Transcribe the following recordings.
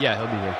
Yeah, he'll be here.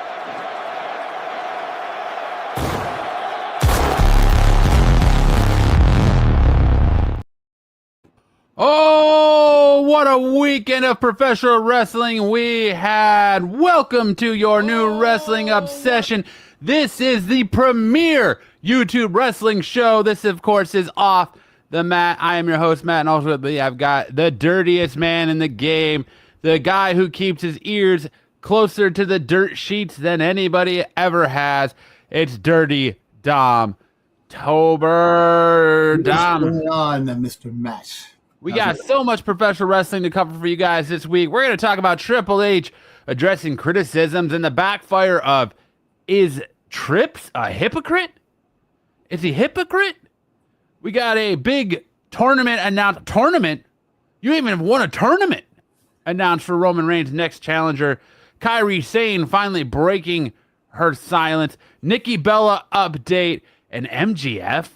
Oh, what a weekend of professional wrestling we had. Welcome to your new wrestling obsession. This is the premier YouTube wrestling show. This, of course, is Off the Mat. I am your host, Matt, and also with me, I've got the dirtiest man in the game, the guy who keeps his ears closer to the dirt sheets than anybody ever has. It's Dirty Dom Tober. Dom. What's going on, Mr. Matt? We got so much professional wrestling to cover for you guys this week. We're going to talk about Triple H addressing criticisms and the backfire of, is Trips a hypocrite? Is he a hypocrite? We got a big tournament announced. Tournament? You even won a tournament announced for Roman Reigns' next challenger. Kairi Sane finally breaking her silence. Nikki Bella update. And MJF.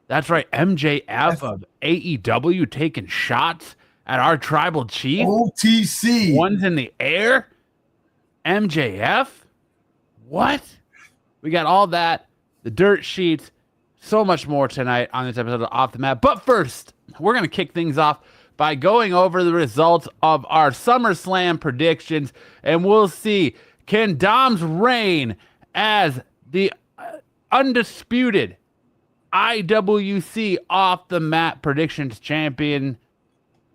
That's right, MJF of AEW taking shots at our tribal chief. OTC. One's in the air. MJF? What? We got all that, the dirt sheets, so much more tonight on this episode of Off the Mat. But first, we're going to kick things off by going over the results of our SummerSlam predictions. And we'll see, can Dom's reign as the undisputed IWC Off the Mat predictions champion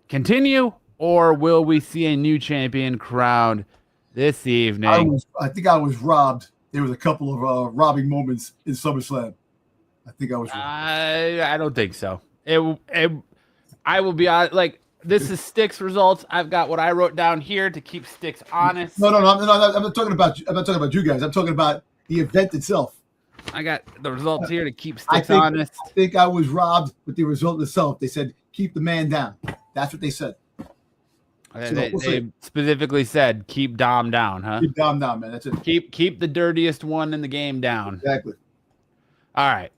continue, or will we see a new champion crowned this evening? I think I was robbed. There was a couple of robbing moments in SummerSlam. I think I was robbed. I don't think so. I will be honest, like, this is Sticks results. I've got what I wrote down here to keep Sticks honest. No. I'm not talking about you guys. I'm talking about the event itself. I got the results here to keep Sticks honest. I think I was robbed with the result itself. They said, keep the man down. That's what they said. They specifically said, keep Dom down, huh? Keep Dom down, man. That's it. Keep the dirtiest one in the game down. Exactly. All right.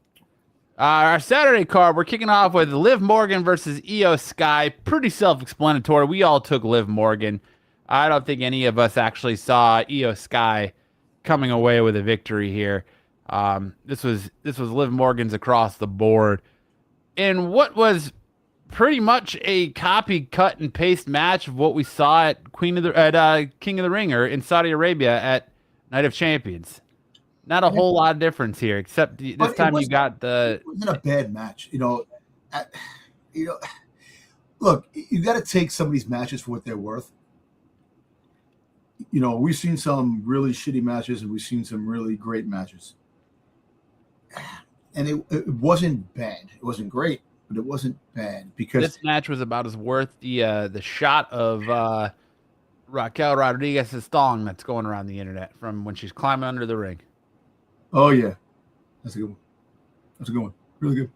Our Saturday card, we're kicking off with Liv Morgan versus Io Sky. Pretty self-explanatory. We all took Liv Morgan. I don't think any of us actually saw Io Sky coming away with a victory here. This was Liv Morgan's across the board in what was pretty much a copy, cut, and paste match of what we saw at King of the Ring or in Saudi Arabia at Night of Champions. Not a whole lot of difference here, except this time you got the. It wasn't a bad match, Look, you got to take some of these matches for what they're worth. We've seen some really shitty matches, and we've seen some really great matches. And it wasn't bad. It wasn't great, but it wasn't bad because this match was about as worth the shot of Raquel Rodriguez's thong that's going around the internet from when she's climbing under the ring. Oh yeah, that's a good one. That's a good one. Really good.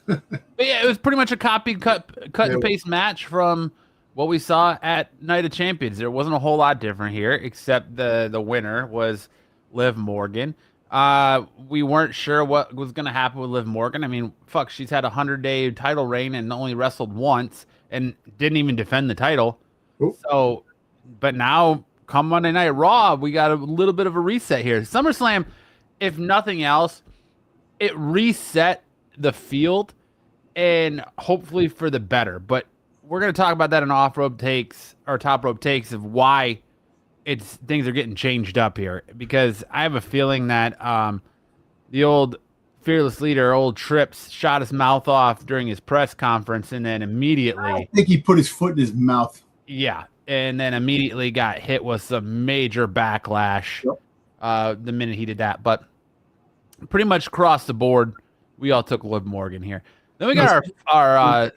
But yeah, it was pretty much a copy, cut and paste match from what we saw at Night of Champions. There wasn't a whole lot different here, except the winner was Liv Morgan. We weren't sure what was going to happen with Liv Morgan. I mean, fuck, she's had a 100-day title reign and only wrestled once and didn't even defend the title. Ooh. So, but now come Monday Night Raw, we got a little bit of a reset here. SummerSlam, if nothing else, it reset the field and hopefully for the better. But we're going to talk about that in off rope takes or top rope takes of why things are getting changed up here, because I have a feeling that the old fearless leader, old Trips, shot his mouth off during his press conference and then immediately. I think he put his foot in his mouth. Yeah, and then immediately got hit with some major backlash the minute he did that. But pretty much across the board, we all took Liv Morgan here. Then we got our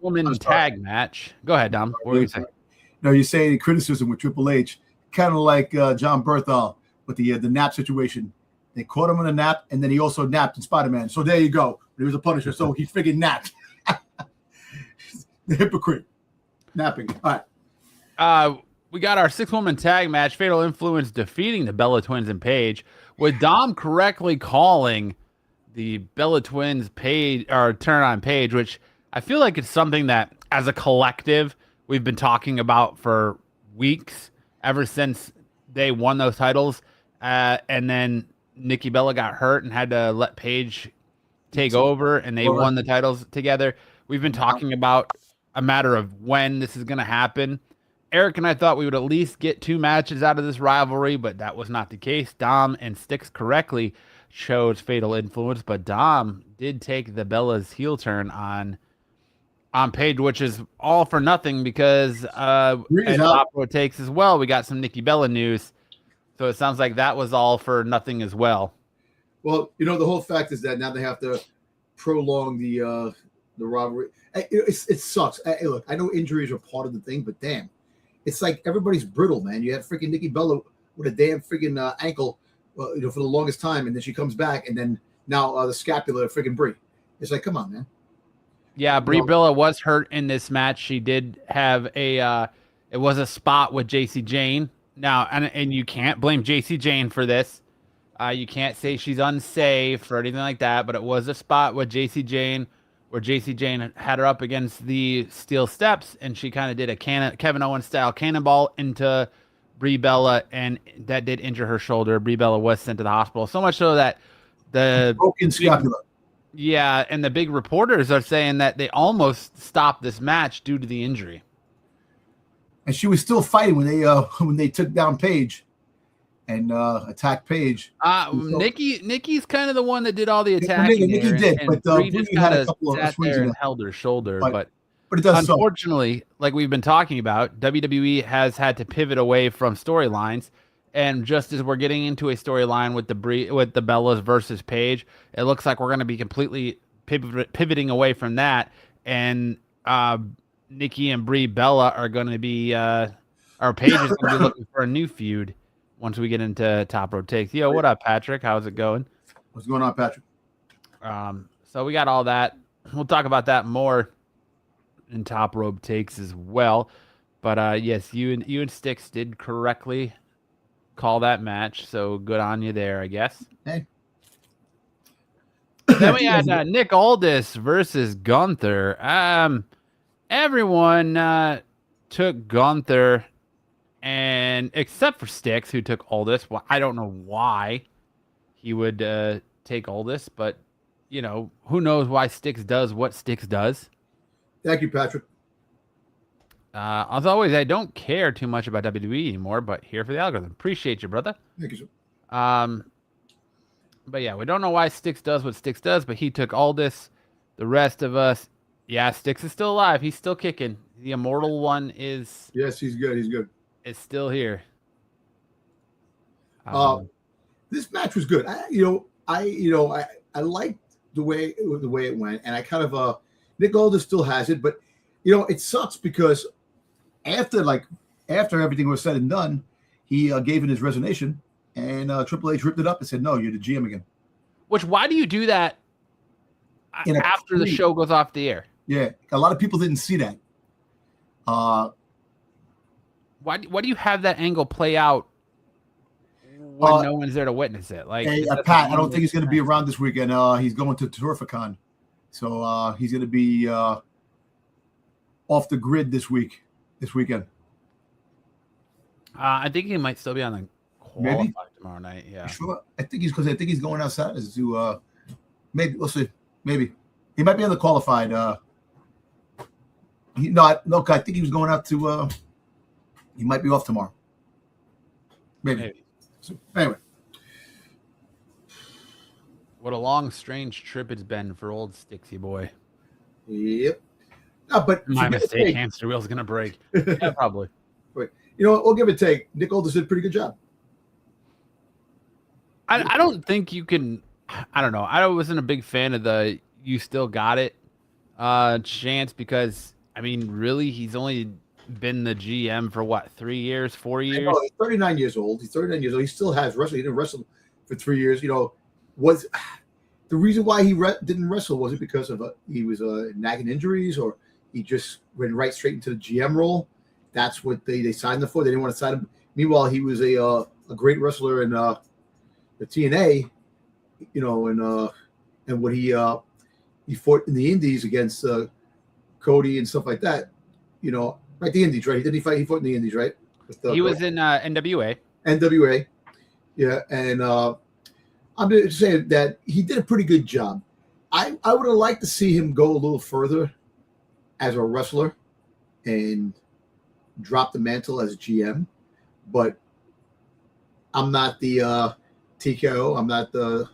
woman tag match. Go ahead, Dom. What were you saying? No, you're saying criticism with Triple H, kind of like John Berthal with the nap situation. They caught him in a nap, and then he also napped in Spider-Man. So there you go. He was a Punisher, so he friggin' napped. The hypocrite. Napping. All right. We got our 6-woman tag match, Fatal Influence defeating the Bella Twins and Paige, with Dom correctly calling the Bella Twins turn on Paige, which I feel like it's something that, as a collective, we've been talking about for weeks, ever since they won those titles, and then Nikki Bella got hurt and had to let Paige take over, and they won the titles together. We've been talking about a matter of when this is going to happen. Eric and I thought we would at least get 2 matches out of this rivalry, but that was not the case. Dom and Styx correctly chose Fatal Influence, but Dom did take the Bella's heel turn on Paige, which is all for nothing because at Top Row Takes as well, we got some Nikki Bella news. So it sounds like that was all for nothing as well. Well, the whole fact is that now they have to prolong the rivalry. It sucks. Hey, look, I know injuries are part of the thing, but damn, it's like everybody's brittle, man. You had freaking Nikki Bella with a damn freaking ankle, for the longest time, and then she comes back, and then now the scapula of freaking Brie. It's like, come on, man. Yeah, Brie Bella was hurt in this match. She did have it was a spot with JC Jane. Now, and you can't blame JC Jane for this. You can't say she's unsafe or anything like that, but it was a spot with JC Jane where JC Jane had her up against the steel steps, and she kind of did a Kevin Owens style cannonball into Brie Bella, and that did injure her shoulder. Brie Bella was sent to the hospital, so much so that the broken scapula. Yeah, and the big reporters are saying that they almost stopped this match due to the injury. And she was still fighting when they took down Paige and attacked Paige. Nikki's kind of the one that did all the attacking. Nikki did, but Brie just had a couple of swings and held her shoulder. But it does. Unfortunately, like we've been talking about, WWE has had to pivot away from storylines. And just as we're getting into a storyline with the Bellas versus Paige, it looks like we're going to be completely pivoting away from that. And Nikki and Brie Bella are going to be, or Paige is going to be looking for a new feud once we get into Top Row Takes. Yo, what up, Patrick? How's it going? What's going on, Patrick? So we got all that. We'll talk about that more in Top Row Takes as well. But yes, you and Styx did correctly call that match, so good on you there, I guess. Hey. Then we had Nick Aldis versus Gunther. Everyone took Gunther, and except for Styx, who took Aldis. Well, I don't know why he would take Aldis, but who knows why Styx does what Styx does. Thank you, Patrick. As always, I don't care too much about WWE anymore, but here for the algorithm. Appreciate you, brother. Thank you, sir. But yeah, we don't know why Styx does what Styx does, but he took Aldis. The rest of us, yeah, Styx is still alive. He's still kicking. The immortal one is. Yes, he's good. He's good. Is still here. This match was good. I liked the way it went, and I kind of Nick Aldis still has it, but it sucks because after everything was said and done, he gave in his resignation, and Triple H ripped it up and said, "No, you're the GM again." Why do you do that after the show goes off the air? Yeah, a lot of people didn't see that. Why do you have that angle play out when no one's there to witness it? Like, hey, Pat, I don't think he's going to be around this weekend. He's going to Terrificon, so he's going to be off the grid this weekend. I think he might still be on the qualify tomorrow night. Yeah, sure. I think he's going outside to maybe we'll see. Maybe he might be on the qualified. I think he was going out to. He might be off tomorrow. Maybe. So, anyway. What a long, strange trip it's been for old Stixie boy. Yep. But my mistake. Hamster wheel's gonna break. Yeah, probably. But we'll give it a take. Nick Aldis did a pretty good job. I don't think you can. I don't know. I wasn't a big fan of the "you still got it" chance because really, he's only been the GM for what, 3 years, 4 years? He's 39 years old. He still has wrestled. He didn't wrestle for 3 years. Was the reason why he didn't wrestle? Was it because of he was nagging injuries, or he just went right straight into the GM role? That's what they signed him for. They didn't want to sign him. Meanwhile, he was a great wrestler in the TNA, and what he fought in the Indies against Cody and stuff like that. Right, the Indies, right? He fought in the Indies, right? He was in NWA. NWA. Yeah, and I'm just saying that he did a pretty good job. I would have liked to see him go a little further as a wrestler and drop the mantle as GM, but I'm not the TKO. I'm not the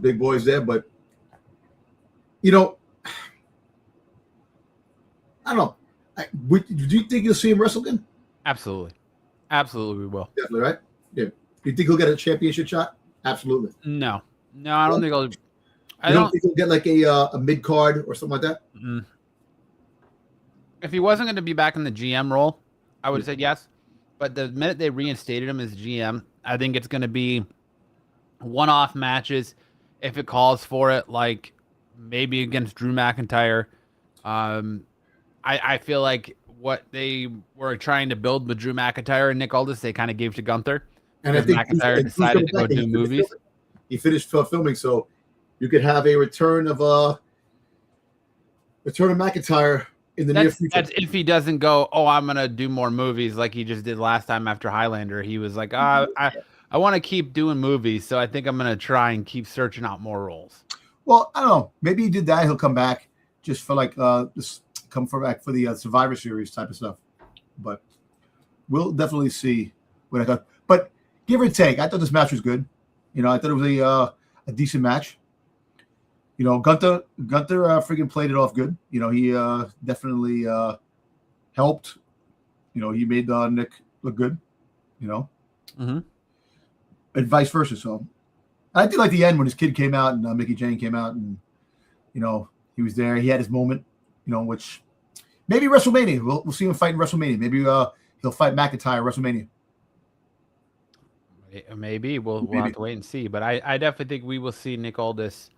big boys there, but you know, I don't know. Do you think you'll see him wrestle again? Absolutely, absolutely, we will. Definitely, right? Yeah. Do you think he'll get a championship shot? Absolutely. No, I don't think he'll. I don't think he'll get like a mid card or something like that. Mm. If he wasn't going to be back in the GM role, I would have said yes. But the minute they reinstated him as GM, I think it's going to be one-off matches if it calls for it, like maybe against Drew McIntyre. I feel like what they were trying to build with Drew McIntyre and Nick Aldis, they kind of gave to Gunther. And I think McIntyre decided to go do movies. He finished filming, so you could have a return of McIntyre in the near future. That's if he doesn't go, oh, I'm gonna do more movies like he just did last time after Highlander. He was like, I want to keep doing movies, so I think I'm gonna try and keep searching out more roles. Well, I don't know. Maybe he did that. He'll come back just for like back for the Survivor Series type of stuff. But we'll definitely see what I thought. But give or take, I thought this match was good. You know, I thought it was a decent match. You know, Gunther freaking played it off good. You know, he definitely helped. You know, he made Nick look good. You know, and vice versa. So I did like the end when his kid came out and Mickey Jane came out, and you know he was there. He had his moment. You know, which maybe WrestleMania. We'll see him fight in WrestleMania. Maybe he'll fight McIntyre at WrestleMania. Maybe we'll have to wait and see. But I definitely think we will see Nick Aldis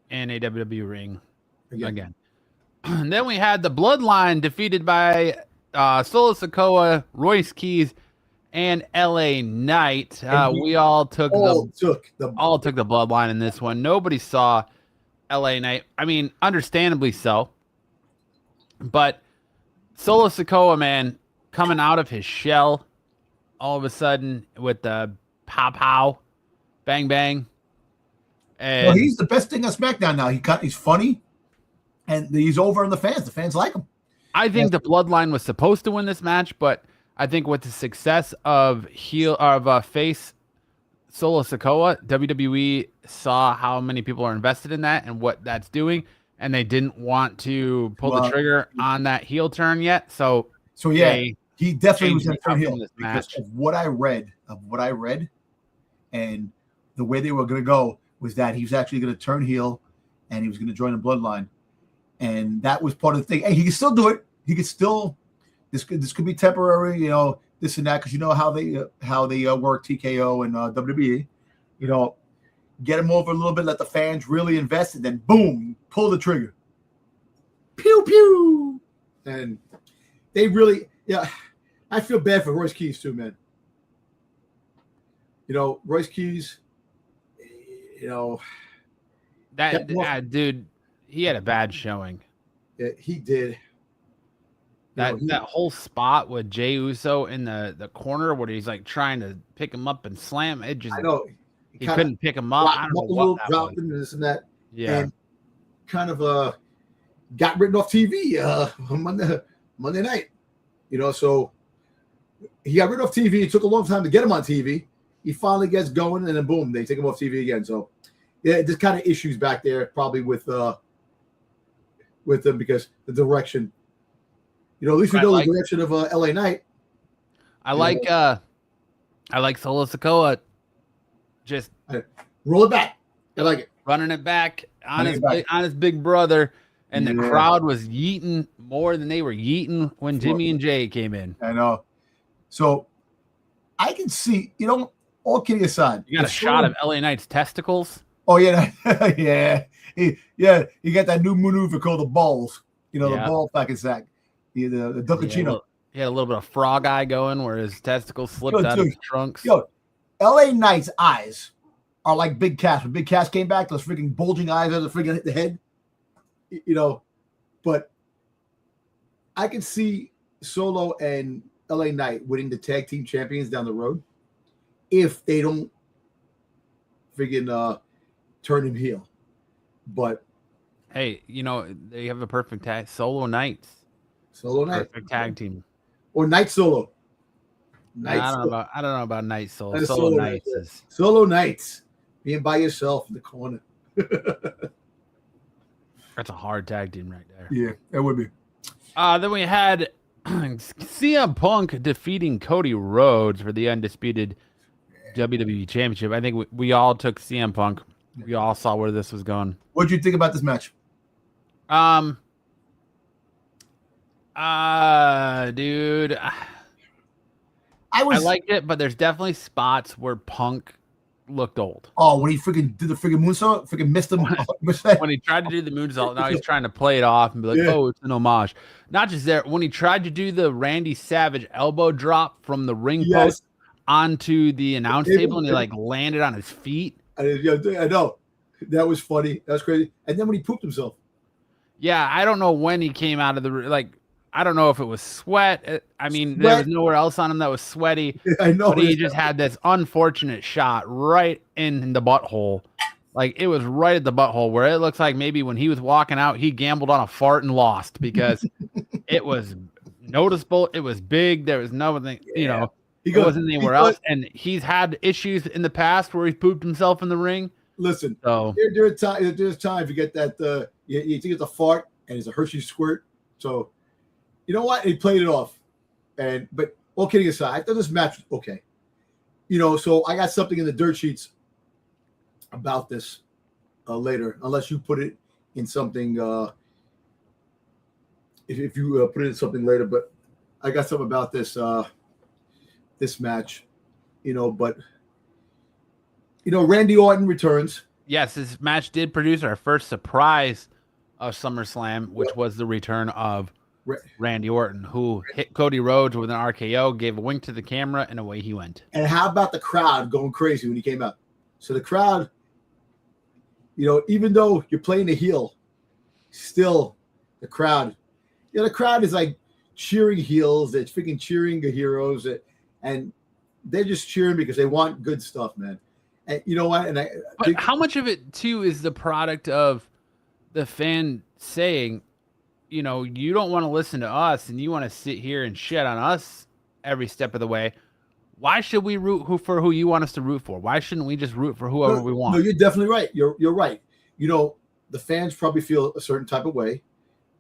in a WWE ring again. And then we had the Bloodline defeated by Solo Sikoa, Royce Keys, and LA Knight. We all took the Bloodline in this one. Nobody saw LA Knight. I mean, understandably so. But Solo Sikoa, man, coming out of his shell all of a sudden with the pow, bang, bang. And well, he's the best thing on SmackDown now. He's funny, and he's over on the fans. The fans like him. I think the Bloodline was supposed to win this match, but I think with the success of face Solo Sikoa, WWE saw how many people are invested in that and what that's doing, and they didn't want to pull the trigger on that heel turn yet. So yeah, he definitely was going to turn heel because of what I read, and the way they were going to go was that he was actually going to turn heel, and he was going to join the Bloodline, and that was part of the thing. Hey, he can still do it. He could still. This could be temporary, you know, this and that, because you know how they work TKO and WWE. You know, get him over a little bit, let the fans really invest, and then boom, pull the trigger. Pew pew, and they really, yeah. I feel bad for Royce Keys too, man. You know, Royce Keys. You know, that dude, he had a bad showing. Yeah, he did. That whole spot with Jey Uso in the corner where he's like trying to pick him up and slam it, just I know he couldn't pick him up. I don't know what that was. Him this and that. Yeah, and kind of got written off TV Monday night. You know, so he got written off TV. It took a long time to get him on TV. He finally gets going, and then boom, they take him off TV again. So yeah, there's kind of issues back there, probably with them because the direction. You know, at least we know the direction of LA Knight. I like Solo Sikoa. Just roll it back. I like it. Running it back on his big brother, and the crowd was yeeting more than they were yeeting when Jimmy and Jay came in. I know. So I can see, you know, all kidding aside. You got a shot of LA Knight's testicles? Oh, yeah. Yeah. You got that new maneuver called the balls. You know, the ball fucking sack. The Ducachino. He had a little bit of frog eye going where his testicles slipped out of his trunks. Yo, LA Knight's eyes are like Big Cass. When Big Cass came back, those freaking bulging eyes out of the freaking hit the head. You know, but I can see Solo and LA Knight winning the tag team champions down the road if they don't friggin' turn him heel. But hey, they have a perfect tag. Solo Knights. Solo Knight. Perfect tag team. Or Knight Solo. I don't know about Knight Solo. Solo Knights is Solo Knights. Being by yourself in the corner. That's a hard tag team right there. Yeah, that would be. Then we had CM Punk defeating Cody Rhodes for the undisputed WWE Championship. I think we all took CM Punk. We all saw where this was going. What did you think about this match? Dude, I liked it, but there's definitely spots where Punk looked old. Oh, when he freaking did the freaking moonsault, freaking missed him. When he tried to do the moonsault, now he's trying to play it off and be like, oh, it's an homage. Not just there. When he tried to do the Randy Savage elbow drop from the ring post onto the announce table, and he like landed on his feet. I know. That was funny. That was crazy. And then when he pooped himself. Yeah, I don't know when he came out of the I don't know if it was sweat. I mean, there was nowhere else on him that was sweaty. I know. But he just had this unfortunate shot right in the butthole. Like, it was right at the butthole where it looks like maybe when he was walking out, he gambled on a fart and lost because it was noticeable. It was big. There was nothing, it wasn't anywhere else. And he's had issues in the past where he's pooped himself in the ring. Listen, so there's times you get that you think it's a fart and it's a Hershey squirt. So you know what? He played it off. But all kidding aside, I thought this match was okay. So I got something in the dirt sheets about this later, unless you put it in something. If you put it in something later, but I got something about this this match, but Randy Orton returns. Yes, this match did produce our first surprise of SummerSlam, which was the return of Randy Orton, who hit Cody Rhodes with an RKO, gave a wink to the camera, and away he went. And how about the crowd going crazy when he came out? So the crowd, even though you're playing the heel, still the crowd is like cheering heels. They're freaking cheering the heroes, and they're just cheering because they want good stuff, man. And you know what? But how much of it too is the product of the fan saying, you don't want to listen to us and you want to sit here and shit on us every step of the way. Why should we root for who you want us to root for? Why shouldn't we just root for whoever we want? No, you're definitely right. You're right. The fans probably feel a certain type of way,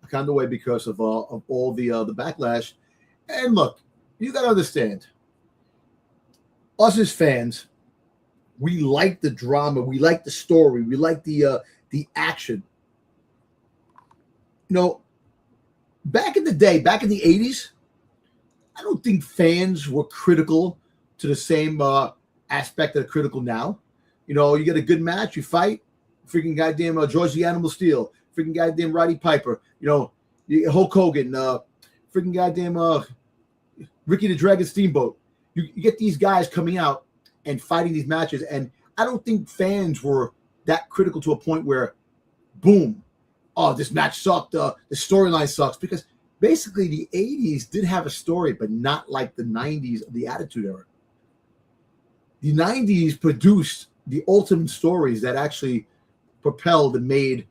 a kind of way because of all the backlash. And look, you got to understand, us as fans, we like the drama, we like the story, we like the action. Back in the day, back in the 80s, I don't think fans were critical to the same aspect that are critical now. You get a good match, you fight, freaking goddamn George the Animal Steel, freaking goddamn Roddy Piper, Hulk Hogan, freaking goddamn Ricky the Dragon Steamboat. You get these guys coming out and fighting these matches, and I don't think fans were that critical to a point where, boom, oh, this match sucked. The storyline sucks, because basically the 80s did have a story, but not like the 90s of the Attitude Era. The 90s produced the ultimate stories that actually propelled and made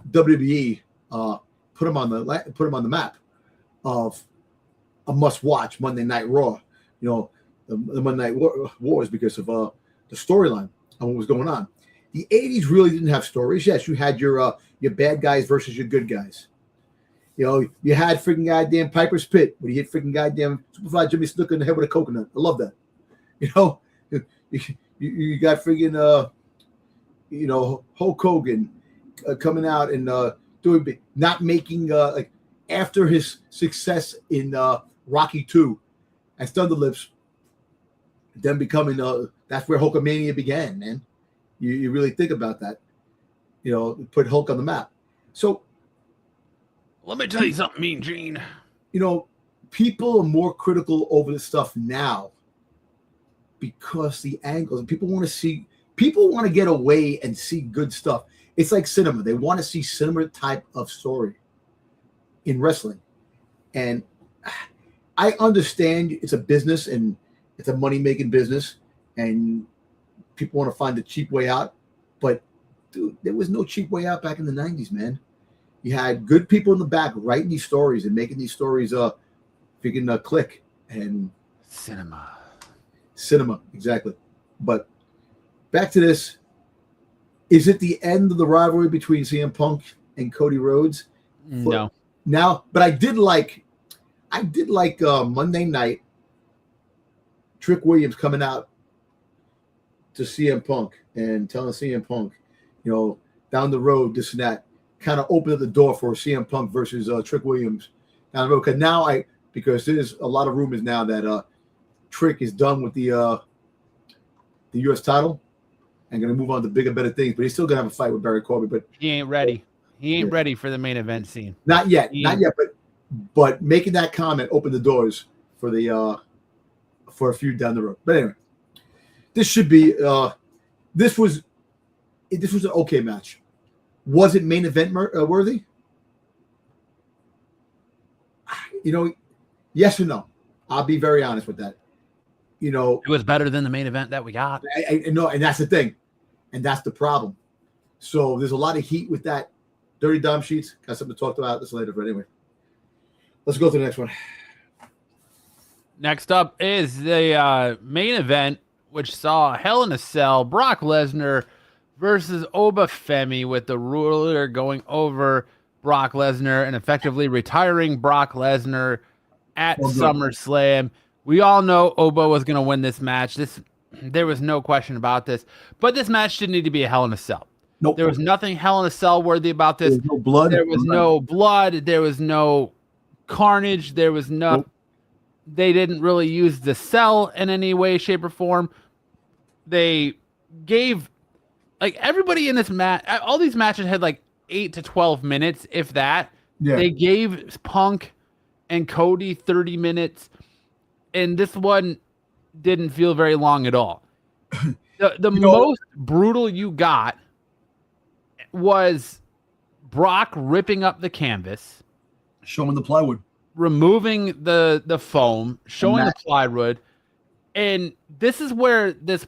WWE put them on the map of a must-watch Monday Night Raw. The Monday Night Wars, because of the storyline and what was going on. The 80s really didn't have stories. Yes, you had your bad guys versus your good guys. You had freaking goddamn Piper's Pit, where you hit freaking goddamn Superfly Jimmy Snuka in the head with a coconut. I love that. You got freaking Hulk Hogan coming out and not making like after his success in Rocky 2 and Thunder Lips, then becoming that's where Hulkamania began, man. You really think about that, put Hulk on the map. So let me tell you something, Mean Gene. People are more critical over the stuff now because the angles, and people want to get away and see good stuff. It's like cinema. They want to see cinema type of story in wrestling. And I understand it's a business and it's a money-making business, and people want to find the cheap way out. But, dude, there was no cheap way out back in the 90s, man. You had good people in the back writing these stories and making these stories freaking click. And Cinema, exactly. But back to this. Is it the end of the rivalry between CM Punk and Cody Rhodes? No. Now, but I did like Monday night, Trick Williams coming out to CM Punk and telling CM Punk, down the road, this and that, kind of opened up the door for CM Punk versus Trick Williams down the road. Because there's a lot of rumors now that Trick is done with the U.S. title and going to move on to bigger, better things. But he's still going to have a fight with Barry Corbin. But he ain't ready. He ain't ready for the main event scene. Not yet. But making that comment opened the doors for a feud down the road. But anyway, this should be this was an okay match. Was it main event worthy? Yes or no. I'll be very honest with that. It was better than the main event that we got. I know, and that's the thing, and that's the problem. So there's a lot of heat with that. Dirty Dom Sheets. Got something to talk about this later, but anyway. Let's go to the next one. Next up is the main event, which saw Hell in a Cell, Brock Lesnar versus Obafemi, with the ruler going over Brock Lesnar and effectively retiring Brock Lesnar at SummerSlam. We all know Oba was going to win this match. There was no question about this. But this match didn't need to be a Hell in a Cell. Nope. There was nothing Hell in a Cell worthy about this. There was no blood. There was no blood. There was no carnage. There was no. Nope. They didn't really use the cell in any way, shape, or form. They gave, everybody in this match, all these matches had 8 to 12 minutes, if that. Yeah. They gave Punk and Cody 30 minutes, and this one didn't feel very long at all. The most brutal you got was Brock ripping up the canvas, showing the plywood, removing the foam, showing the plywood. And this is where this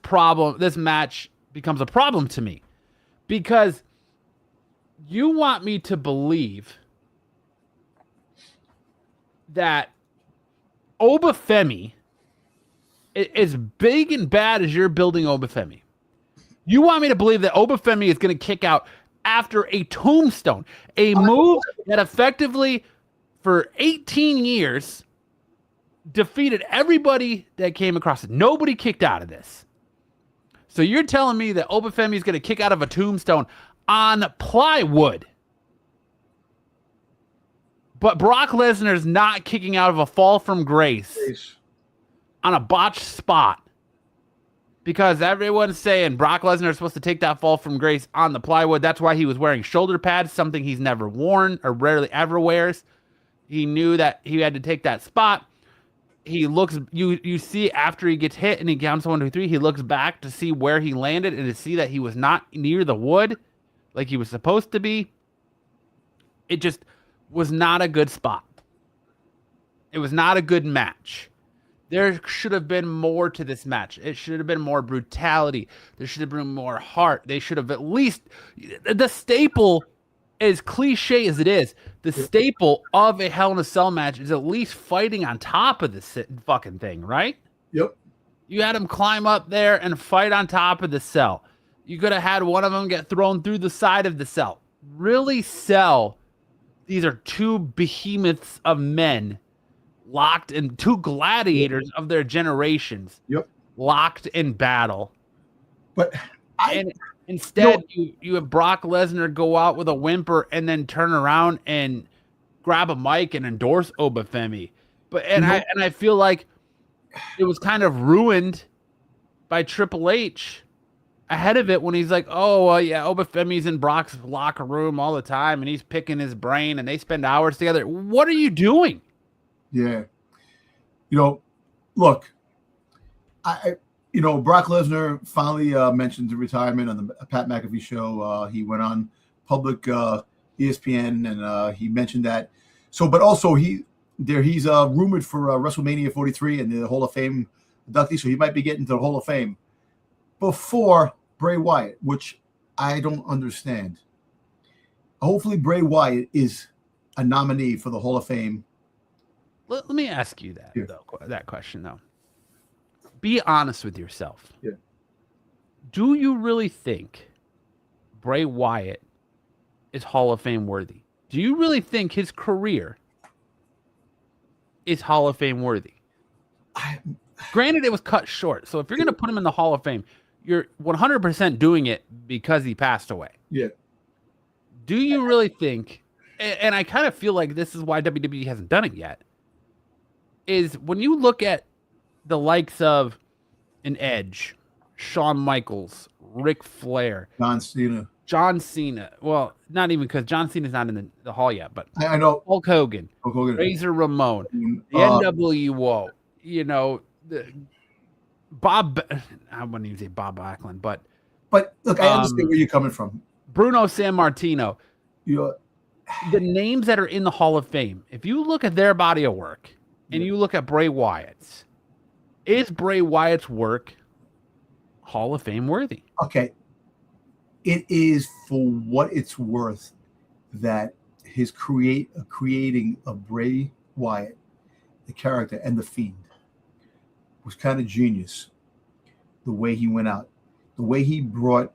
match becomes a problem to me, because you want me to believe that Obafemi, as big and bad as you're building Obafemi, you want me to believe that Obafemi is going to kick out after a tombstone, a move that effectively for 18 years defeated everybody that came across it. Nobody kicked out of this. So you're telling me that Obafemi is going to kick out of a tombstone on plywood, but Brock Lesnar is not kicking out of a fall from grace on a botched spot, because everyone's saying Brock Lesnar is supposed to take that fall from grace on the plywood. That's why he was wearing shoulder pads, something he's never worn or rarely ever wears. He knew that he had to take that spot. He looks, you see after he gets hit and he counts 1, 2, 3, he looks back to see where he landed and to see that he was not near the wood like he was supposed to be. It just was not a good spot. It was not a good match. There should have been more to this match. It should have been more brutality. There should have been more heart. They should have at least, the staple, as cliche as it is, the staple of a Hell in a Cell match is at least fighting on top of this fucking thing, right? Yep. You had him climb up there and fight on top of the cell. You could have had one of them get thrown through the side of the cell. Really sell. These are two behemoths of men locked in, two gladiators of their generations. Yep. Locked in battle. But instead, you have Brock Lesnar go out with a whimper and then turn around and grab a mic and endorse Obafemi. I feel like it was kind of ruined by Triple H ahead of it when he's like, oh, yeah, Obafemi's in Brock's locker room all the time and he's picking his brain and they spend hours together. What are you doing? Yeah. Look, Brock Lesnar finally mentioned the retirement on the Pat McAfee show. He went on public ESPN and he mentioned that. So, but also he's rumored for WrestleMania 43 and the Hall of Fame inductee, so he might be getting to the Hall of Fame before Bray Wyatt, which I don't understand. Hopefully, Bray Wyatt is a nominee for the Hall of Fame. Let me ask you that question though. Be honest with yourself. Yeah. Do you really think Bray Wyatt is Hall of Fame worthy? Do you really think his career is Hall of Fame worthy? Granted, it was cut short. So if you're going to put him in the Hall of Fame, you're 100% doing it because he passed away. Yeah. Do you really think, and I kind of feel like this is why WWE hasn't done it yet, is when you look at the likes of an Edge, Shawn Michaels, Ric Flair, John Cena. Well, not even because John Cena's not in the hall yet, but I know Hulk Hogan, Razor Ramon, the NWO, you know, Bob. I wouldn't even say Bob Backlund, but look, I understand where you're coming from. Bruno Sammartino. The names that are in the Hall of Fame, if you look at their body of work and you look at Bray Wyatt's, is Bray Wyatt's work Hall of Fame worthy? Okay. It is, for what it's worth, that his creating of Bray Wyatt, the character, and the Fiend was kind of genius. The way he went out, the way he brought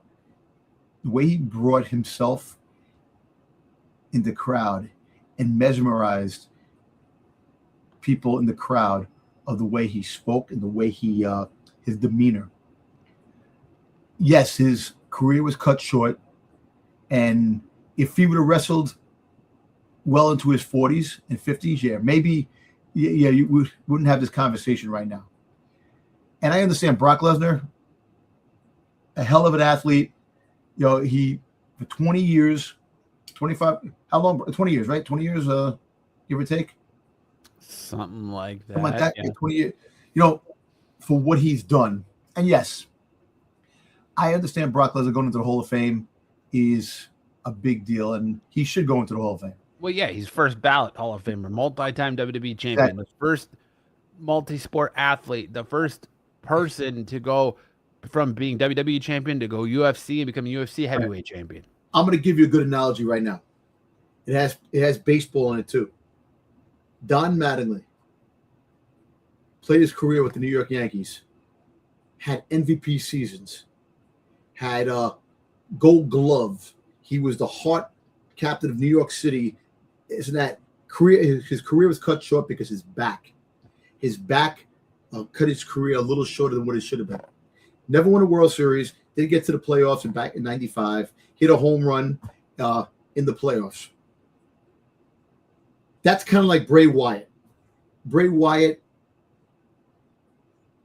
himself in the crowd and mesmerized people in the crowd of the way he spoke and the way he his demeanor. Yes, his career was cut short, and if he would have wrestled well into his 40s and 50s, maybe you wouldn't have this conversation right now. And I understand Brock Lesnar, a hell of an athlete. He for 20 years, 25, how long? 20 years, right? 20 years, give or take. Something like that. Something like that. Yeah. 20 years. For what he's done. And yes, I understand Brock Lesnar going into the Hall of Fame is a big deal, and he should go into the Hall of Fame. Well, yeah, he's first ballot Hall of Famer, multi-time WWE champion, the first multi-sport athlete, the first person to go from being WWE champion to go UFC and become a UFC heavyweight champion. I'm going to give you a good analogy right now. It has baseball in it too. Don Mattingly played his career with the New York Yankees, had MVP seasons, had a Gold Glove. He was the Hart captain of New York City. Isn't that career? His career was cut short because his back cut his career a little shorter than what it should have been. Never won a World Series. Didn't get to the playoffs back in '95. Hit a home run in the playoffs. That's kind of like Bray Wyatt. Bray Wyatt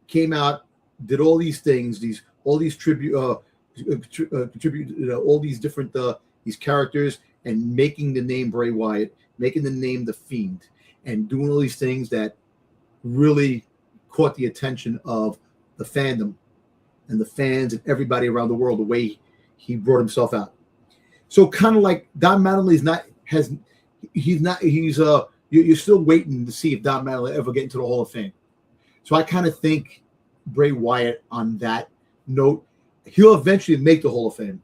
came out, did all these things, all these tribute, all these different these characters, and making the name Bray Wyatt, making the name The Fiend, and doing all these things that really caught the attention of the fandom and the fans and everybody around the world, the way he brought himself out. So kind of like Don Mattingly's you're still waiting to see if Don Mattingly ever get into the Hall of Fame. So I kind of think Bray Wyatt, on that note, he'll eventually make the Hall of Fame.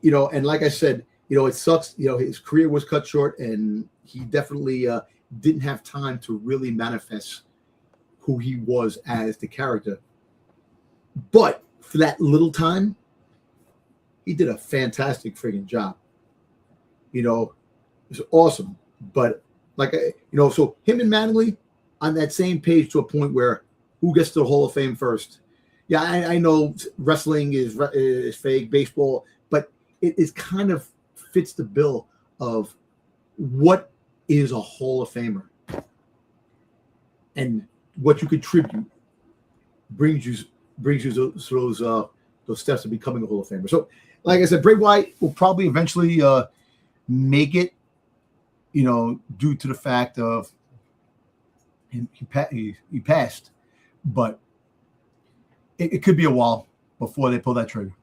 And like I said, it sucks. His career was cut short, and he definitely didn't have time to really manifest who he was as the character. But for that little time, he did a fantastic friggin' job. It's awesome. But so him and Mattingly on that same page to a point where who gets to the Hall of Fame first? Yeah, I know wrestling is fake, baseball, but it is kind of fits the bill of what is a Hall of Famer and what you contribute brings you those steps to becoming a Hall of Famer. So, like I said, Bray Wyatt will probably eventually make it, due to the fact of he passed, but it could be a while before they pull that trigger.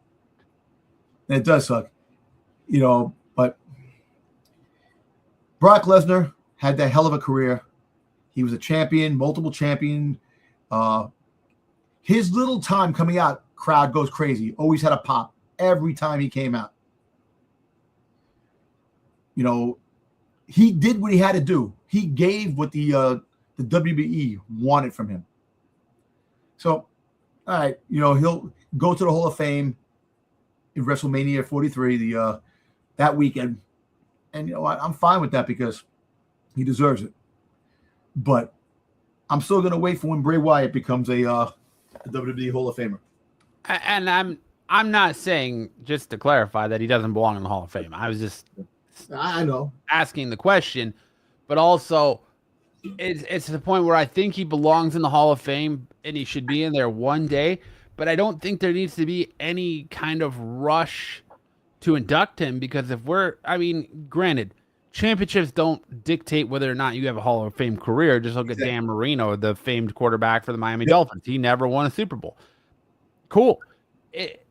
And it does suck, but Brock Lesnar had that hell of a career. He was a champion, multiple champion. His little time coming out, crowd goes crazy. Always had a pop every time he came out. You know, he did what he had to do. He gave what the WWE wanted from him. So, all right, you know, he'll go to the Hall of Fame in WrestleMania 43 that weekend. And, you know, I'm fine with that because he deserves it. But I'm still going to wait for when Bray Wyatt becomes a WWE Hall of Famer. And I'm not saying, just to clarify, that he doesn't belong in the Hall of Fame. I was just I know asking the question, but also it's to the point where I think he belongs in the Hall of Fame and he should be in there one day, but I don't think there needs to be any kind of rush to induct him because granted, championships don't dictate whether or not you have a Hall of Fame career. Just look at Dan Marino, the famed quarterback for the Miami Dolphins. He never won a Super Bowl. Cool.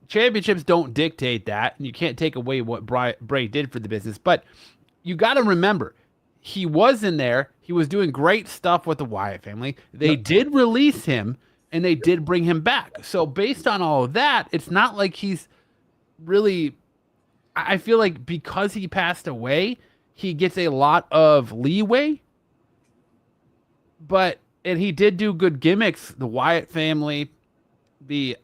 Championships don't dictate that, and you can't take away what Bray did for the business. But you got to remember, he was in there. He was doing great stuff with the Wyatt family. They did release him, and they did bring him back. So based on all of that, it's not like he's really – I feel like because he passed away, he gets a lot of leeway. And he did do good gimmicks, the Wyatt family – the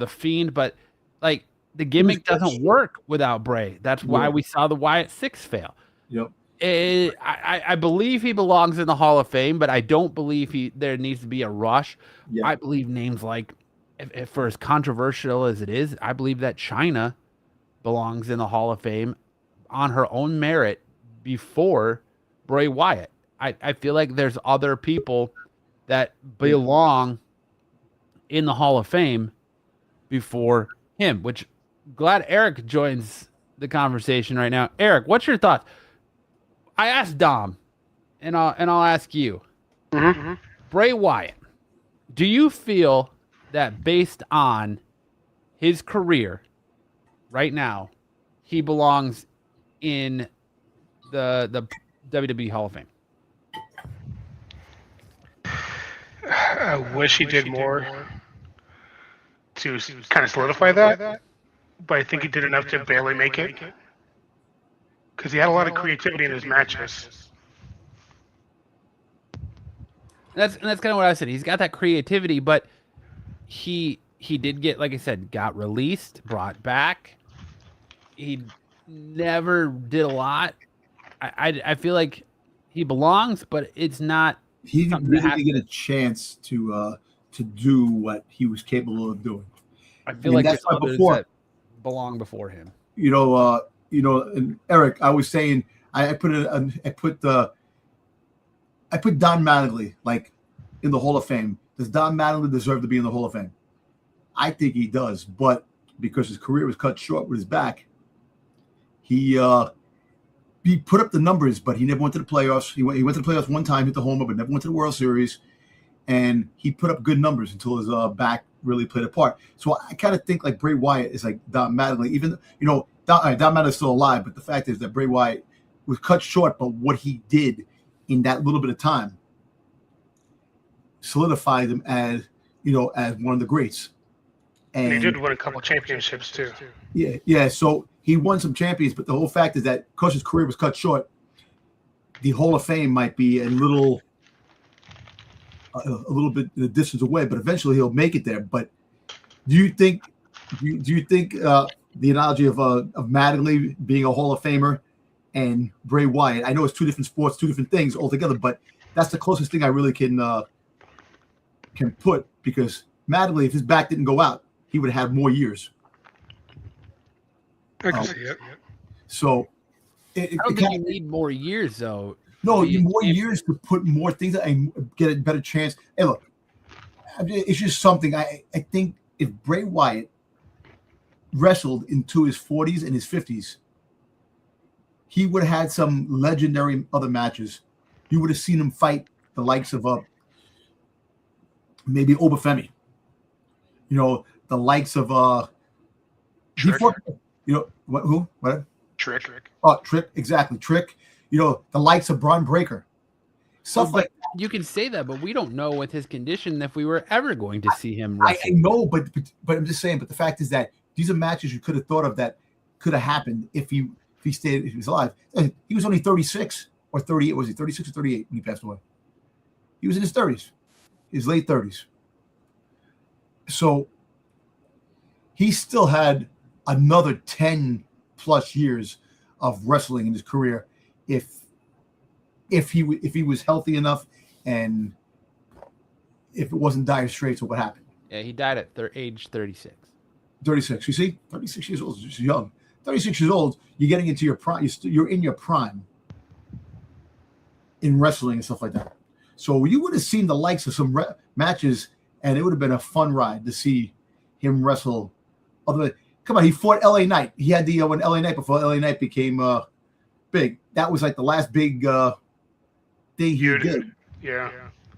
Fiend, but like the gimmick doesn't work without Bray. That's why we saw the Wyatt 6 fail. Yep. I believe he belongs in the Hall of Fame, but I don't believe there needs to be a rush. Yeah. I believe names like, if for as controversial as it is, I believe that Chyna belongs in the Hall of Fame on her own merit before Bray Wyatt. I feel like there's other people that belong in the Hall of Fame before him, which glad Eric joins the conversation right now. Eric, what's your thoughts? I asked Dom, and I'll ask you. Mm-hmm. Bray Wyatt, do you feel that based on his career right now, he belongs in the WWE Hall of Fame? I wish he did more to kind of solidify that, but I think he did enough to barely make it because he had a lot of creativity in his matches. That's kind of what I said. He's got that creativity, but he did get, like I said, got released, brought back. He never did a lot. I feel like he belongs, but it's not. He really didn't get a chance to do what he was capable of doing. I feel like that's why that belong before him. And Eric, I was saying I put Don Mattingly like in the Hall of Fame. Does Don Mattingly deserve to be in the Hall of Fame? I think he does, but because his career was cut short with his back, he put up the numbers, but he never went to the playoffs. He went to the playoffs one time, hit the homer, but never went to the World Series. And he put up good numbers until his back really played a part. So I kind of think like Bray Wyatt is like Don Mattingly. Even Don Mattingly's still alive, but the fact is that Bray Wyatt was cut short, but what he did in that little bit of time solidified him as one of the greats. And he did win a couple championships too. Yeah. So he won some champions, but the whole fact is that because his career was cut short, the Hall of Fame might be a little bit the distance away, but eventually he'll make it there. But do you think the analogy of Mattingly being a Hall of Famer and Bray Wyatt? I know it's two different sports, two different things altogether, but that's the closest thing I really can put, because Mattingly, if his back didn't go out, he would have had more years. I can see it. So I don't think you need more years, though. No, you need more years to put more things and get a better chance. Hey, look, it's just something. I think if Bray Wyatt wrestled into his 40s and his 50s, he would have had some legendary other matches. You would have seen him fight the likes of maybe Obafemi. The likes of Trick. Who? What? Trick. Oh, Trick, exactly. Trick. the likes of Braun Breaker. Stuff like that. You can say that, but we don't know with his condition if we were ever going to see him wrestle. I know, but I'm just saying. But the fact is that these are matches you could have thought of that could have happened if he stayed, if he was alive. And he was only 36 or 38. Was he 36 or 38 when he passed away? He was in his 30s, his late 30s. So he still had another 10 plus years of wrestling in his career if he was healthy enough and if it wasn't dire straits or what happened. Yeah, he died at age 36. 36. You see, 36 years old is just young. 36 years old, you're getting into your prime. You're in your prime in wrestling and stuff like that. So you would have seen the likes of some matches, and it would have been a fun ride to see him wrestle. Come on, he fought LA Knight. He had the when LA Knight before LA Knight became big. That was like the last big thing he did. Yeah.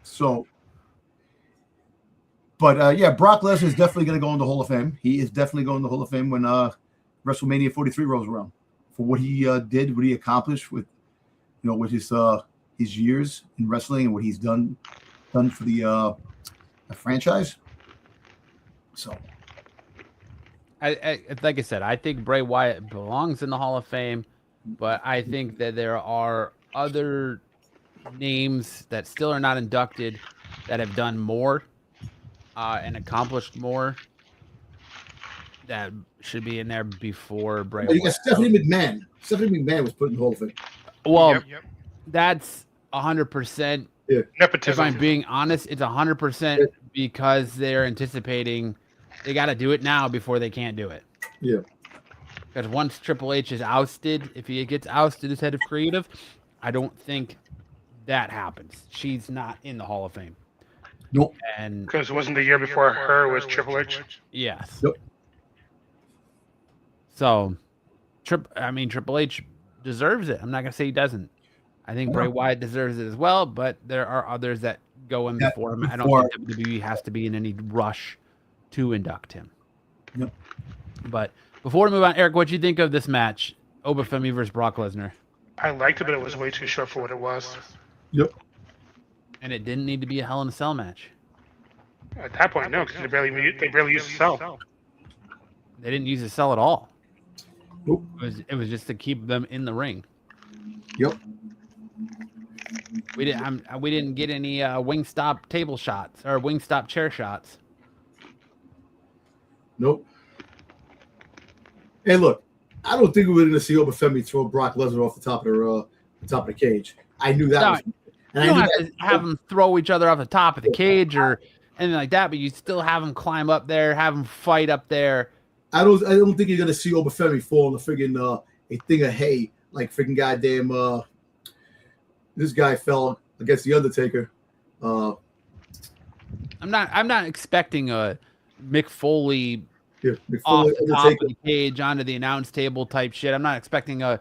So, but yeah, Brock Lesnar is definitely going to go in the Hall of Fame. He is definitely going in the Hall of Fame when WrestleMania 43 rolls around for what he did, what he accomplished with, with his years in wrestling and what he's done for the franchise. So, like I said, I think Bray Wyatt belongs in the Hall of Fame, but I think that there are other names that still are not inducted that have done more and accomplished more that should be in there before Bray Wyatt. You got Stephanie McMahon. Stephanie McMahon was put in the Hall of Fame. Well, that's 100%. Yeah. If I'm being honest, it's 100% because they're anticipating they got to do it now before they can't do it. Yeah. Because once Triple H is ousted, if he gets ousted as head of creative, I don't think that happens. She's not in the Hall of Fame. Nope. And because it wasn't the year before her was Triple H. Yes. Yep. So, Triple H deserves it. I'm not gonna say he doesn't. I think Bray Wyatt deserves it as well, but there are others that go in before him. I don't think WWE has to be in any rush to induct him. Yep. But before we move on, Eric, what do you think of this match, Obafemi versus Brock Lesnar? I liked it, but it was way too short for what it was. Yep. And it didn't need to be a Hell in a Cell match. At that point, no, because they barely used the cell. They didn't use the cell at all. Nope. It was just to keep them in the ring. Yep. We didn't get any Wingstop table shots or Wingstop chair shots. Nope. Hey, look, I don't think we were going to see Obafemi throw Brock Lesnar off the top of the cage. I knew that. You don't have to have them throw each other off the top of the cage or anything like that, but you still have them climb up there, have them fight up there. I don't think you're going to see Obafemi fall in the friggin' a thing of hay like freaking goddamn. This guy fell against the Undertaker. I'm not expecting a Mick Foley off the top of the cage onto the announce table type shit. I'm not expecting a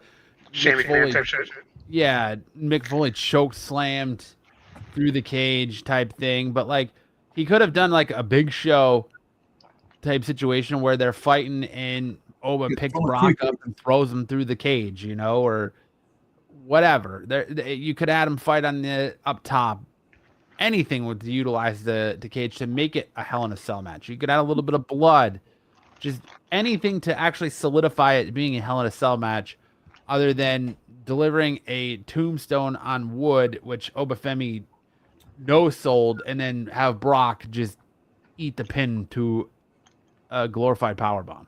Mick Foley type shit. Yeah, Mick Foley choke slammed through the cage type thing, but like he could have done like a Big Show type situation where they're fighting and Oba picks Brock up and throws him through the cage, or whatever. You could add him fight on the up top. Anything would utilize the cage to make it a Hell in a Cell match. You could add a little bit of blood, just anything to actually solidify it being a Hell in a Cell match, other than delivering a tombstone on wood, which Obafemi no-sold, and then have Brock just eat the pin to a glorified powerbomb.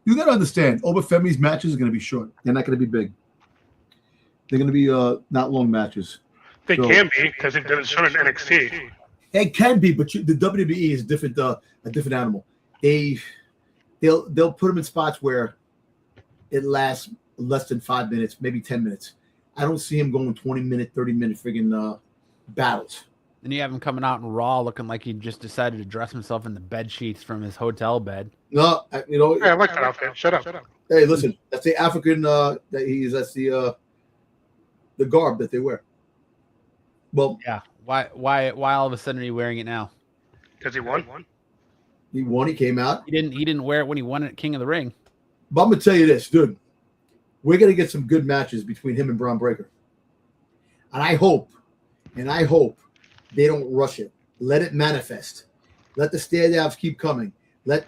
You got to understand, Obafemi's matches are going to be short. They're not going to be big. They're going to be not long matches. They can be because they've done it in NXT. It can be, but the WWE is different. A different animal. They'll put them in spots where it lasts less than 5 minutes, maybe 10 minutes. I don't see him going 20-minute, 30-minute friggin' battles. Then you have him coming out in Raw looking like he just decided to dress himself in the bed sheets from his hotel bed. No, I like that outfit. Shut up. Hey, listen, that's the African. That's the garb that they wear. Well, yeah. Why all of a sudden are you wearing it now? Because he won. He won. He came out. He didn't wear it when he won at King of the Ring. But I'm gonna tell you this, dude. We're gonna get some good matches between him and Braun Breaker. And I hope they don't rush it. Let it manifest. Let the standouts keep coming. Let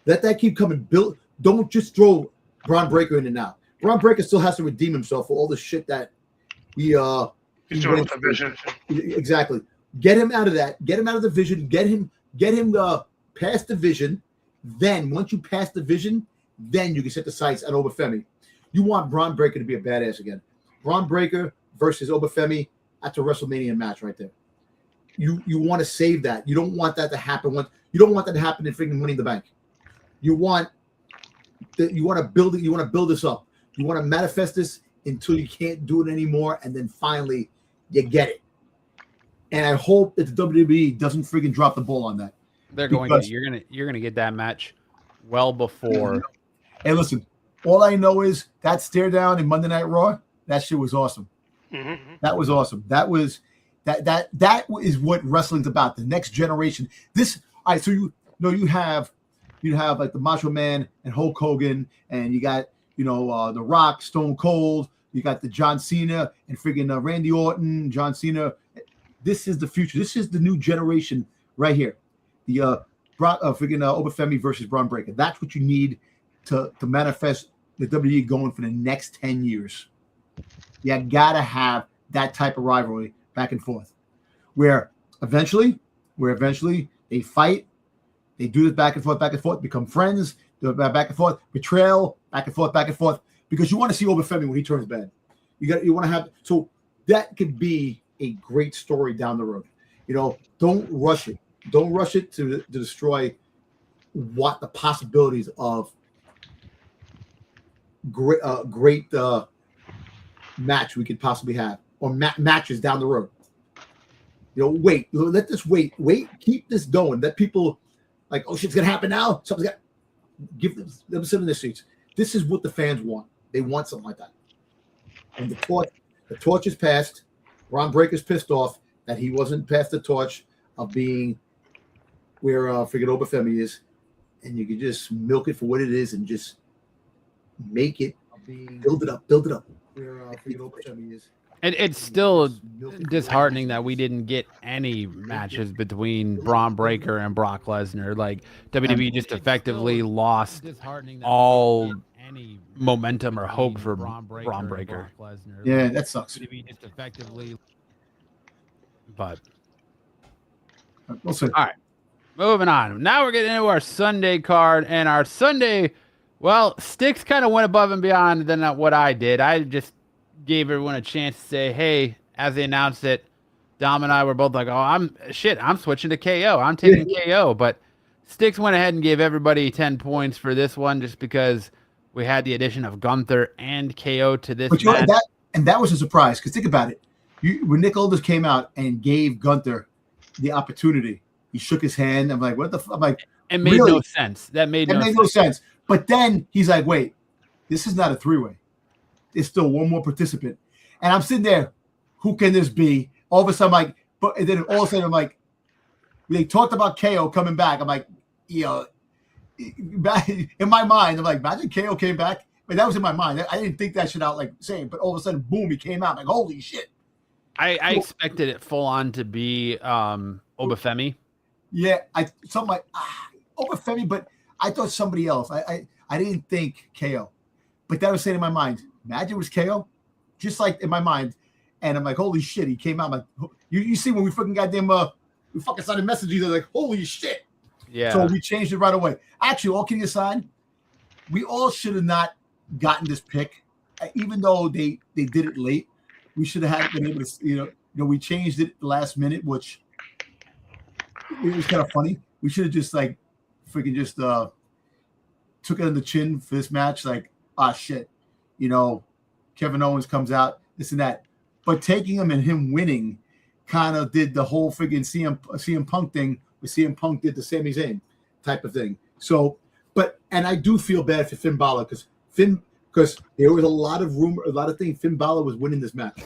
that keep coming. Don't just throw Braun Breaker in and out. Braun Breaker still has to redeem himself for all the shit that he's doing with the vision. Exactly. Get him out of that. Get him out of the vision. Get him past the vision. Then once you pass the vision, then you can set the sights at Obafemi. You want Braun Breaker to be a badass again. Braun Breaker versus Obafemi. That's a WrestleMania match right there. You want to save that. You don't want that to happen. You don't want that to happen in freaking Winning the Bank. You want to build it. You want to build this up. You want to manifest this until you can't do it anymore, and then finally you get it. And I hope that the WWE doesn't freaking drop the ball on that. They're going to. You're gonna get that match well before. Hey, listen. All I know is that stare down in Monday Night Raw. That shit was awesome. Mm-hmm. That was awesome. That is what wrestling's about. The next generation. All right. So you have like the Macho Man and Hulk Hogan, and you got The Rock, Stone Cold. You got the John Cena and freaking Randy Orton, John Cena. This is the future. This is the new generation right here. The freaking Obafemi versus Braun Breaker. That's what you need to manifest the WWE going for the next 10 years. You gotta have that type of rivalry back and forth, where eventually they fight, they do this back and forth, become friends, do it back and forth, betrayal, back and forth, because you want to see Obafemi when he turns bad. You want to have, so that could be a great story down the road. Don't rush it. Don't rush it to destroy what the possibilities of great match we could possibly have, or matches down the road. Wait, let this wait, keep this going. Let people like, oh shit's gonna happen now. Something's got, give them sit in their seats. This is what the fans want. They want something like that. And the torch is passed. Braun Breaker's pissed off that he wasn't past the torch of being where freaking Obafemi is, and you can just milk it for what it is and just make it, build it up. Where freaking Obafemi is. It's still disheartening that we didn't get any matches between Braun Breaker and Brock Lesnar. Like, WWE just effectively lost all momentum or hope for Braun Breaker. Yeah, that sucks. But we'll see. All right, moving on. Now we're getting into our Sunday card, and our Sunday, well, Sticks kind of went above and beyond than what I did. I just gave everyone a chance to say, hey, as they announced it, Dom and I were both like, oh, I'm switching to KO. I'm taking KO. But Sticks went ahead and gave everybody 10 points for this one just because we had the addition of Gunther and KO to this match. That was a surprise, because think about it. When Nick Aldis came out and gave Gunther the opportunity, he shook his hand. I'm like, what the fuck? I'm like, it made no sense. That made no sense. But then he's like, wait, this is not a three-way. There's still one more participant. And I'm sitting there, who can this be? All of a sudden, I'm like, and then all of a sudden, I'm like, they talked about KO coming back. I'm like, in my mind, I'm like, imagine KO came back. But that was in my mind. I didn't think that shit out like saying, but all of a sudden, boom, he came out. I'm like, holy shit. I expected it full on to be Obafemi. Yeah, Obafemi, but I thought somebody else. I didn't think KO. But that was saying in my mind, imagine it was KO, just like in my mind. And I'm like, holy shit, he came out. I'm like, you see when we fucking goddamn, we fucking started messages, they're like, holy shit. Yeah. So we changed it right away. Actually, all kidding aside, we all should have not gotten this pick, even though they did it late. We should have been able to, we changed it last minute, which it was kind of funny. We should have just like freaking just took it on the chin for this match. Like, shit, Kevin Owens comes out, this and that. But taking him and him winning kind of did the whole freaking CM Punk thing, where CM Punk did the Sami Zayn type of thing. So, and I do feel bad for Finn Balor because there was a lot of rumor, a lot of things. Finn Balor was winning this match.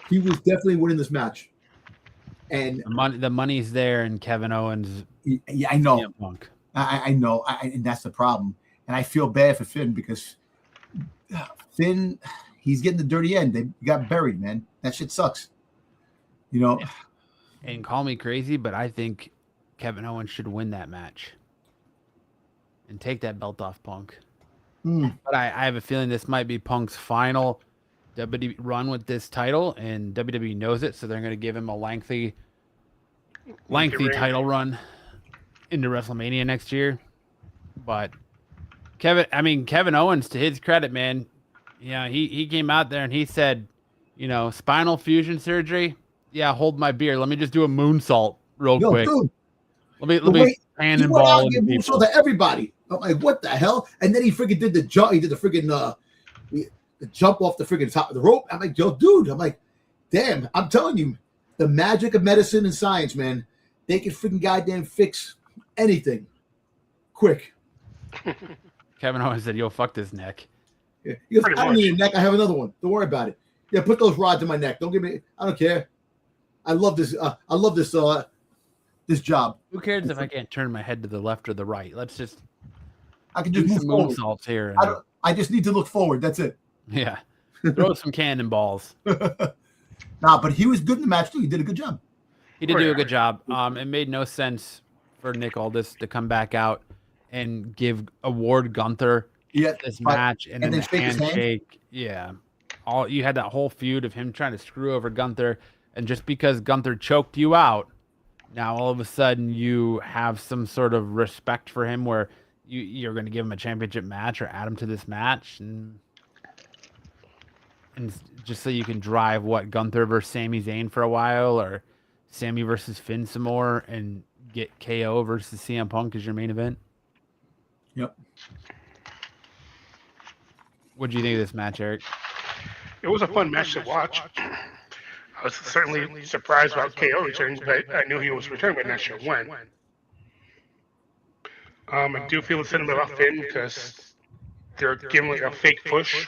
He was definitely winning this match. And the money's there, and Kevin Owens. Yeah, I know. I know, and that's the problem. And I feel bad for Finn because Finn, he's getting the dirty end. They got buried, man. That shit sucks. You know. And call me crazy, but I think Kevin Owens should win that match and take that belt off Punk. But I have a feeling this might be Punk's final WWE run with this title, and WWE knows it, so they're going to give him a lengthy title run into WrestleMania next year. But Kevin Owens, to his credit, man, he came out there and he said, spinal fusion surgery. Yeah, hold my beer. Let me just do a moonsault real quick. Dude, let me cannonball moonsault to everybody. I'm like, what the hell? And then he freaking did the jump. He did the freaking the jump off the freaking top of the rope. I'm like, yo, dude. I'm like, damn. I'm telling you, the magic of medicine and science, man. They can freaking goddamn fix anything quick. Kevin Owens said, "Yo, fuck this neck." Yeah. He goes, I don't need a neck. I have another one. Don't worry about it. Yeah, put those rods in my neck. Don't give me. I don't care. I love this. This job. Who cares if I can't turn my head to the left or the right? I can just do move some moonsaults here. I just need to look forward. That's it. Yeah. Throw some cannonballs. But he was good in the match too. He did a good job. He did do a good job. It made no sense for Nick Aldis to come back out and award Gunther this match and then the handshake. Yeah. You had that whole feud of him trying to screw over Gunther, and just because Gunther choked you out, now all of a sudden you have some sort of respect for him where you're going to give him a championship match or add him to this match, and just so you can drive Gunther versus Sami Zayn for a while, or Sami versus Finn some more, and get KO versus CM Punk as your main event. Yep. What do you think of this match, Eric? It was a fun match to watch. I was certainly surprised about KO returning, but I knew he was returning, but not sure when. I do feel the sentiment about Finn because they're giving a fake push.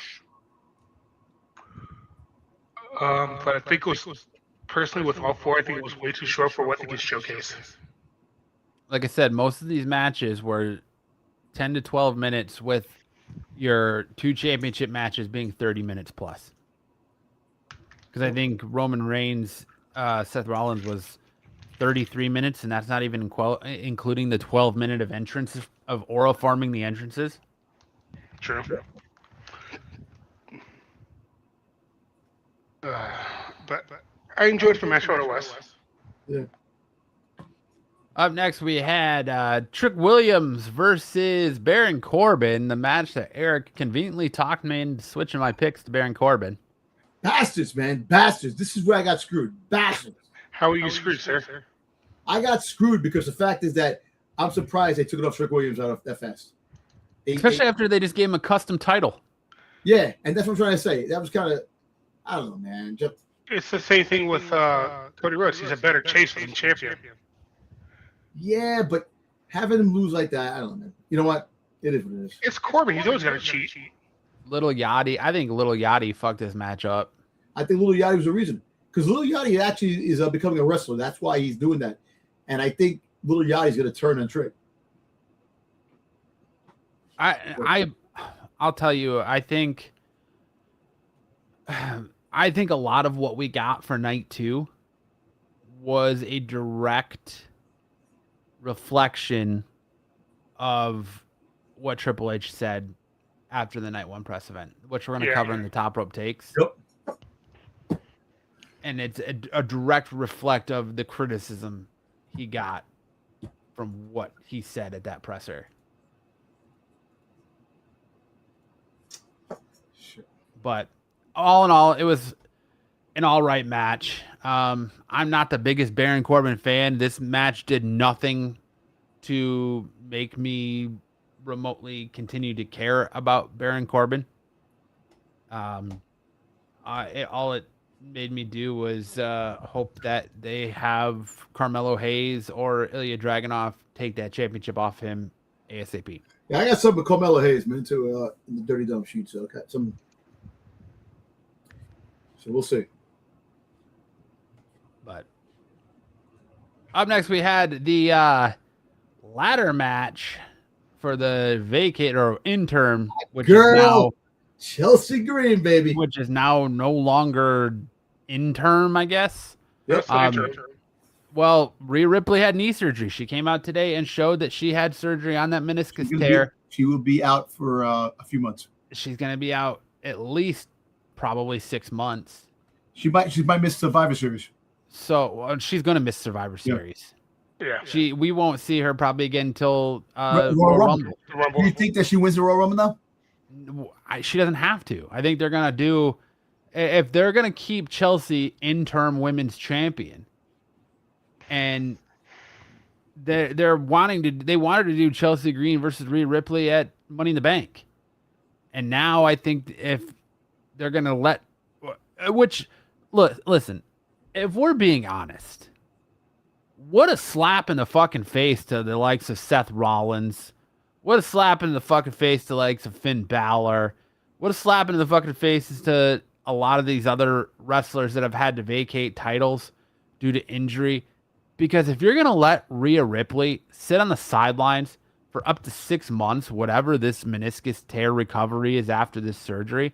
But I think it was, personally, with all four, I think it was way too short for what they could showcase. Like I said, most of these matches were 10 to 12 minutes, with your two championship matches being 30 minutes plus. Because I think Roman Reigns, Seth Rollins was 33 minutes, and that's not even including the 12-minute of entrances of Oro farming the entrances. True. But I enjoyed the match what it was. Yeah. Up next, we had Trick Williams versus Baron Corbin, the match that Eric conveniently talked me into switching my picks to Baron Corbin. Bastards, man. Bastards. This is where I got screwed. Bastards. How are you screwed, sir? I got screwed because the fact is that I'm surprised they took it off Trick Williams out of that fast. Especially after they just gave him a custom title. Yeah, and that's what I'm trying to say. That was kind of, I don't know, man. It's the same thing with Cody Rhodes. He's a better chaser than champion. Yeah, but having him lose like that, I don't know, man. You know what? It is what it is. It's Corbin. He's always going to cheat. Little Yachty. I think Little Yachty fucked this match up. I think Little Yachty was the reason. Because Little Yachty actually is becoming a wrestler. That's why he's doing that. And I think Little Yachty's going to turn on Trick. I'll tell you, I think a lot of what we got for night 2 was a direct reflection of what Triple H said after the night 1 press event, which we're going to cover in the Top Rope Takes. Yep. And it's a direct reflect of the criticism he got from what he said at that presser. But all in all, it was an all right match. I'm not the biggest Baron Corbin fan. This match did nothing to make me remotely continue to care about Baron Corbin. All it made me do was hope that they have Carmelo Hayes or Ilya Dragunov take that championship off him ASAP. Yeah, I got something with Carmelo Hayes, man, too, in the Dirty Dumb sheet. So I got some. So we'll see. But up next, we had the ladder match for the vacate or interim, which is now Chelsea Green, baby. which is now no longer interim, I guess. Yep. Well, Rhea Ripley had knee surgery. She came out today and showed that she had surgery on that meniscus tear. She will be out for a few months. She's going to be out at least probably 6 months. She might miss Survivor Series. So she's going to miss Survivor Series. Yeah. We won't see her probably again until Royal Rumble. Do you think that she wins the Royal Rumble now? She doesn't have to. I think they're going to do, if they're going to keep Chelsea interim women's champion, and they wanted to do Chelsea Green versus Rhea Ripley at Money in the Bank. And now I think if they're going to listen, if we're being honest, what a slap in the fucking face to the likes of Seth Rollins. What a slap in the fucking face to the likes of Finn Balor. What a slap in the fucking faces to a lot of these other wrestlers that have had to vacate titles due to injury. Because if you're going to let Rhea Ripley sit on the sidelines for up to 6 months, whatever this meniscus tear recovery is after this surgery,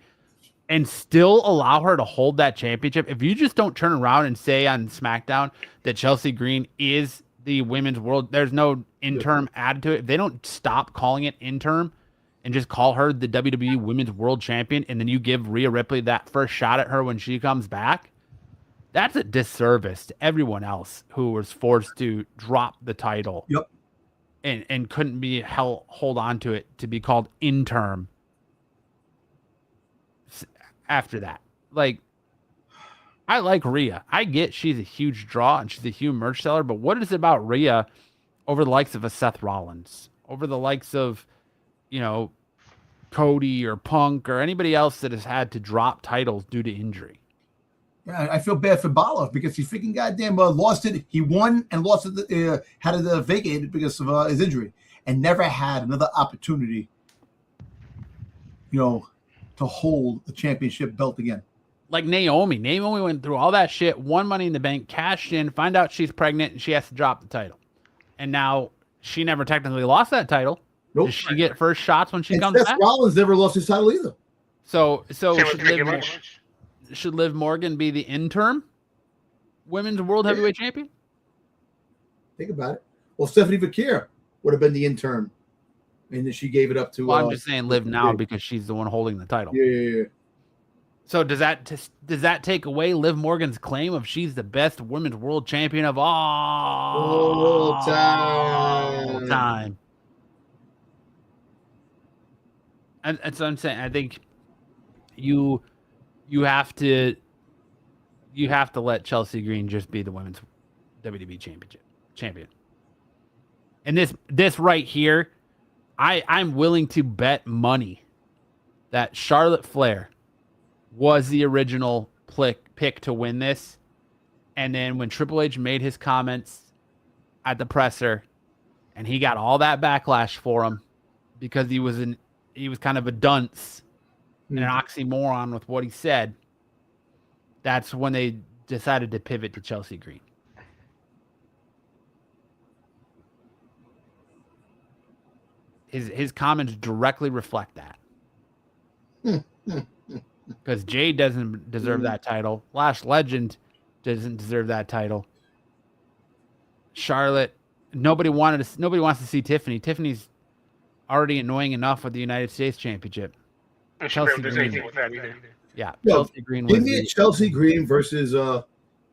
and still allow her to hold that championship, if you just don't turn around and say on SmackDown that Chelsea Green is the women's world, there's no interim added to it. If they don't stop calling it interim and just call her the WWE Women's World Champion, and then you give Rhea Ripley that first shot at her when she comes back, that's a disservice to everyone else who was forced to drop the title and couldn't be hold on to it to be called interim after that. Like, I like Rhea. I get she's a huge draw and she's a huge merch seller, but what is it about Rhea over the likes of a Seth Rollins, over the likes of, Cody or Punk or anybody else that has had to drop titles due to injury? Yeah, I feel bad for Balor because he freaking goddamn lost it. He won and lost it, had it vacated because of his injury, and never had another opportunity, to hold the championship belt again. Like Naomi. Naomi went through all that shit, won Money in the Bank, cashed in, find out she's pregnant, and she has to drop the title. And now she never technically lost that title. Nope. Does she get first shots when she comes Seth back? Rollins never lost his title either. So should Liv Morgan be the interim women's world heavyweight champion? Think about it. Well, Stephanie Vaquer would have been the interim, and then she gave it up to. Well, I'm just saying Liv now because she's the one holding the title. Yeah. So does that take away Liv Morgan's claim of she's the best women's world champion of all time? And that's what I'm saying. I think you have to let Chelsea Green just be the women's WWE champion. And this right here, I'm willing to bet money that Charlotte Flair was the original pick to win this. And then when Triple H made his comments at the presser and he got all that backlash for him because he was kind of a dunce and an oxymoron with what he said, that's when they decided to pivot to Chelsea Green. His comments directly reflect that. Because Jade doesn't deserve that title. Lash Legend doesn't deserve that title. Charlotte, nobody wants to see Tiffany. Tiffany's already annoying enough with the United States Championship. Chelsea Green. With that either. Yeah, Chelsea Green. Give me Chelsea Green versus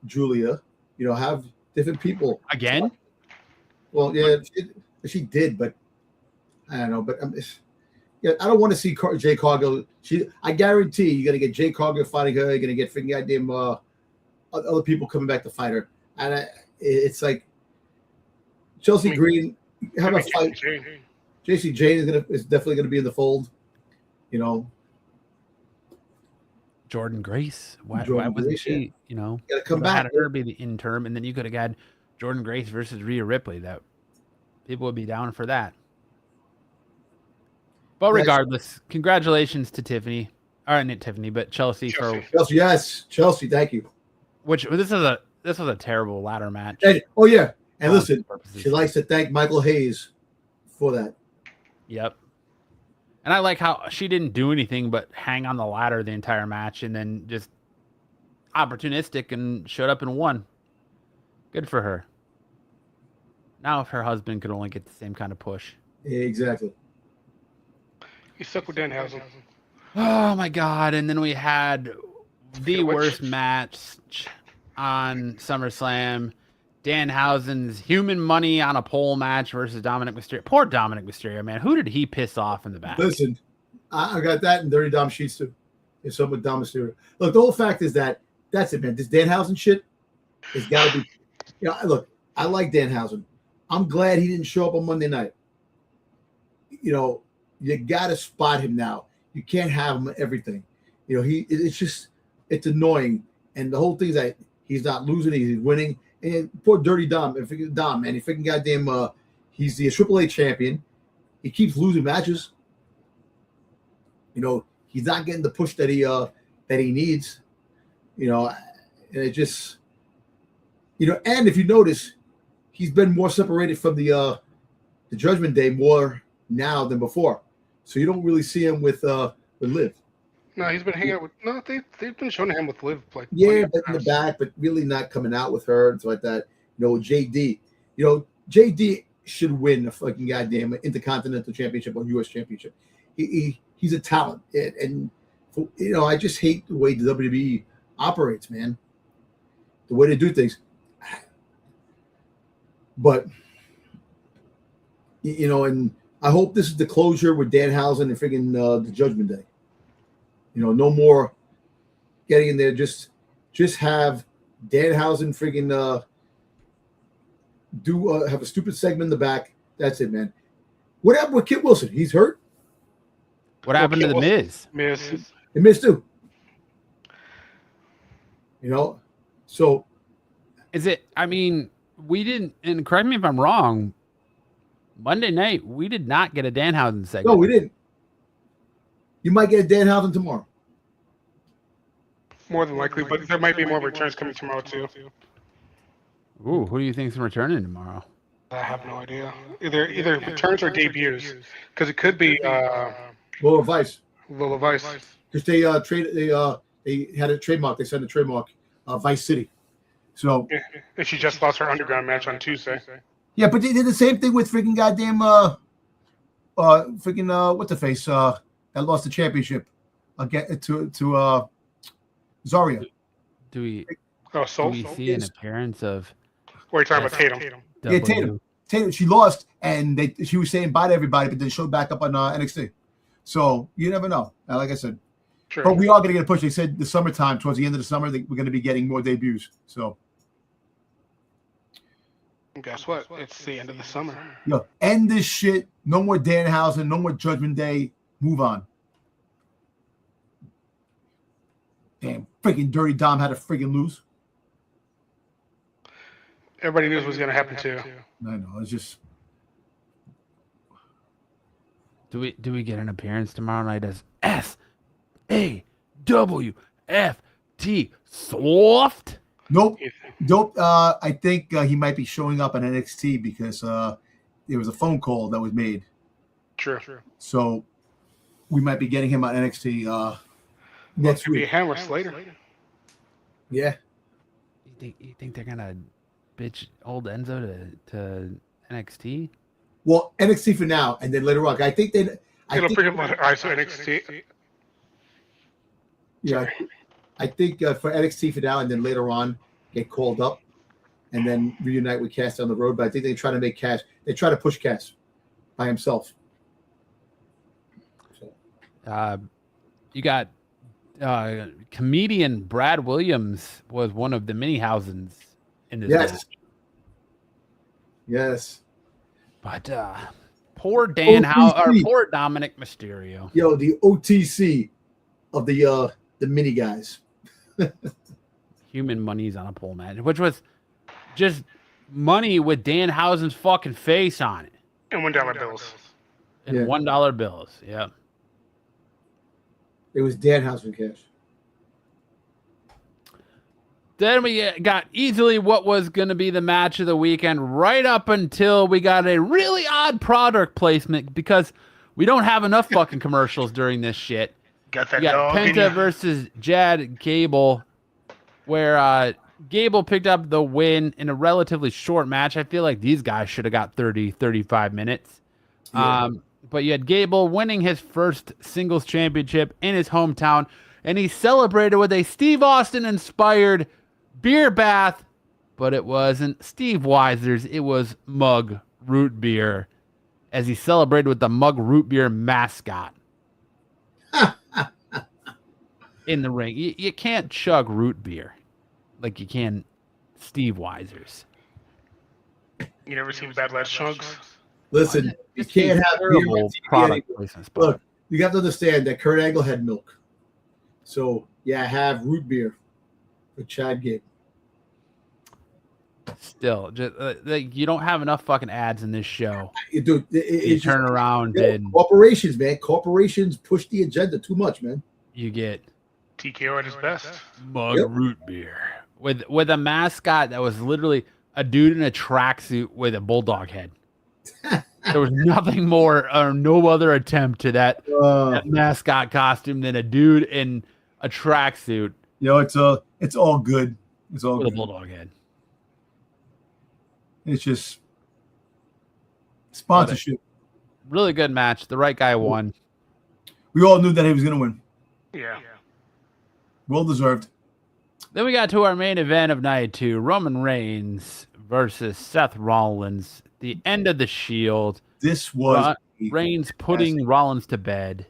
Julia. Have different people again. Well, yeah, she did, but I don't know. But I don't want to see Jay Cargill. I guarantee you're gonna get Jay Cargill fighting her. You're gonna get freaking goddamn other people coming back to fight her, and it's like Chelsea Green have a fight. JC Jane is definitely gonna be in the fold. Jordan Grace. Why wasn't she? Gotta come back. Had her be the interim, and then you could have had Jordan Grace versus Rhea Ripley. That people would be down for that. But regardless, congratulations to Tiffany. All right, not Tiffany, but Chelsea. Chelsea, yes, Chelsea. Thank you. Which this was a terrible ladder match. And listen, she likes to thank Michael Hayes for that. Yep. And I like how she didn't do anything but hang on the ladder the entire match and then just opportunistic and showed up and won. Good for her. Now if her husband could only get the same kind of push. Yeah, exactly. He's stuck with Danhausen. Oh my God. And then we had the worst match on SummerSlam. Danhausen's human money on a pole match versus Dominic Mysterio. Poor Dominic Mysterio, man. Who did he piss off in the back? Listen, I got that in Dirty Dom sheets too. It's something with Dom Mysterio. Look, the whole fact is that's it, man. This Danhausen shit has got to be. Look, I like Danhausen. I'm glad he didn't show up on Monday night. You got to spot him now. You can't have him everything. It's annoying. And the whole thing is that he's not losing, he's winning. And poor Dirty Dom, man, he freaking goddamn, he's the AAA champion. He keeps losing matches. He's not getting the push that he needs. And it just, and if you notice, he's been more separated from the Judgment Day more now than before. So you don't really see him with Liv. No, he's been hanging out with. No, they've been showing him with Liv. Like, yeah, but in the back, but really not coming out with her and stuff like that. JD. JD should win the fucking goddamn Intercontinental Championship or U.S. Championship. He's a talent, and I just hate the way the WWE operates, man. The way they do things. But and I hope this is the closure with Danhausen and freaking the Judgment Day. No more getting in there. Just have Danhausen freaking have a stupid segment in the back. That's it, man. What happened with Kit Wilson? He's hurt. What happened to the Miz? The Miz too. So is it? I mean, we didn't. And correct me if I'm wrong. Monday night, we did not get a Danhausen segment. No, we didn't. You might get a Danhausen tomorrow. More than likely, but there might be more returns coming tomorrow too. Ooh, who do you think's returning tomorrow? I have no idea. Either returns or debuts, because it could be Lola Vice. Lola Vice. Because they had a trademark. They sent a trademark, Vice City. So and she just lost her underground match on Tuesday. Yeah, but they did the same thing with freaking goddamn what's the face that lost the championship again to Zarya. Do we Soul? Do we see an appearance of? Or are you talking about Tatum? Yeah, Tatum. She lost, and she was saying bye to everybody, but then showed back up on NXT. So you never know. Like I said, sure. But we are going to get a push. They said the summertime, towards the end of the summer, we're going to be getting more debuts. So. And guess what? It's the end of the summer. End this shit. No more Danhausen. No more Judgment Day. Move on. Damn, freaking Dirty Dom had to freaking lose. Everybody knew what was going to happen too. I know. It's just. Do we get an appearance tomorrow night as SAWFT Soft? Nope. I think he might be showing up on NXT because there was a phone call that was made. True. So we might be getting him on NXT next week. Be a Hammer Slater. Yeah. You think they're gonna bitch old Enzo to NXT? Well, NXT for now, and then later on. I think they. It'll bring him on NXT. Yeah. I think for NXT for now, and then later on get called up, and then reunite with Cass down the road. But I think they try to make Cass. They try to push Cass by himself. So. You got comedian Brad Williams was one of the Mini-Housens in this match. Yes. But poor poor Dominic Mysterio. Yo, the OTC of the mini guys. Human money's on a pole match, which was just money with Danhausen's fucking face on it. And $1 bills. And $1 bills, yeah. It was Danhausen cash. Then we got easily what was going to be the match of the weekend right up until we got a really odd product placement because We don't have enough fucking commercials during this shit. Got that You got dog in Penta ya. versus Jad Gable, where Gable picked up the win in a relatively short match. I feel like these guys should have got 30, 35 minutes. Yeah. But you had Gable winning his first singles championship in his hometown, and he celebrated with a Steve Austin-inspired beer bath, but it wasn't Steve Weiser's. It was Mug Root Beer, as he celebrated with the Mug Root Beer mascot in the ring. You can't chug root beer like you can Steve Weiser's. You never seen Bad Lads Chugs? Listen, you Just can't a have beer on terrible TV product anymore. placement spot. Look, you have to understand that Kurt Angle had milk. So, yeah, have root beer for Chad Gable. Still, just like, you don't have enough fucking ads in this show. Dude, You it's turn just, around you know, and corporations, man. Corporations push the agenda too much, man. you get TKO at his best. Mug Yep. Root Beer with a mascot that was literally a dude in a tracksuit with a bulldog head. There was nothing more or no other attempt to that mascot costume than a dude in a tracksuit You know, it's all good. It's all with a good. bulldog head. It's just sponsorship. Really good match. The right guy won. We all knew that he was going to win. Yeah. Well deserved. Then we got to our main event of night 2, Roman Reigns versus Seth Rollins. The end of the Shield. This was Reigns putting Rollins to bed.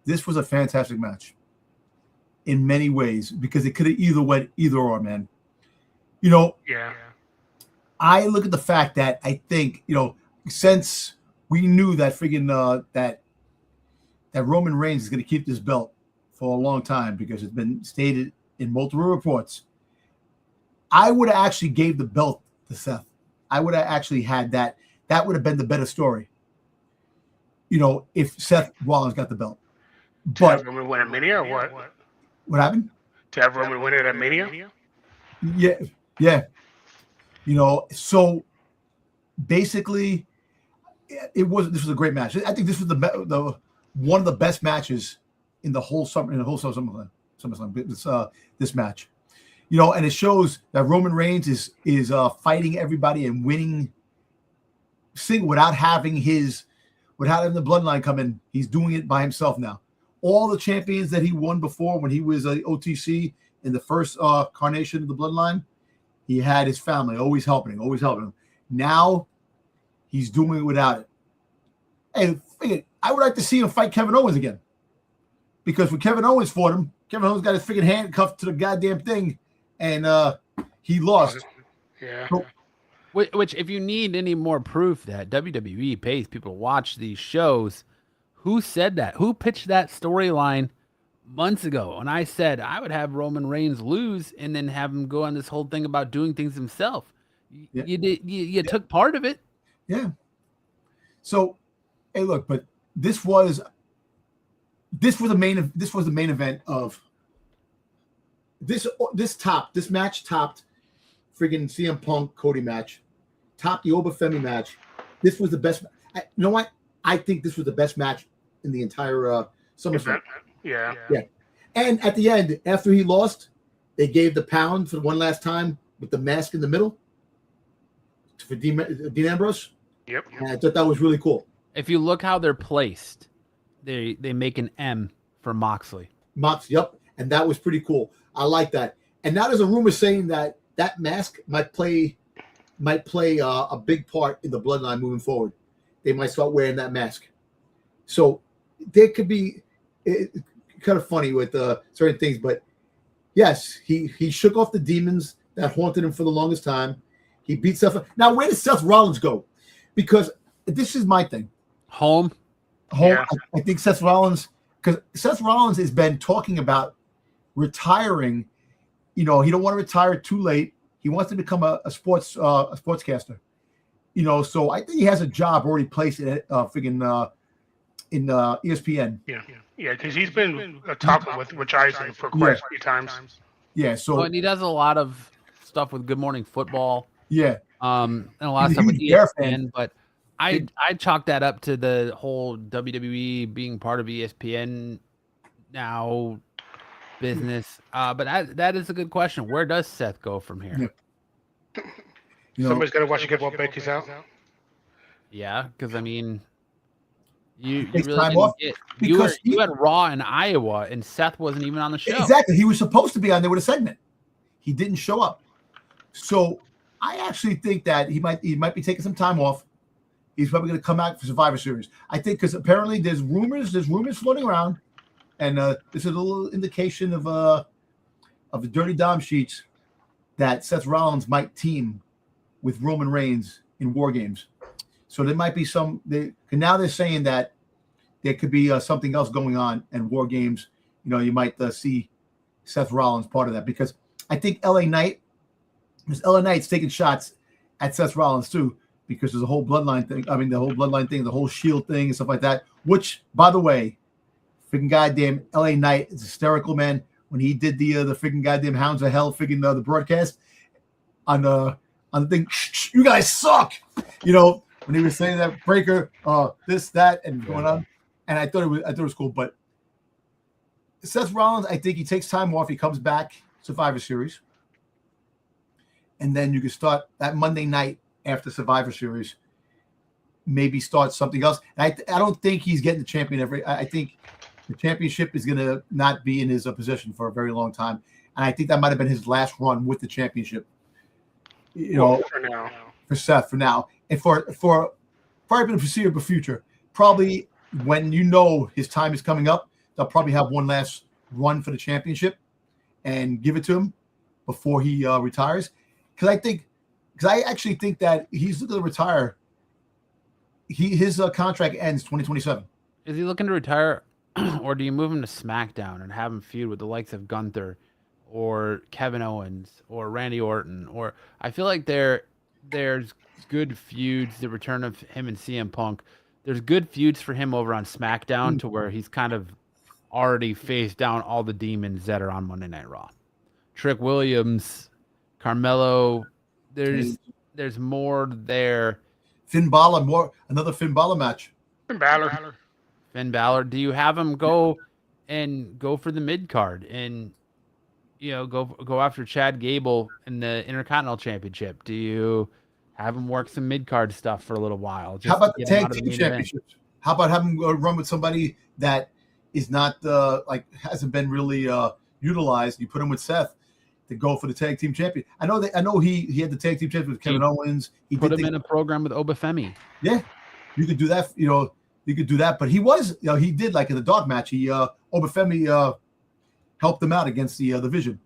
This was a fantastic match in many ways because it could have either went either or, man. You know, Yeah. I look at the fact that I think, you know, since we knew that friggin' that Roman Reigns is going to keep this belt for a long time because it's been stated in multiple reports, I would have actually gave the belt to Seth. I would have actually had that. That would have been the better story, you know, if Seth Rollins got the belt. To have But Roman win at Mania or what? what happened? To have Roman win it at Mania? Yeah. You know, so basically, this was a great match. I think this was the one of the best matches in the whole SummerSlam. This match, you know, and it shows that Roman Reigns is fighting everybody and winning without having the bloodline come in. He's doing it by himself now. All the champions that he won before when he was OTC in the first carnation of the bloodline, he had his family always helping him. Now he's doing it without it. And I would like to see him fight Kevin Owens again. Because when Kevin Owens fought him, Kevin Owens got his freaking handcuffed to the goddamn thing, and he lost. Yeah. So, Which, if you need any more proof that WWE pays people to watch these shows, who said that? Who pitched that storyline months ago? And I said I would have Roman Reigns lose and then have him go on this whole thing about doing things himself. Yeah. You took part of it. yeah. So, hey, look, but this was the main event of this match topped friggin' CM Punk Cody match, topped the Obafemi match. This was the best. You know what? I think this was the best match in the entire SummerSlam. Yeah. And at the end, after he lost, they gave the pound for one last time with the mask in the middle for Dean Ambrose. Yep. And I thought that was really cool. If you look how they're placed, they make an M for Moxley. Yep. And that was pretty cool. I like that. And now there's a rumor saying that mask might play a big part in the bloodline moving forward. They might start wearing that mask. So there could be kind of funny with certain things, but yes, he shook off the demons that haunted him for the longest time. He beat Seth. Now, where does Seth Rollins go? Because this is my thing. Home. Yeah. I think Seth Rollins, because Seth Rollins has been talking about retiring. You know, he don't want to retire too late. He wants to become a sportscaster. You know, so I think he has a job already placed in ESPN. Yeah, because he's been talking with Rich Eisen for quite a few times. Yeah, so And he does a lot of stuff with Good Morning Football. yeah, And a lot of He's stuff a with huge Bear ESPN. But I chalk that up to the whole WWE being part of ESPN now business. But that is a good question. Where does Seth go from here? Yeah. Somebody's got to watch again while Becky's out. Yeah, because I mean, you really time didn't off get because you had Raw in Iowa, and Seth wasn't even on the show. Exactly, he was supposed to be on there with a segment. He didn't show up, so I actually think that he might be taking some time off. He's probably going to come out for Survivor Series. I think because apparently there's rumors floating around, and this is a little indication of the Dirty Dom sheets that Seth Rollins might team with Roman Reigns in War Games. So there might be now they're saying that there could be something else going on in War Games. You might see Seth Rollins part of that, because I think LA Knight's taking shots at Seth Rollins too, because there's a whole bloodline thing. I mean, the whole bloodline thing, the whole Shield thing and stuff like that, which, by the way, freaking goddamn LA Knight is hysterical, man. When he did the freaking goddamn Hounds of Hell freaking the broadcast on the thing, you guys suck. When he was saying that Breaker, this, that, and going on, and I thought it was cool. But Seth Rollins, I think he takes time off. He comes back Survivor Series, and then you can start that Monday night after Survivor Series. Maybe start something else. And I don't think he's getting the champion I think the championship is going to not be in his possession for a very long time, and I think that might have been his last run with the championship. For now. For Seth, for now, and for probably the foreseeable future, probably when his time is coming up, they'll probably have one last run for the championship and give it to him before he retires. Because I actually think that he's looking to retire. His contract ends 2027. Is he looking to retire, or do you move him to SmackDown and have him feud with the likes of Gunther or Kevin Owens or Randy Orton? Or I feel like there's good feuds, the return of him and CM Punk. There's good feuds for him over on SmackDown to where he's kind of already faced down all the demons that are on Monday Night Raw. Trick Williams, Carmelo, there's more there. Finn Balor, another Finn Balor match. Finn Balor. Do you have him go for the mid card and go after Chad Gable in the Intercontinental Championship? Do you have him work some mid card stuff for a little while? How about the tag team championships? How about having him run with somebody that is not hasn't been really utilized? You put him with Seth to go for the tag team champion. I know he had the tag team champion with Kevin Owens. He put him in a program with Obafemi. Yeah, you could do that. You could do that. But he did like in the dog match. Obafemi helped them out against the Vision.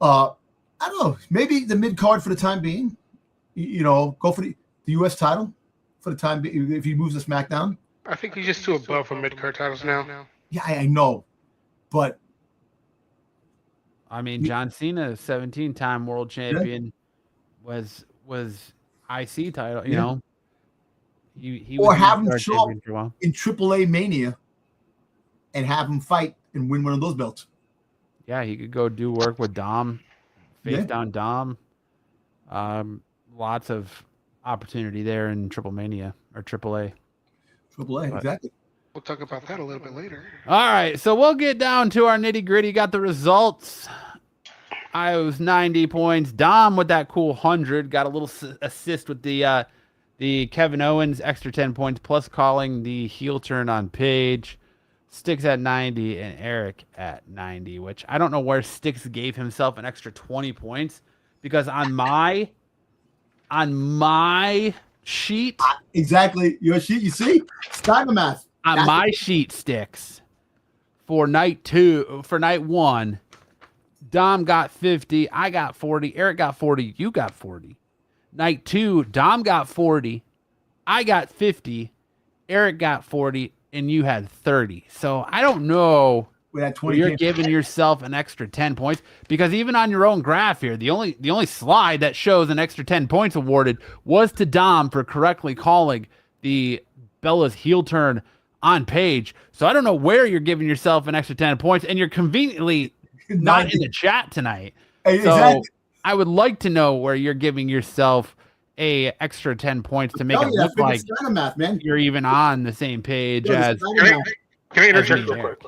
I don't know. Maybe the mid card for the time being. Go for the U.S. title for the time being if he moves to SmackDown. I think he's just too above for mid card titles now. Yeah, I know, but I mean, John Cena, 17-time world champion, was IC title. You know, he or was have him show up for a while. in AAA Mania and have him fight and win one of those belts. Yeah, he could go do work with Dom, face down Dom. Lots of opportunity there in Triple Mania or AAA. AAA, exactly. We'll talk about that a little bit later. All right, so we'll get down to our nitty gritty. Got the results. I was 90 points. Dom with that cool 100 got a little assist with the Kevin Owens extra 10 points plus calling the heel turn on Paige. Sticks at 90 and Eric at 90, which I don't know where Sticks gave himself an extra 20 points because on my sheet, exactly your sheet. You see, start the math. On my sheet, Sticks, for night 1, Dom got 50, I got 40, Eric got 40, you got 40. Night 2, Dom got 40, I got 50, Eric got 40, and you had 30. So I don't know where you're giving yourself an extra 10 points because even on your own graph here, the only slide that shows an extra 10 points awarded was to Dom for correctly calling the Bella's heel turn on Paige. So I don't know where you're giving yourself an extra 10 points, and you're conveniently not in the chat tonight. Exactly. So I would like to know where you're giving yourself a extra 10 points to make Oh it yeah, look like Steiner math, man. you're even on the same page Yeah, as. Can I interject real quick?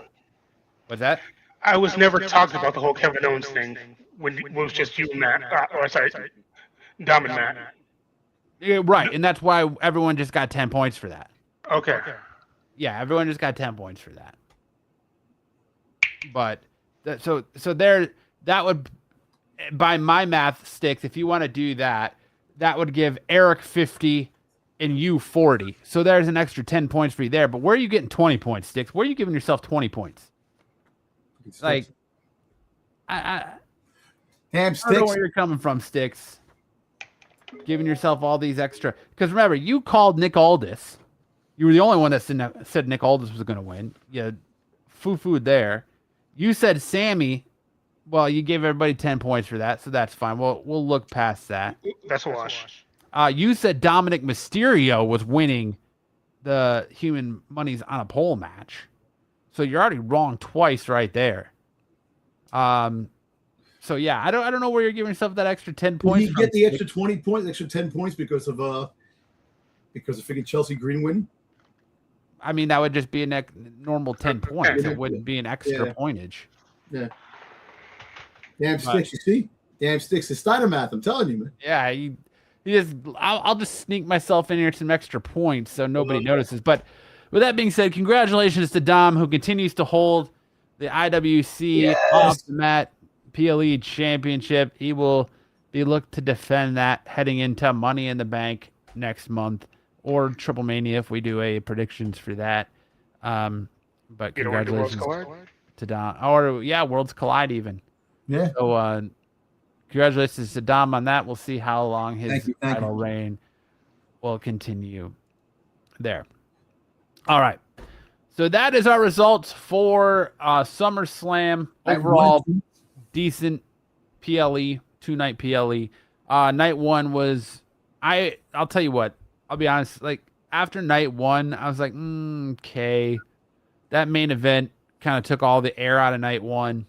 What's that? I was never talked about the whole Kevin Owens thing when it was just you and Matt. Or sorry, Dom and Matt. Yeah, right, and that's why everyone just got 10 points for that. Okay. Yeah, everyone just got 10 points for that. But so there, that would, by my math, Sticks, if you want to do that, that would give Eric 50 and you 40. So there's an extra 10 points for you there. But where are you getting 20 points, Sticks? Where are you giving yourself 20 points? Like, I damn, don't know Sticks. where you're coming from, Sticks. Giving yourself all these extra. Because remember, you called Nick Aldis. You were the only one that said Nick Aldis was going to win. You foo-fooed there. You said Sammy. Well, you gave everybody 10 points for that, so that's fine. We'll look past that. That's a wash. You said Dominic Mysterio was winning the Human Money's on a Pole match. So you're already wrong twice right there. So yeah, I don't know where you're giving yourself that extra 10 points. Did you get the extra 20 points, extra 10 points because of freaking Chelsea Green win? I mean, that would just be a normal 10 points. It wouldn't be an extra pointage. Yeah. Damn, Sticks, you see? Damn, Sticks is Steiner math, I'm telling you, man. Yeah, you just I'll just sneak myself in here some extra points so nobody notices. But with that being said, congratulations to Dom, who continues to hold the IWC off the mat PLE championship. He will be looked to defend that heading into Money in the Bank next month, or Triple Mania if we do a predictions for that. But congratulations to Dom. Or Worlds Collide even. Yeah. So congratulations to Dom on that. We'll see how long his title reign will continue there. All right. So that is our results for SummerSlam. Overall, decent PLE, 2-night PLE. Night one was, I'll tell you what, I'll be honest, like after night one, I was like, okay. That main event kind of took all the air out of night one.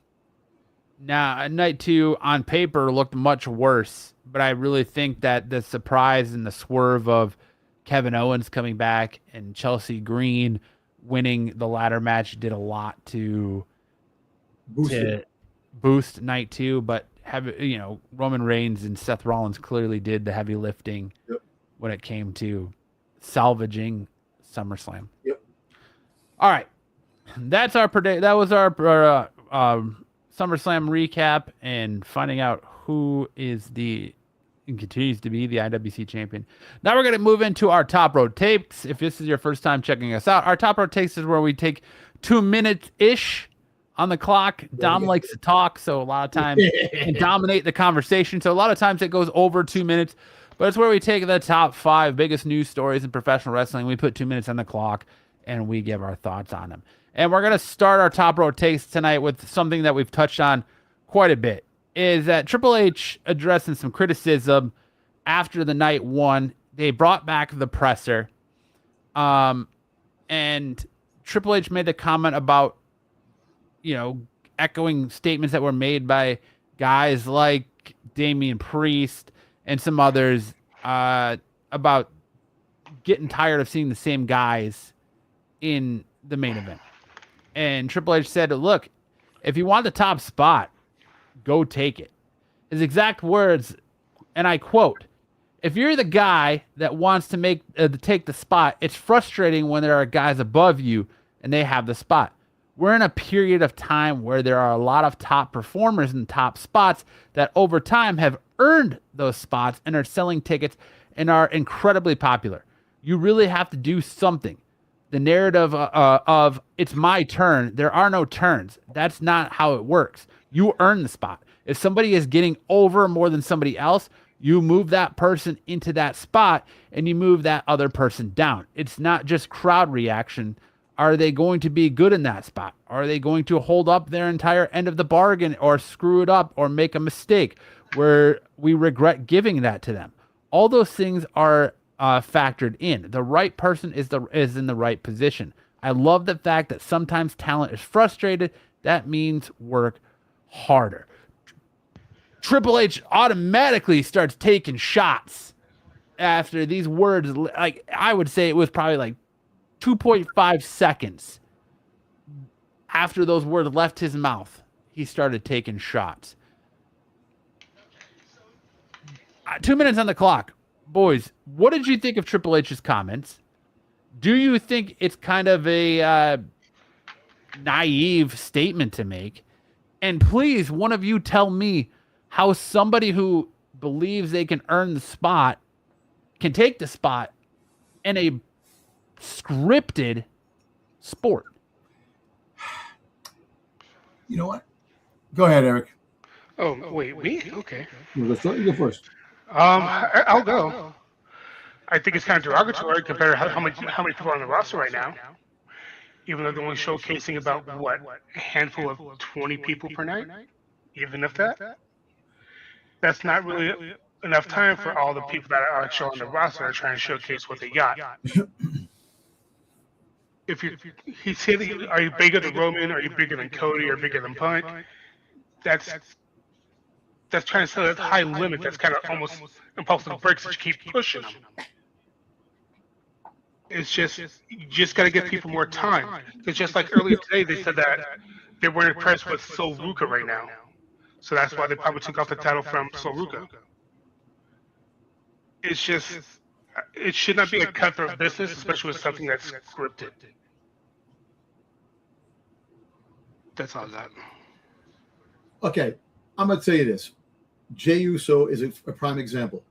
Now, night two on paper looked much worse, but I really think that the surprise and the swerve of Kevin Owens coming back and Chelsea Green winning the ladder match did a lot to boost night two, but Roman Reigns and Seth Rollins clearly did the heavy lifting when it came to salvaging SummerSlam. Yep. All right. That was our SummerSlam recap and finding out who is and continues to be the IWC champion. Now we're going to move into our top row takes. If this is your first time checking us out, our top row takes is where we take 2 minutes-ish on the clock. Dom likes to talk, so a lot of times and dominate the conversation. So a lot of times it goes over 2 minutes, but it's where we take the top 5 biggest news stories in professional wrestling. We put 2 minutes on the clock and we give our thoughts on them. And we're going to start our top row takes tonight with something that we've touched on quite a bit, is that Triple H addressing some criticism after the night one. They brought back the presser. And Triple H made the comment about, echoing statements that were made by guys like Damian Priest and some others about getting tired of seeing the same guys in the main event. And Triple H said, look, if you want the top spot, go take it. His exact words, and I quote, if you're the guy that wants to take the spot, it's frustrating when there are guys above you and they have the spot. We're in a period of time where there are a lot of top performers in top spots that over time have earned those spots and are selling tickets and are incredibly popular. You really have to do something. The narrative of it's my turn, there are no turns. That's not how it works. You earn the spot. If somebody is getting over more than somebody else, you move that person into that spot and you move that other person down. It's not just crowd reaction. Are they going to be good in that spot? Are they going to hold up their entire end of the bargain or screw it up or make a mistake where we regret giving that to them? All those things are factored in. The right person is in the right position. I love the fact that sometimes talent is frustrated. That means work harder. Triple H automatically starts taking shots after these words, like I would say it was probably like 2.5 seconds after those words left his mouth, he started taking shots. 2 minutes on the clock. Boys, what did you think of Triple H's comments? Do you think it's kind of a naive statement to make? And please, one of you tell me how somebody who believes they can earn the spot can take the spot in a scripted sport. You know what? Go ahead, Eric. Oh, wait, me? Okay. You go first. I'll go. I think it's kind of derogatory compared to how many people are on the roster right now. Even though they're only showcasing about a handful of 20 people per night, even if that. That's not really enough time for all the people that are actually on the roster that are trying to showcase what they got. He said, are you bigger than Roman? Are you bigger than Cody? Or bigger than Punk? That's trying to set a high limit. That's kind of almost impossible to break, so you keep pushing them. It's just, you just got to give people more time. It's just like earlier today, they said that they weren't impressed with Sol Ruka right now. So that's why they probably took off the title from Sol Ruka. It's just, it should not be a cutthroat business, especially with something that's scripted. That's all that. Okay, I'm going to tell you this. Jey Uso is a prime example.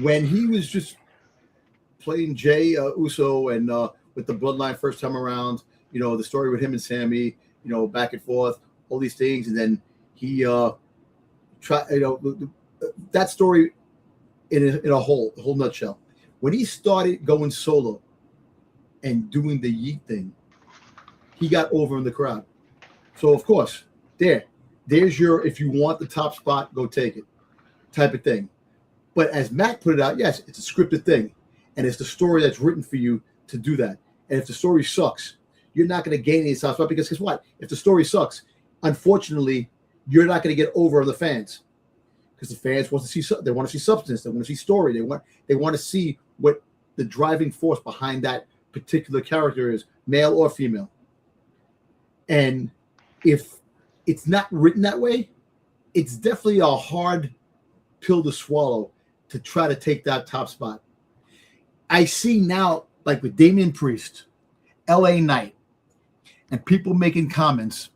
When he was just playing Jey Uso and with the Bloodline first time around, the story with him and Sammy, back and forth, all these things, and then he tried, that story in a whole nutshell. When he started going solo and doing the yeet thing, he got over in the crowd. So of course, there's your, if you want the top spot, go take it, type of thing. But as Matt put it out, yes, it's a scripted thing, and it's the story that's written for you to do that. And if the story sucks, you're not going to gain any top spot, because guess what? If the story sucks, unfortunately, you're not going to get over on the fans, because the fans want to see, they want to see substance, they want to see story, they want to see what the driving force behind that particular character is, male or female. And if it's not written that way, it's definitely a hard pill to swallow to try to take that top spot. I see now, like with Damian Priest, LA Knight, and people making comments.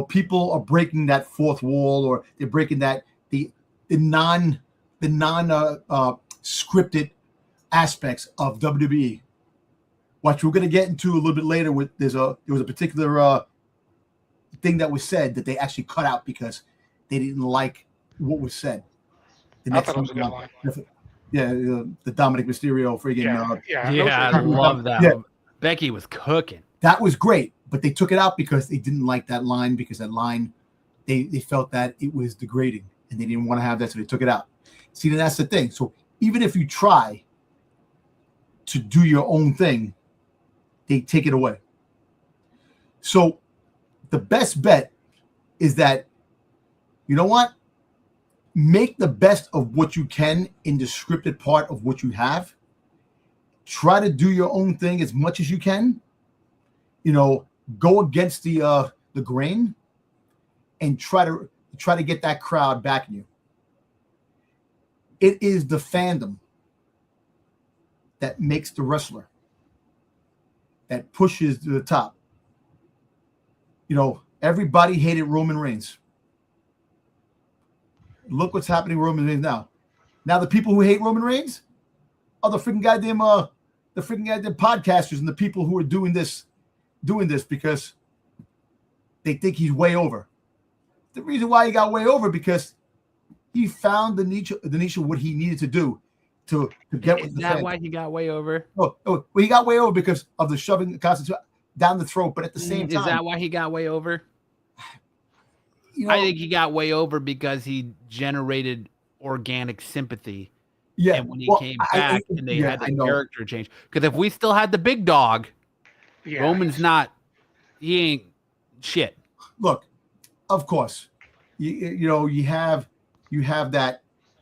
People are breaking that fourth wall, or they're breaking that the non scripted aspects of WWE. Which we're going to get into a little bit later. There was a particular thing that was said that they actually cut out because they didn't like what was said. I thought it was a good line. Yeah, the Dominic Mysterio friggin'. I love that. Yeah. Becky was cooking. That was great, but they took it out because they didn't like that line, because that line, they felt that it was degrading and they didn't want to have that, so they took it out. See, that's the thing. So even if you try to do your own thing, they take it away. So the best bet is that, you know what? Make the best of what you can in the scripted part of what you have. Try to do your own thing as much as you can. Go against the grain, and try to get that crowd backing you. It is the fandom that makes the wrestler, that pushes to the top. Everybody hated Roman Reigns. Look what's happening with Roman Reigns now. Now the people who hate Roman Reigns are the freaking goddamn podcasters and the people who are doing this because they think he's way over. The reason why he got way over, because he found the niche of what he needed to do to get with the fans. Is that why he got way over? Oh, well, he got way over because of the shoving the constant down the throat, but at the same time, is that why he got way over? I think he got way over because he generated organic sympathy. Yeah, and when he came back and they had the character change. Because if we still had the big dog, Roman's not. He ain't shit. Look, of course, you have that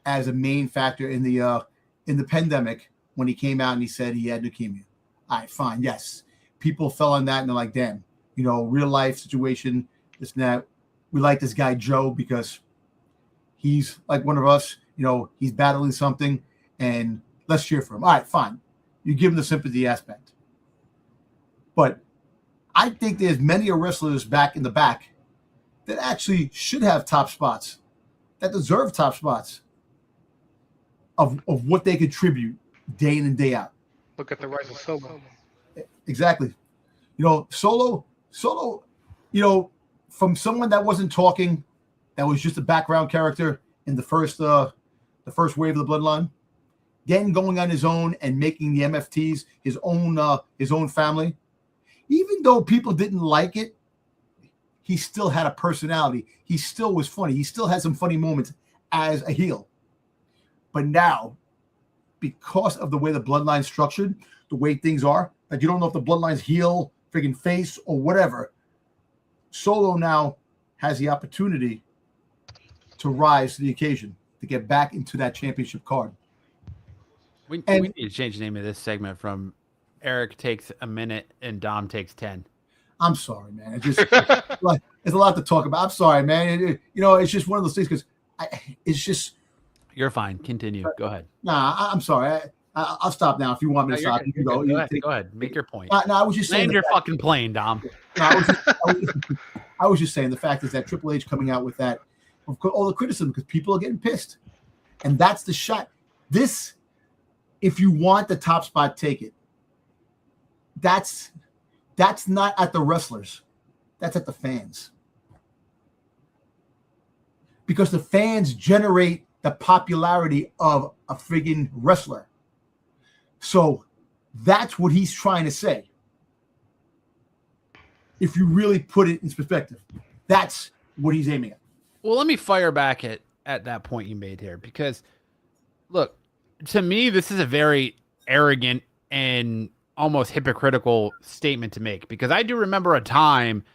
as a main factor in the pandemic when he came out and he said he had leukemia. All right, fine, yes. People fell on that and they're like, damn, real life situation, this and that. We like this guy Joe because he's like one of us, he's battling something, and let's cheer for him. All right, fine. You give him the sympathy aspect. But I think there's many wrestlers back in the back that actually should have top spots, that deserve top spots of what they contribute day in and day out. Look at the rise of Solo. Exactly. Solo, from someone that wasn't talking, that was just a background character in the first wave of the Bloodline, then going on his own and making the MFTs his own family. Even though people didn't like it, he still had a personality. He still was funny. He still had some funny moments as a heel. But now, because of the way the Bloodline's structured, the way things are, that you don't know if the Bloodline's heel, friggin' face, or whatever, Solo now has the opportunity to rise to the occasion, to get back into that championship card. We need to change the name of this segment from Eric takes a minute and Dom takes 10. I'm sorry, man. It's just like there's a lot to talk about. I'm sorry, man. It's just one of those things because it's just. You're fine. Continue. Go ahead. Nah, I'm sorry. I'll stop now if you want me to stop. You can go. Go ahead. Make your point. No, I was just saying. Land your fucking plane, Dom. No, I was just saying the fact is that Triple H coming out with that, all the criticism because people are getting pissed, and that's the shot. This, if you want the top spot, take it. That's not at the wrestlers. That's at the fans. Because the fans generate the popularity of a friggin' wrestler. So that's what he's trying to say. If you really put it in perspective, that's what he's aiming at. Well, let me fire back at that point you made here, because look, to me, this is a very arrogant and almost hypocritical statement to make, because I do remember a time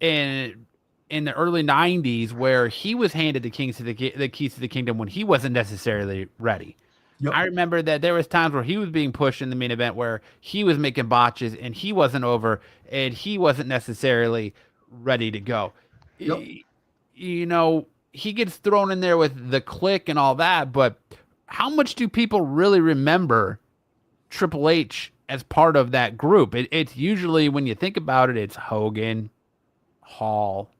in the early 90s where he was handed the keys to the kingdom when he wasn't necessarily ready. Yep. I remember that there was times where he was being pushed in the main event where he was making botches and he wasn't over and he wasn't necessarily ready to go. Yep. He gets thrown in there with the Click and all that, but how much do people really remember Triple H as part of that group? It's usually, when you think about it, it's Hogan, Hall,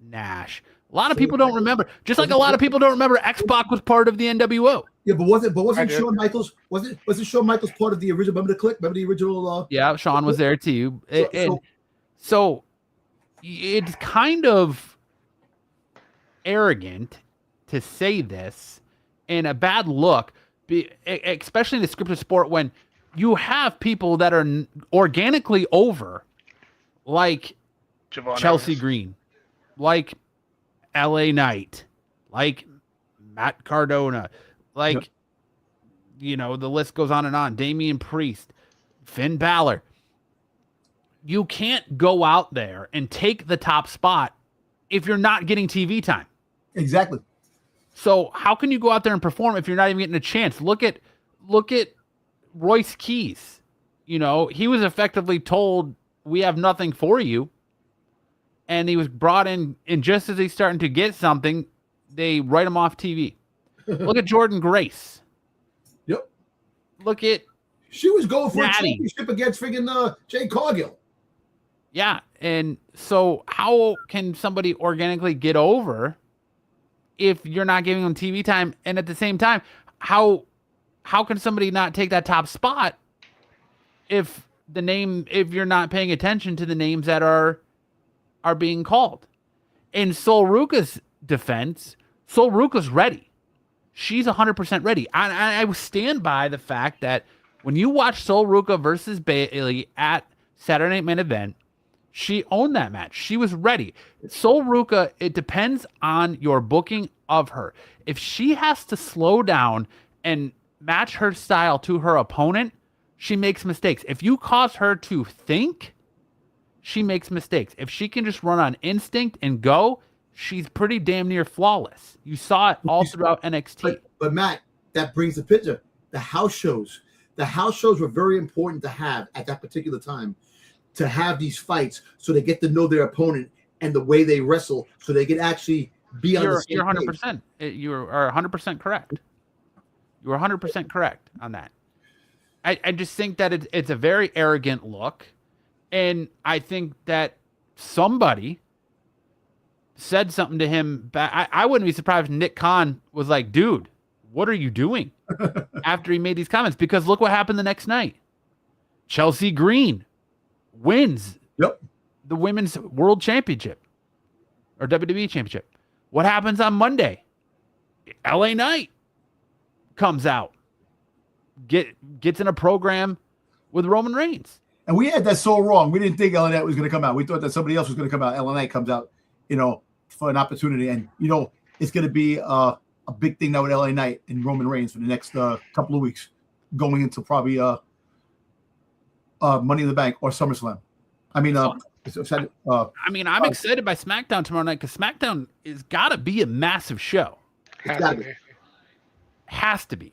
Nash. A lot of people don't remember. Just like a lot of people don't remember X-Pac was part of the NWO. Yeah, but wasn't Shawn Michaels wasn't Shawn Michaels part of the original? Remember the Click? Remember the original? Yeah, Shawn was there too. So it's kind of arrogant to say this, and a bad look, especially in the scripted sport, when you have people that are organically over, like Chelsea Green, like LA Knight, like Matt Cardona, like, the list goes on and on. Damian Priest, Finn Balor. You can't go out there and take the top spot if you're not getting TV time. Exactly. So how can you go out there and perform if you're not even getting a chance? Look at Royce Keys. He was effectively told, we have nothing for you. And he was brought in, and just as he's starting to get something, they write him off TV. Look at Jordan Grace. Yep. Look at she was going for a championship against friggin' Jay Cargill. Yeah, and so how can somebody organically get over if you're not giving them TV time? And at the same time, how can somebody not take that top spot if you're not paying attention to the names that are being called? In Sol Ruka's defense, Sol Ruka's ready. She's 100% ready. I stand by the fact that when you watch Sol Ruka versus Bayley at Saturday Night Main Event, she owned that match. She was ready. Sol Ruka, it depends on your booking of her. If she has to slow down and match her style to her opponent, she makes mistakes. If you cause her to think, she makes mistakes. If she can just run on instinct and go, she's pretty damn near flawless. You saw it all throughout NXT. But Matt, that brings the picture. The house shows. The house shows were very important to have at that particular time, to have these fights so they get to know their opponent and the way they wrestle, so they can actually be on the same You're 100%. You are 100% correct. You are 100% correct on that. I just think that it's a very arrogant look, and I think that somebody said something to him back. I wouldn't be surprised if Nick Khan was like, dude, what are you doing? After he made these comments, because look what happened the next night. Chelsea Green wins the Women's World Championship or WWE Championship. What happens on Monday? LA Knight comes out, gets in a program with Roman Reigns. And we had that so wrong. We didn't think LA Knight was going to come out. We thought that somebody else was going to come out. LA Knight comes out, for an opportunity. And, it's going to be a big thing now with LA Knight and Roman Reigns for the next couple of weeks, going into probably Money in the Bank or SummerSlam. I mean, I'm excited by SmackDown tomorrow night, because SmackDown has got to be a massive show. Has to be.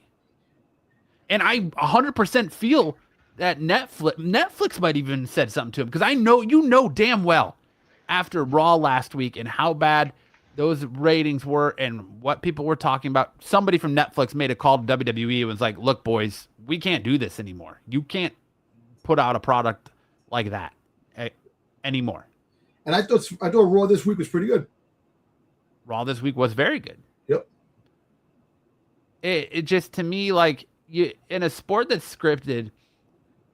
And I 100% feel that Netflix might even said something to him, because I know damn well after Raw last week and how bad those ratings were and what people were talking about, somebody from Netflix made a call to WWE and was like, look, boys, we can't do this anymore. You can't put out a product like that anymore. And I thought Raw this week was pretty good. Raw this week was very good. Yep. It just, to me, like, in a sport that's scripted,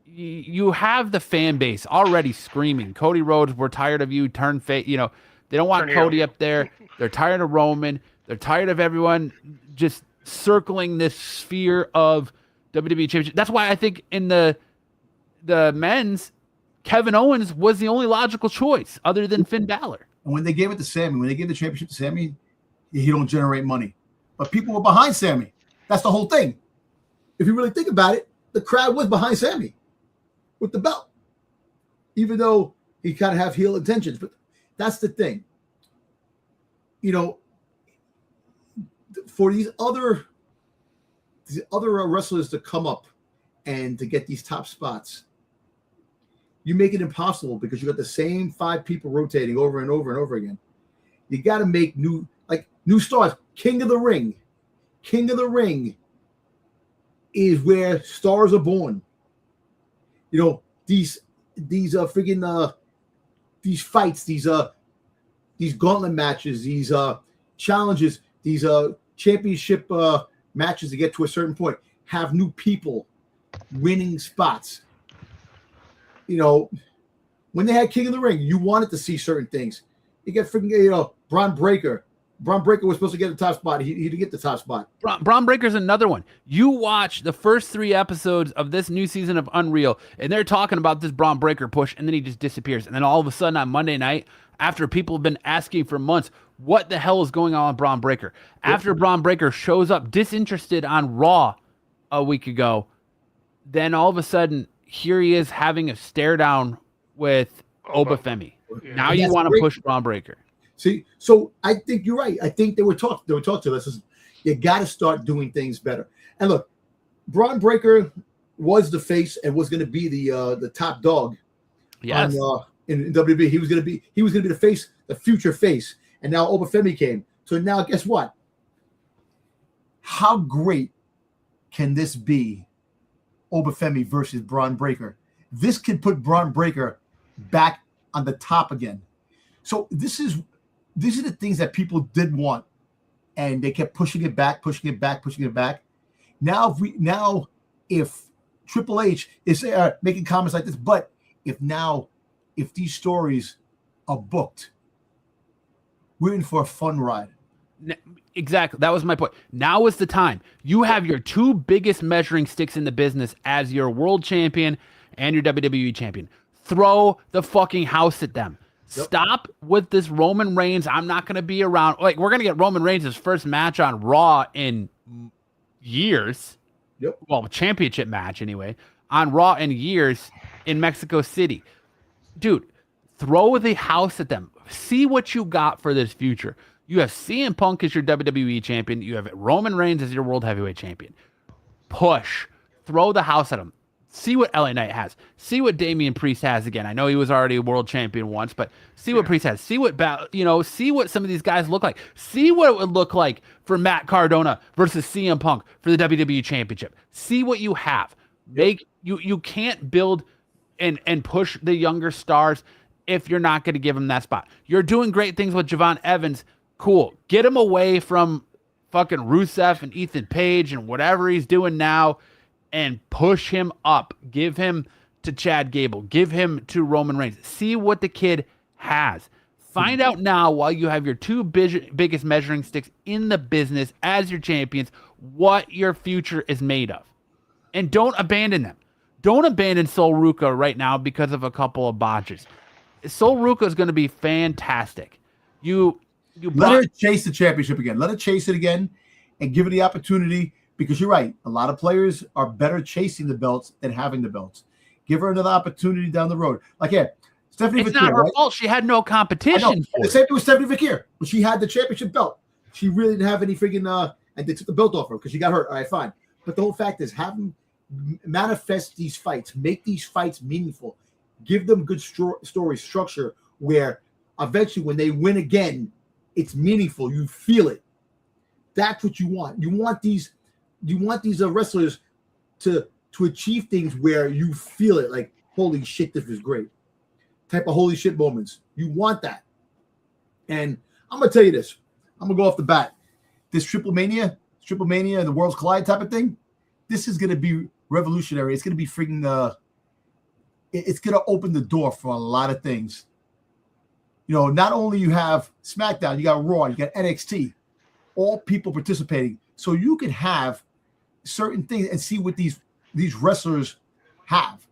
you have the fan base already screaming, Cody Rhodes, we're tired of you, turn face. They don't want Cody up there. They're tired of Roman. They're tired of everyone just circling this sphere of WWE Championship. That's why I think in the men's, Kevin Owens was the only logical choice other than Finn Balor. And when they gave it to Sammy, when they gave the championship to Sammy, he don't generate money. But people were behind Sammy. That's the whole thing. If you really think about it, the crowd was behind Sammy with the belt, even though he kind of have heel intentions. But that's the thing. For these other wrestlers to come up and to get these top spots, you make it impossible because you got the same 5 people rotating over and over and over again. You got to make new stars. King of the Ring is where stars are born. These freaking these fights, these gauntlet matches, these challenges, these championship matches to get to a certain point, have new people winning spots. When they had King of the Ring, you wanted to see certain things. You get freaking Braun Breaker. Braun Breaker was supposed to get the top spot. He didn't get the top spot. Braun Breaker's another one. You watch the first 3 episodes of this new season of Unreal, and they're talking about this Braun Breaker push, and then he just disappears. And then all of a sudden on Monday night, after people have been asking for months, what the hell is going on with Braun Breaker? After Braun Breaker shows up disinterested on Raw a week ago, then all of a sudden, here he is having a stare down with Obafemi. Yeah. Now you want to push Braun Breaker. See, so I think you're right. I think they were talking to us. You got to start doing things better. And look, Braun Breaker was the face and was going to be the top dog. Yes. In WWE, he was going to be the face, the future face. And now Obafemi came. So now, guess what? How great can this be? Obafemi versus Braun Breaker. This can put Braun Breaker back on the top again. So these are the things that people did want, and they kept pushing it back. Now if Triple H is making comments like this, but if these stories are booked, we're in for a fun ride. Exactly. That was my point. Now is the time. You have your 2 biggest measuring sticks in the business as your world champion and your WWE champion. Throw the fucking house at them. Yep. Stop with this Roman Reigns. I'm not going to be around. Like, we're going to get Roman Reigns' first match on Raw in years. Yep. Well, championship match anyway. On Raw in years in Mexico City. Dude, throw the house at them. See what you got for this future. You have CM Punk as your WWE champion. You have Roman Reigns as your World Heavyweight champion. Push. Throw the house at him. See what LA Knight has. See what Damian Priest has again. I know he was already a world champion once, but see what Priest has. See what see what some of these guys look like. See what it would look like for Matt Cardona versus CM Punk for the WWE Championship. See what you have. You can't build and push the younger stars if you're not going to give them that spot. You're doing great things with Javon Evans. Cool. Get him away from fucking Rusev and Ethan Page and whatever he's doing now, and push him up. Give him to Chad Gable. Give him to Roman Reigns. See what the kid has. Find out now, while you have your two biggest measuring sticks in the business as your champions, what your future is made of. And don't abandon them. Don't abandon Sol Ruca right now because of a couple of botches. Sol Ruca is going to be fantastic. You let her chase the championship again. Let her chase it again and give her the opportunity. Because you're right, a lot of players are better chasing the belts than having the belts. Give her another opportunity down the road. Like, Stephanie Vakir. It's not her fault. She had no competition. The same thing with Stephanie Vakir. When she had the championship belt, she really didn't have any freaking and they took the belt off her because she got hurt. All right, fine. But the whole fact is, have them manifest these fights, make these fights meaningful, give them good story structure where eventually when they win again, it's meaningful. You feel it. That's what you want. You want these wrestlers to achieve things where you feel it, like, holy shit, this is great. Type of holy shit moments. You want that. And I'm going to tell you this. I'm going to go off the bat. This Triple Mania and the Worlds Collide type of thing, this is going to be revolutionary. It's going to be freaking it's going to open the door for a lot of things. You know, not only you have SmackDown, you got Raw, you got NXT, all people participating. So you can have certain things and see what these wrestlers have,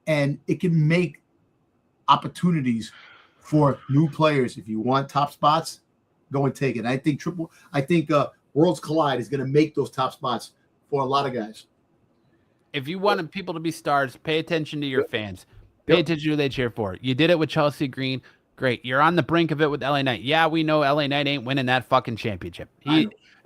and it can make opportunities for new players. If you want top spots, go and take it. I think Worlds Collide is going to make those top spots for a lot of guys. If you want people to be stars, pay attention to your fans. Pay attention to who they cheer for. You did it with Chelsea Green. Great. You're on the brink of it with LA Knight. Yeah, we know LA Knight ain't winning that fucking championship.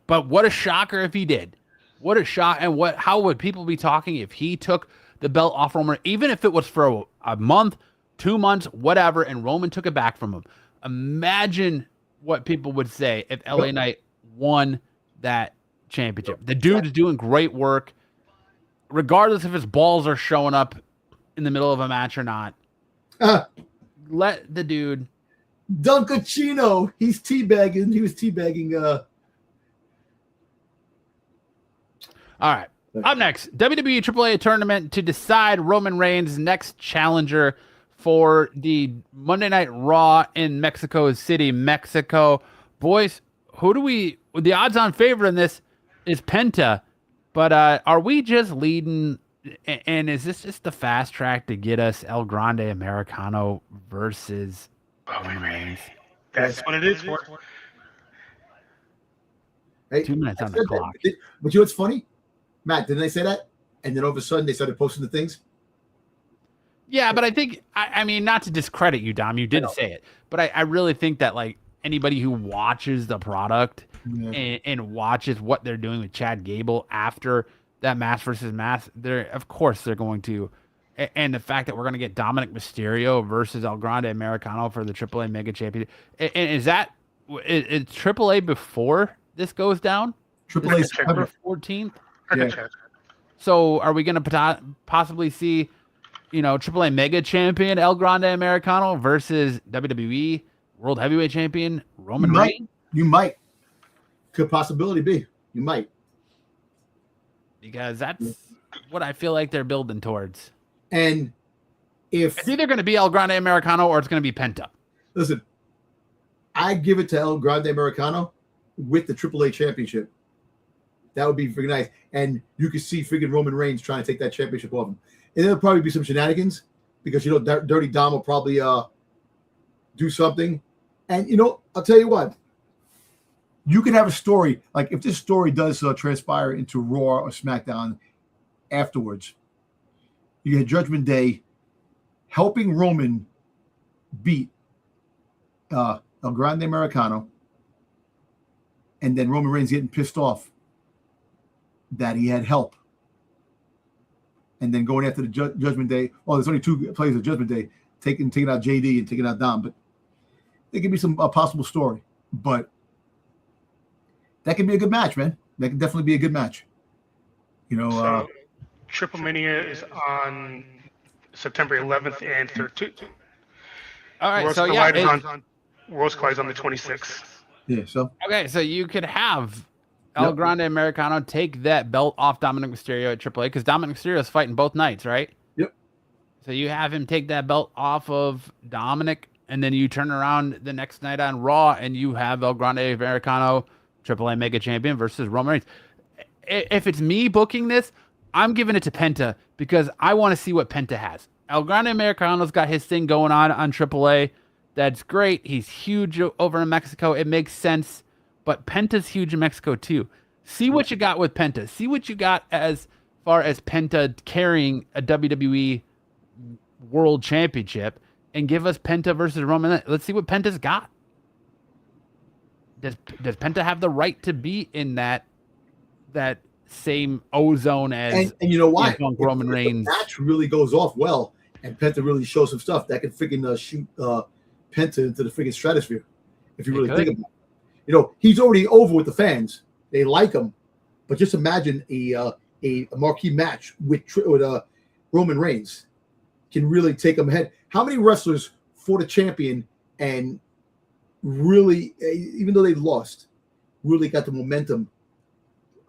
But what a shocker if he did. What a shock. And how would people be talking if he took the belt off Roman, even if it was for a month, 2 months, whatever, and Roman took it back from him. Imagine what people would say if LA Knight won that championship. The dude's doing great work, regardless if his balls are showing up in the middle of a match or not. Let the dude. Dunkachino. He's teabagging. He was teabagging. All right. Up next, WWE AAA tournament to decide Roman Reigns' next challenger for the Monday Night Raw in Mexico City, Mexico. Boys, the odds-on favorite in this is Penta, but are we just leading, and is this just the fast track to get us El Grande Americano versus Roman Reigns? That's what it is for. Hey, 2 minutes on the clock. But you know what's funny? Matt, didn't they say that? And then all of a sudden they started posting the things? Yeah, but I think, I mean, not to discredit you, Dom, you did say it, but I really think that, like, anybody who watches the product and watches what they're doing with Chad Gable after that mask versus mask, of course they're going to, and the fact that we're going to get Dominic Mysterio versus El Grande Americano for the AAA Mega Championship, and is AAA before this goes down? AAA September 14th? Yeah. So are we going to possibly see, AAA Mega Champion El Grande Americano versus WWE World Heavyweight Champion Roman Reigns? You might. Could possibility be. You might. Because that's what I feel like they're building towards. And it's either going to be El Grande Americano or it's going to be Penta. Listen, I give it to El Grande Americano with the AAA championship. That would be freaking nice. And you could see freaking Roman Reigns trying to take that championship off him. And there'll probably be some shenanigans because, Dirty Dom will probably do something. And, I'll tell you what. You could have a story. Like, if this story does transpire into Raw or SmackDown afterwards, you get Judgment Day helping Roman beat El Grande Americano and then Roman Reigns getting pissed off that he had help, and then going after the Judgment Day. Oh, there's only 2 players of Judgment Day, taking out JD and taking out Dom, but it could be a possible story. But that could be a good match, man. That could definitely be a good match. So, Triple Mania is on September 11th and 13th. All right, Worlds so Collide is on the 26th. Yeah, so okay, so you could have El Grande Americano take that belt off Dominic Mysterio at AAA because Dominic Mysterio is fighting both nights, right? Yep. So you have him take that belt off of Dominic, and then you turn around the next night on Raw, and you have El Grande Americano AAA Mega Champion versus Roman Reigns. If it's me booking this, I'm giving it to Penta because I want to see what Penta has. El Grande Americano's got his thing going on AAA. That's great. He's huge over in Mexico. It makes sense. But Penta's huge in Mexico too. See what you got with Penta. See what you got as far as Penta carrying a WWE World Championship, and give us Penta versus Roman. Let's see what Penta's got. Does Penta have the right to be in that same ozone as and you know why? Roman Reigns? The match really goes off well, and Penta really shows some stuff that can freaking shoot Penta into the freaking stratosphere. If you really think about it, he's already over with the fans. They like him, but just imagine a marquee match with Roman Reigns can really take him ahead. How many wrestlers fought a champion and really, even though they lost, really got the momentum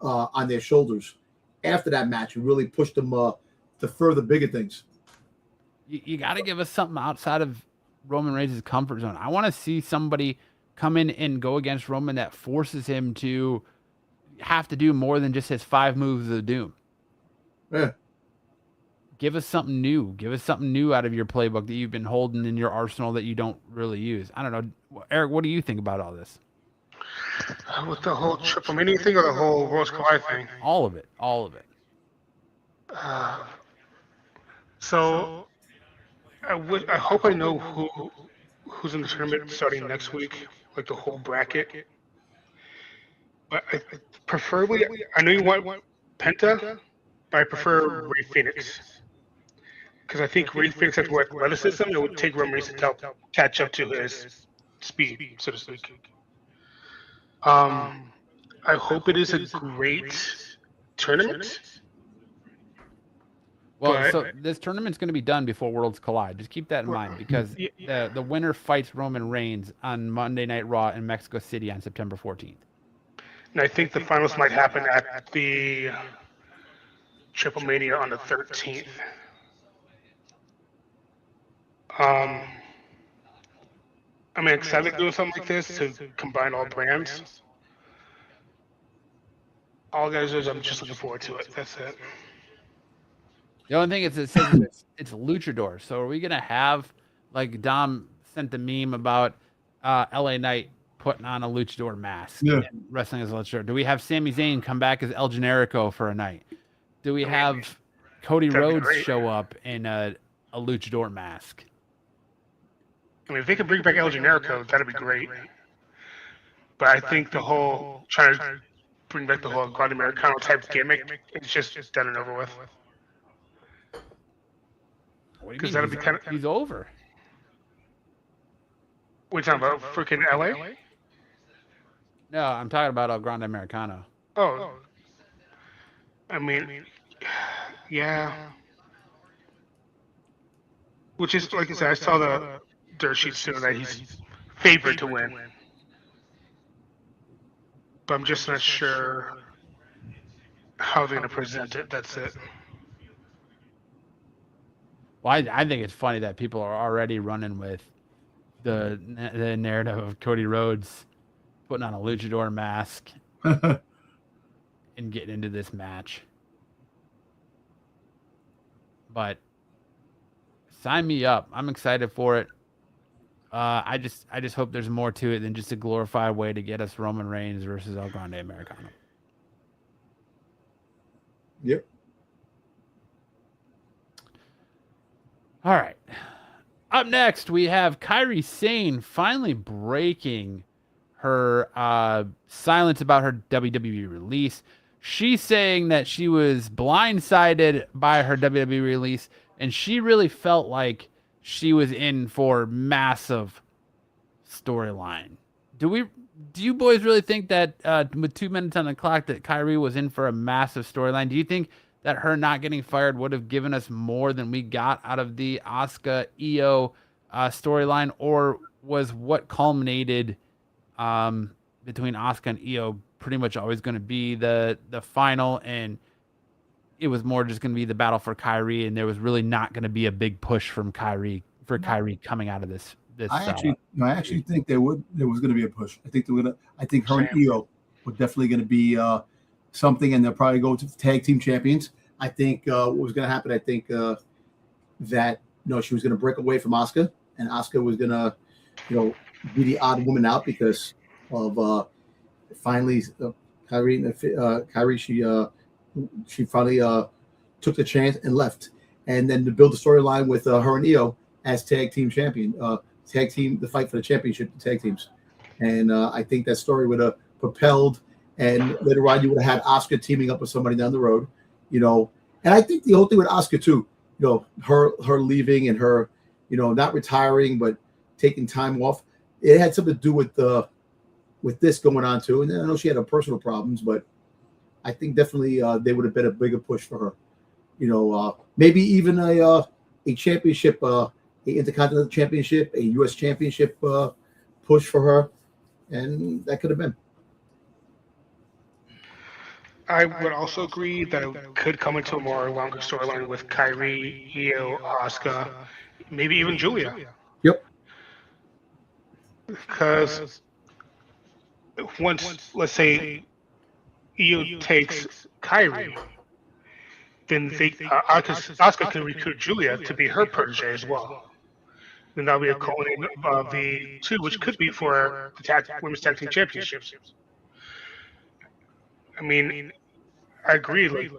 on their shoulders after that match and really pushed them to further bigger things? You got to give us something outside of Roman Reigns' comfort zone. I want to see somebody come in and go against Roman that forces him to have to do more than just his 5 moves of doom. Yeah. Give us something new. Give us something new out of your playbook that you've been holding in your arsenal that you don't really use. I don't know. Eric, what do you think about all this? With the whole Triple Mania thing or the whole Rose Kawhi thing? All of it. All of it. So I hope I know who's in the tournament starting next week, like the whole bracket. But preferably, I know you want Penta, but I prefer Rey Fenix. Because I think Rey Fenix has more athleticism, and it would take Roman Reigns to catch up to his speed, so to speak. I hope it is a great tournament. Well, so this tournament's going to be done before Worlds Collide. Just keep that in mind, because the winner fights Roman Reigns on Monday Night Raw in Mexico City on September 14th. And I think the finals might happen at the Triple Mania on the 13th. I'm excited to do something like this to combine all brands. All guys is I'm just looking forward to it. That's it. The only thing is, it says it's luchador. So are we gonna have, like Dom sent the meme about LA Knight putting on a luchador mask and wrestling as a luchador? Do we have Sami Zayn come back as El Generico for a night? Do we have Cody Rhodes show up in a luchador mask? I mean, if they could bring back El Generico, that'd be great. But I think the whole trying to bring back the whole Grande Americano type gimmick, it's just done and over with. Because that'd be kind of he's over. We're talking about freaking LA? No, I'm talking about El Grande Americano. Oh, I mean, yeah. Which is, like I said, I saw the dirt sheets showing that he's favored to win. But I'm just not sure how they're going to present it. That's it. Well, I think it's funny that people are already running with the narrative of Cody Rhodes putting on a luchador mask and getting into this match. But sign me up. I'm excited for it. I just hope there's more to it than just a glorified way to get us Roman Reigns versus El Grande Americano. Yep. All right. Up next, we have Kairi Sane finally breaking her silence about her WWE release. She's saying that she was blindsided by her WWE release, and she really felt like she was in for massive storyline. Do you boys really think that with 2 minutes on the clock that Kairi was in for a massive storyline? Do you think that her not getting fired would have given us more than we got out of the Asuka Io storyline, or was what culminated between Asuka and Io pretty much always going to be the final, and it was more just going to be the battle for Kairi, and there was really not going to be a big push from Kairi coming out of this. I actually think there was going to be a push. I think her and Io were definitely going to be something, and they'll probably go to tag team champions. I think what was going to happen. I think that she was going to break away from Asuka, and Asuka was going to be the odd woman out because of finally Kairi. She finally took the chance and left, and then to build the storyline with her and Io as tag team champion. Tag team, the fight for the championship, the tag teams. And I think that story would have propelled, and later on you would have had Asuka teaming up with somebody down the road, and I think the whole thing with Asuka too, her leaving and her, not retiring, but taking time off, it had something to do with this going on too. And I know she had her personal problems, but I think definitely they would have been a bigger push for her, maybe even a championship, Intercontinental Championship, a U.S. Championship push for her, and that could have been. I would also agree that it could come into a more longer storyline with Kairi, Io, Asuka, maybe even Julia. Yep. Because once, let's say, Io takes Kairi, then Asuka can recruit Julia to be her protege as well. Then that'll be a culminating of the two, which could be for the women's tag team championships. I mean, I agree. Like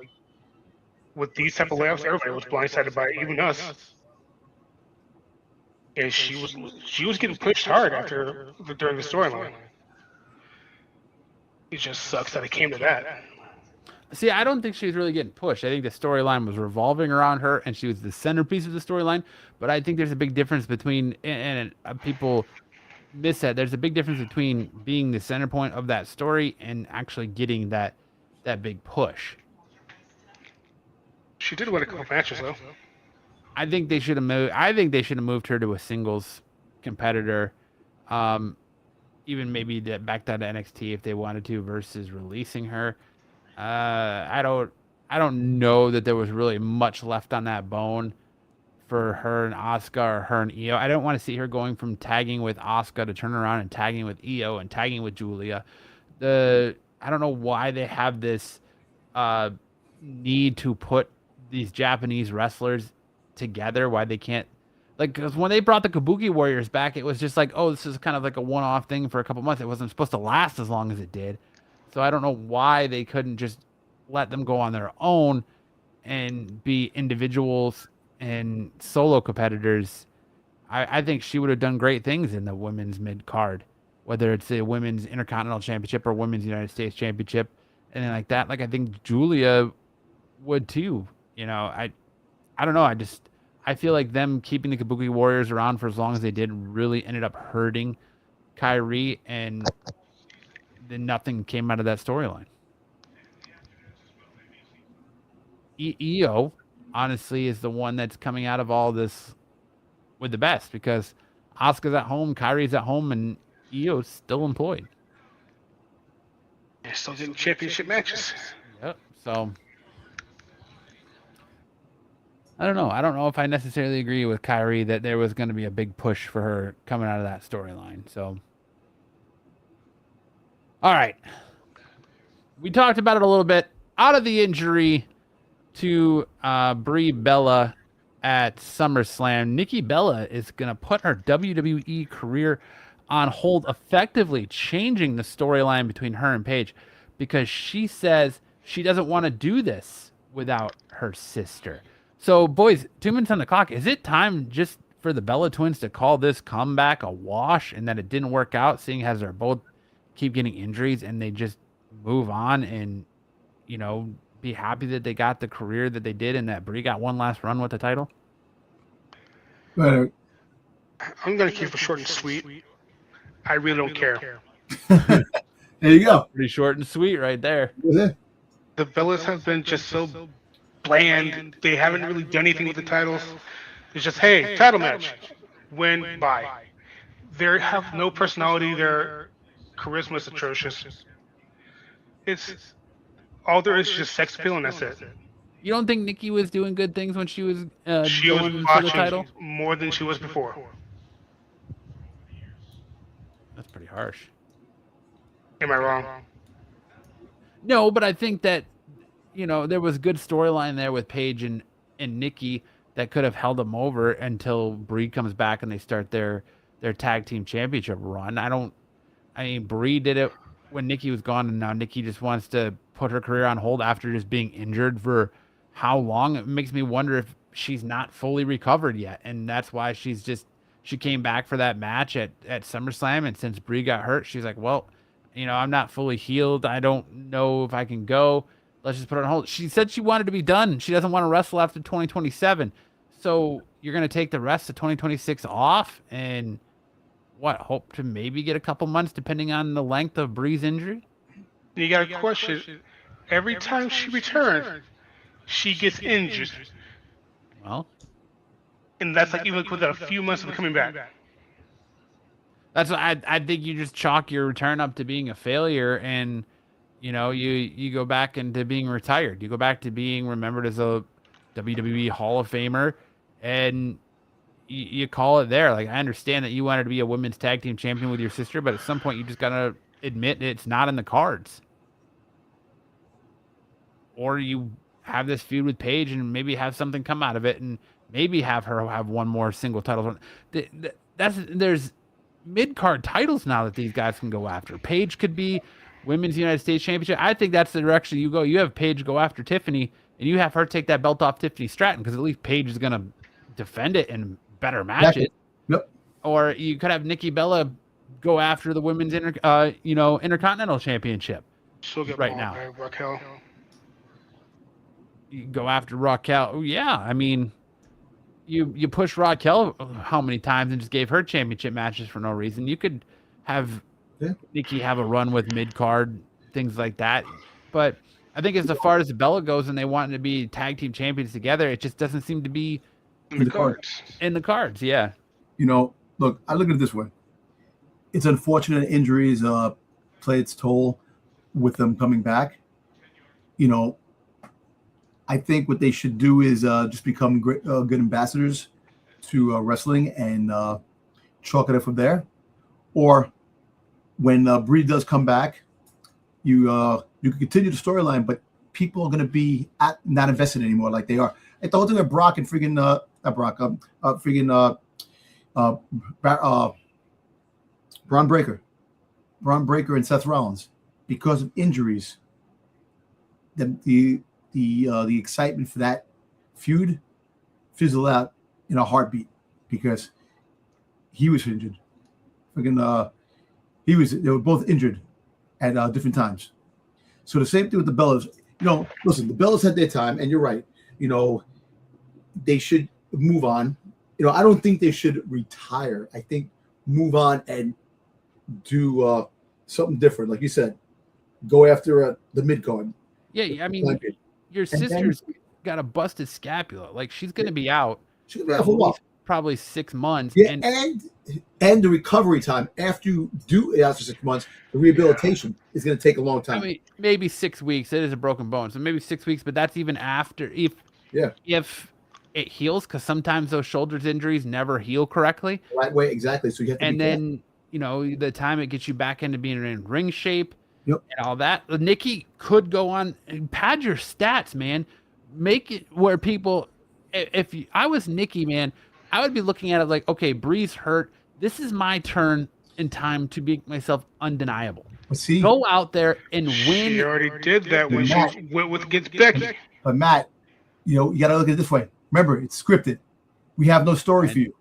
with these type of layouts, everybody was blindsided by it, even us. And she was getting pushed hard during the storyline. It just sucks that it came to that. See, I don't think she was really getting pushed. I think the storyline was revolving around her, and she was the centerpiece of the storyline. But I think there's a big difference between, and people miss that, there's a big difference between being the center point of that story and actually getting that big push. She did win a couple matches, though. I think they should have moved. I think they should have moved her to a singles competitor, even maybe back down to NXT if they wanted to, versus releasing her. I don't know that there was really much left on that bone for her and Asuka or her and Io. I don't want to see her going from tagging with Asuka to turn around and tagging with Io and tagging with Julia. I don't know why they have this need to put these Japanese wrestlers together. Why they can't, because when they brought the Kabuki Warriors back, it was just like, oh, this is kind of like a one-off thing for a couple months. It wasn't supposed to last as long as it did. So I don't know why they couldn't just let them go on their own and be individuals and solo competitors. I think she would have done great things in the women's mid-card, whether it's a women's Intercontinental Championship or women's United States Championship, and then like that. Like, I think Julia would too. I don't know. I feel like them keeping the Kabuki Warriors around for as long as they did really ended up hurting Kairi, and then nothing came out of that storyline. Io, honestly, is the one that's coming out of all this with the best, because Asuka's at home, Kairi's at home, and Io's still employed. They're still getting championship matches. Yep. So I don't know. I don't know if I necessarily agree with Kairi that there was going to be a big push for her coming out of that storyline. So, all right. We talked about it a little bit. Out of the injury to Brie Bella at SummerSlam, Nikki Bella is going to put her WWE career on hold, effectively changing the storyline between her and Paige, because she says she doesn't want to do this without her sister. So, boys, 2 minutes on the clock. Is it time just for the Bella twins to call this comeback a wash and that it didn't work out, seeing as they're both keep getting injuries and they just move on and, be happy that they got the career that they did and that Brie got one last run with the title? Right. I'm going to keep it short and sweet. I really don't care. There you go. Pretty short and sweet right there. Yeah. The Bellas have been just so bland. They haven't really done anything with the titles. It's just, hey, title match. Win, bye. They have no personality. Their charisma is atrocious. It's all there is just sex appeal, and that's it. You don't think Nikki was doing good things when she was She was going for the title? watching more than she was before. That's pretty harsh. Am I wrong? No, but I think that, there was good storyline there with Paige and Nikki that could have held them over until Brie comes back and they start their tag team championship run. Brie did it when Nikki was gone, and now Nikki just wants to put her career on hold after just being injured for how long? It makes me wonder if she's not fully recovered yet, and that's why she came back for that match at SummerSlam, and since Brie got hurt, she's like, well, I'm not fully healed. I don't know if I can go. Let's just put it on hold. She said she wanted to be done. She doesn't want to wrestle after 2027. So you're going to take the rest of 2026 off and hope to maybe get a couple months depending on the length of Brie's injury? You got a question. Every time she returns, she gets injured. Well, and that's like even within a few months of coming back. That's what I think you just chalk your return up to being a failure, and you go back into being retired. You go back to being remembered as a WWE Hall of Famer, and you call it there. Like, I understand that you wanted to be a women's tag team champion with your sister, but at some point you just gotta admit it's not in the cards. Or you have this feud with Paige and maybe have something come out of it, and maybe have her have one more single title run. There's mid-card titles now that these guys can go after. Paige could be Women's United States Championship. I think that's the direction you go. You have Paige go after Tiffany, and you have her take that belt off Tiffany Stratton, because at least Paige is going to defend it in better matches. Yep. Or you could have Nikki Bella go after the Women's Intercontinental Championship. She'll get right now. Raquel. You go after Raquel. Oh, yeah, I mean, you push Raquel how many times and just gave her championship matches for no reason. You could have Nikki have a run with mid-card, things like that. But I think as far as Bella goes and they want to be tag team champions together, it just doesn't seem to be in the cards. In the cards, yeah. Look, I look at it this way. It's unfortunate injuries play its toll with them coming back. I think what they should do is just become great, good ambassadors to wrestling and chalk it up from there. Or when Brie does come back, you can continue the storyline, but people are going to be not invested anymore like they are. Like the whole thing with Brock and freaking Braun Breaker and Seth Rollins, because of injuries, the excitement for that feud fizzled out in a heartbeat because he was injured. They were both injured at different times. So the same thing with the Bellas. Listen, the Bellas had their time, and you're right. They should move on. I don't think they should retire. I think move on and do something different. Like you said, go after the mid-card. Yeah, I mean, your sister's got a busted scapula. Like, she's going to be out. She's going to be out for a while. Probably 6 months. Yeah, and the recovery time after you do it after 6 months, the rehabilitation is going to take a long time. I mean, maybe 6 weeks. It is a broken bone, so maybe 6 weeks. But that's even after if it heals, because sometimes those shoulders injuries never heal correctly. Right way, exactly. So you have to. And then the time it gets you back into being in ring shape. Yep. And all that. Nikki could go on and pad your stats, man. Make it where people. If I was Nikki, man, I would be looking at it like, okay, Brie's hurt. This is my turn in time to make myself undeniable. Go out there and win. She already did that when she went with against Becky. But Matt, you got to look at it this way. Remember, it's scripted. We have no story for you.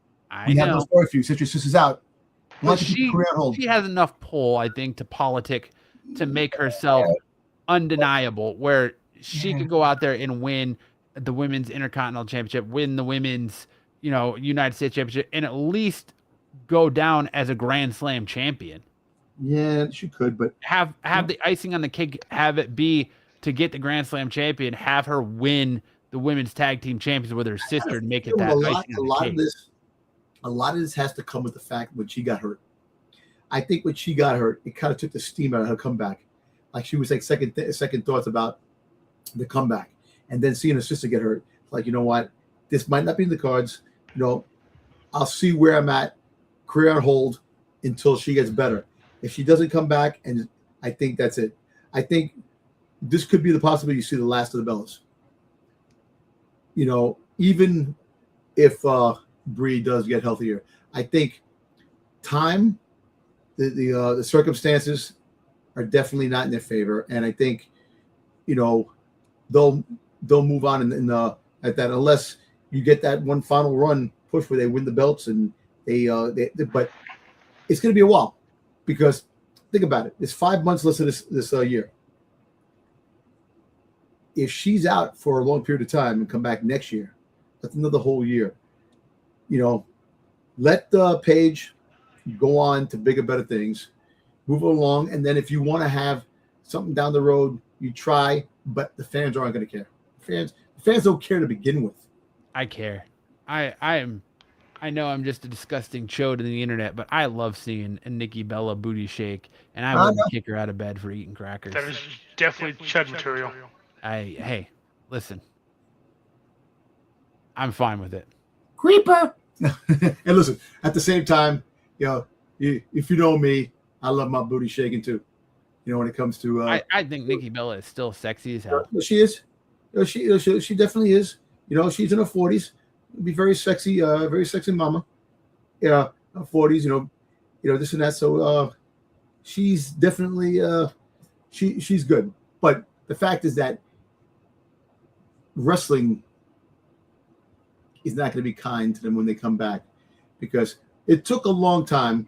We have no story for you since your sister's out. But she has enough pull, I think, to politic to make herself undeniable, where she could go out there and win the women's Intercontinental Championship, win the women's, United States Championship, and at least go down as a Grand Slam champion. Yeah, she could, but have the icing on the cake, have it be to get the Grand Slam champion, have her win the women's tag team champions with her sister and make it that icing on the cake. A lot of this has to come with the fact when she got hurt. I think when she got hurt, it kind of took the steam out of her comeback. Like she was like second thoughts about the comeback, and then seeing her sister get hurt, like, you know what, this might not be in the cards. I'll see where I'm at, career on hold until she gets better. If she doesn't come back, and I think that's it. I think this could be the possibility you see the last of the Bellas. Even if Brie does get healthier, I think time, the circumstances are definitely not in their favor, and I think they'll move on at that, unless you get that one final run push where they win the belts and but it's going to be a while, because think about it, it's 5 months less of this year. If she's out for a long period of time and come back next year, that's another whole year. Let the Paige go on to bigger, better things, move along, and then if you want to have something down the road, you try, but the fans aren't going to care. The fans don't care to begin with. I care. I know I'm just a disgusting chode in the internet, but I love seeing a Nikki Bella booty shake, and I wouldn't kick her out of bed for eating crackers. That is definitely chud material. Hey, listen. I'm fine with it. Creeper. And listen, at the same time, if you know me, I love my booty shaking too. When it comes to I think Nikki Bella is still sexy as hell. She is. She definitely is. She's in her 40s. Be very sexy mama. 40s, this and that. So she's definitely she's good. But the fact is that wrestling is not going to be kind to them when they come back, because it took a long time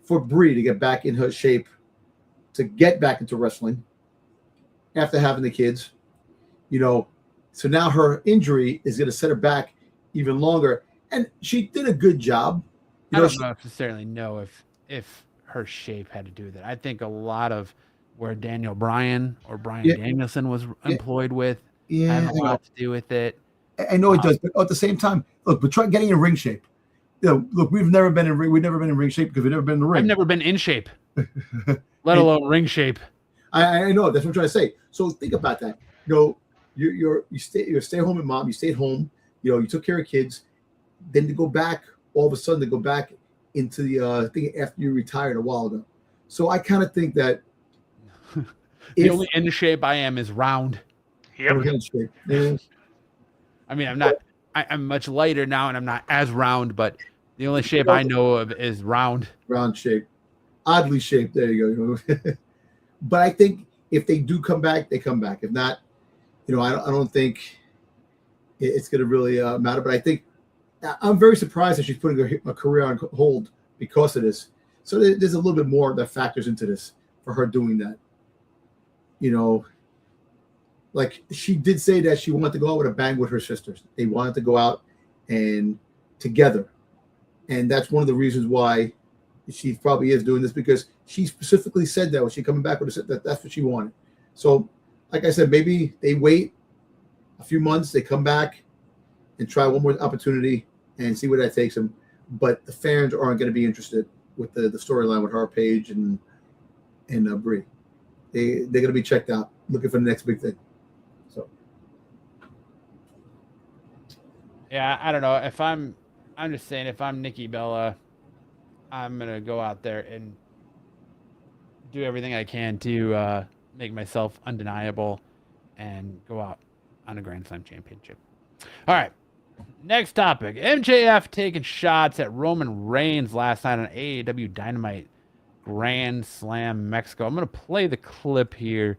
for Brie to get back in her shape, to get back into wrestling after having the kids. So now her injury is going to set her back even longer, and she did a good job. I don't necessarily know if her shape had to do with it. I think a lot of where Daniel Bryan or Bryan Danielson was employed with had a lot to do with it. I know it does, but at the same time, look, but try getting in ring shape. Look, we've never been in ring shape because we've never been in the ring. I've never been in shape, let alone ring shape. I know, that's what I'm trying to say. So think about that. You're a stay-home mom. You stayed home. You took care of kids. Then to go back, all of a sudden, to go back into the thing after you retired a while ago. So I kind of think that the only in shape I am is round. Yep. Yeah. I mean, I'm much lighter now, and I'm not as round, but the only shape I know of is round. Round shape. Oddly shaped. There you go. But I think if they do come back, they come back. If not, I don't think it's going to really matter. But I think I'm very surprised that she's putting her career on hold because of this. So there's a little bit more that factors into this for her doing that. Like she did say that she wanted to go out with a bang with her sisters. They wanted to go out and together. And that's one of the reasons why she probably is doing this, because she specifically said that when she coming back with her, that's what she wanted. So like I said, maybe they wait a few months, they come back and try one more opportunity and see where that takes them. But the fans aren't going to be interested with the storyline with her, Paige, and Brie. They're going to be checked out, looking for the next big thing. So, yeah, I don't know. I'm just saying, if I'm Nikki Bella, I'm going to go out there and do everything I can to make myself undeniable and go out on a Grand Slam championship. All right. Next topic. MJF taking shots at Roman Reigns last night on AEW Dynamite Grand Slam Mexico. I'm going to play the clip here.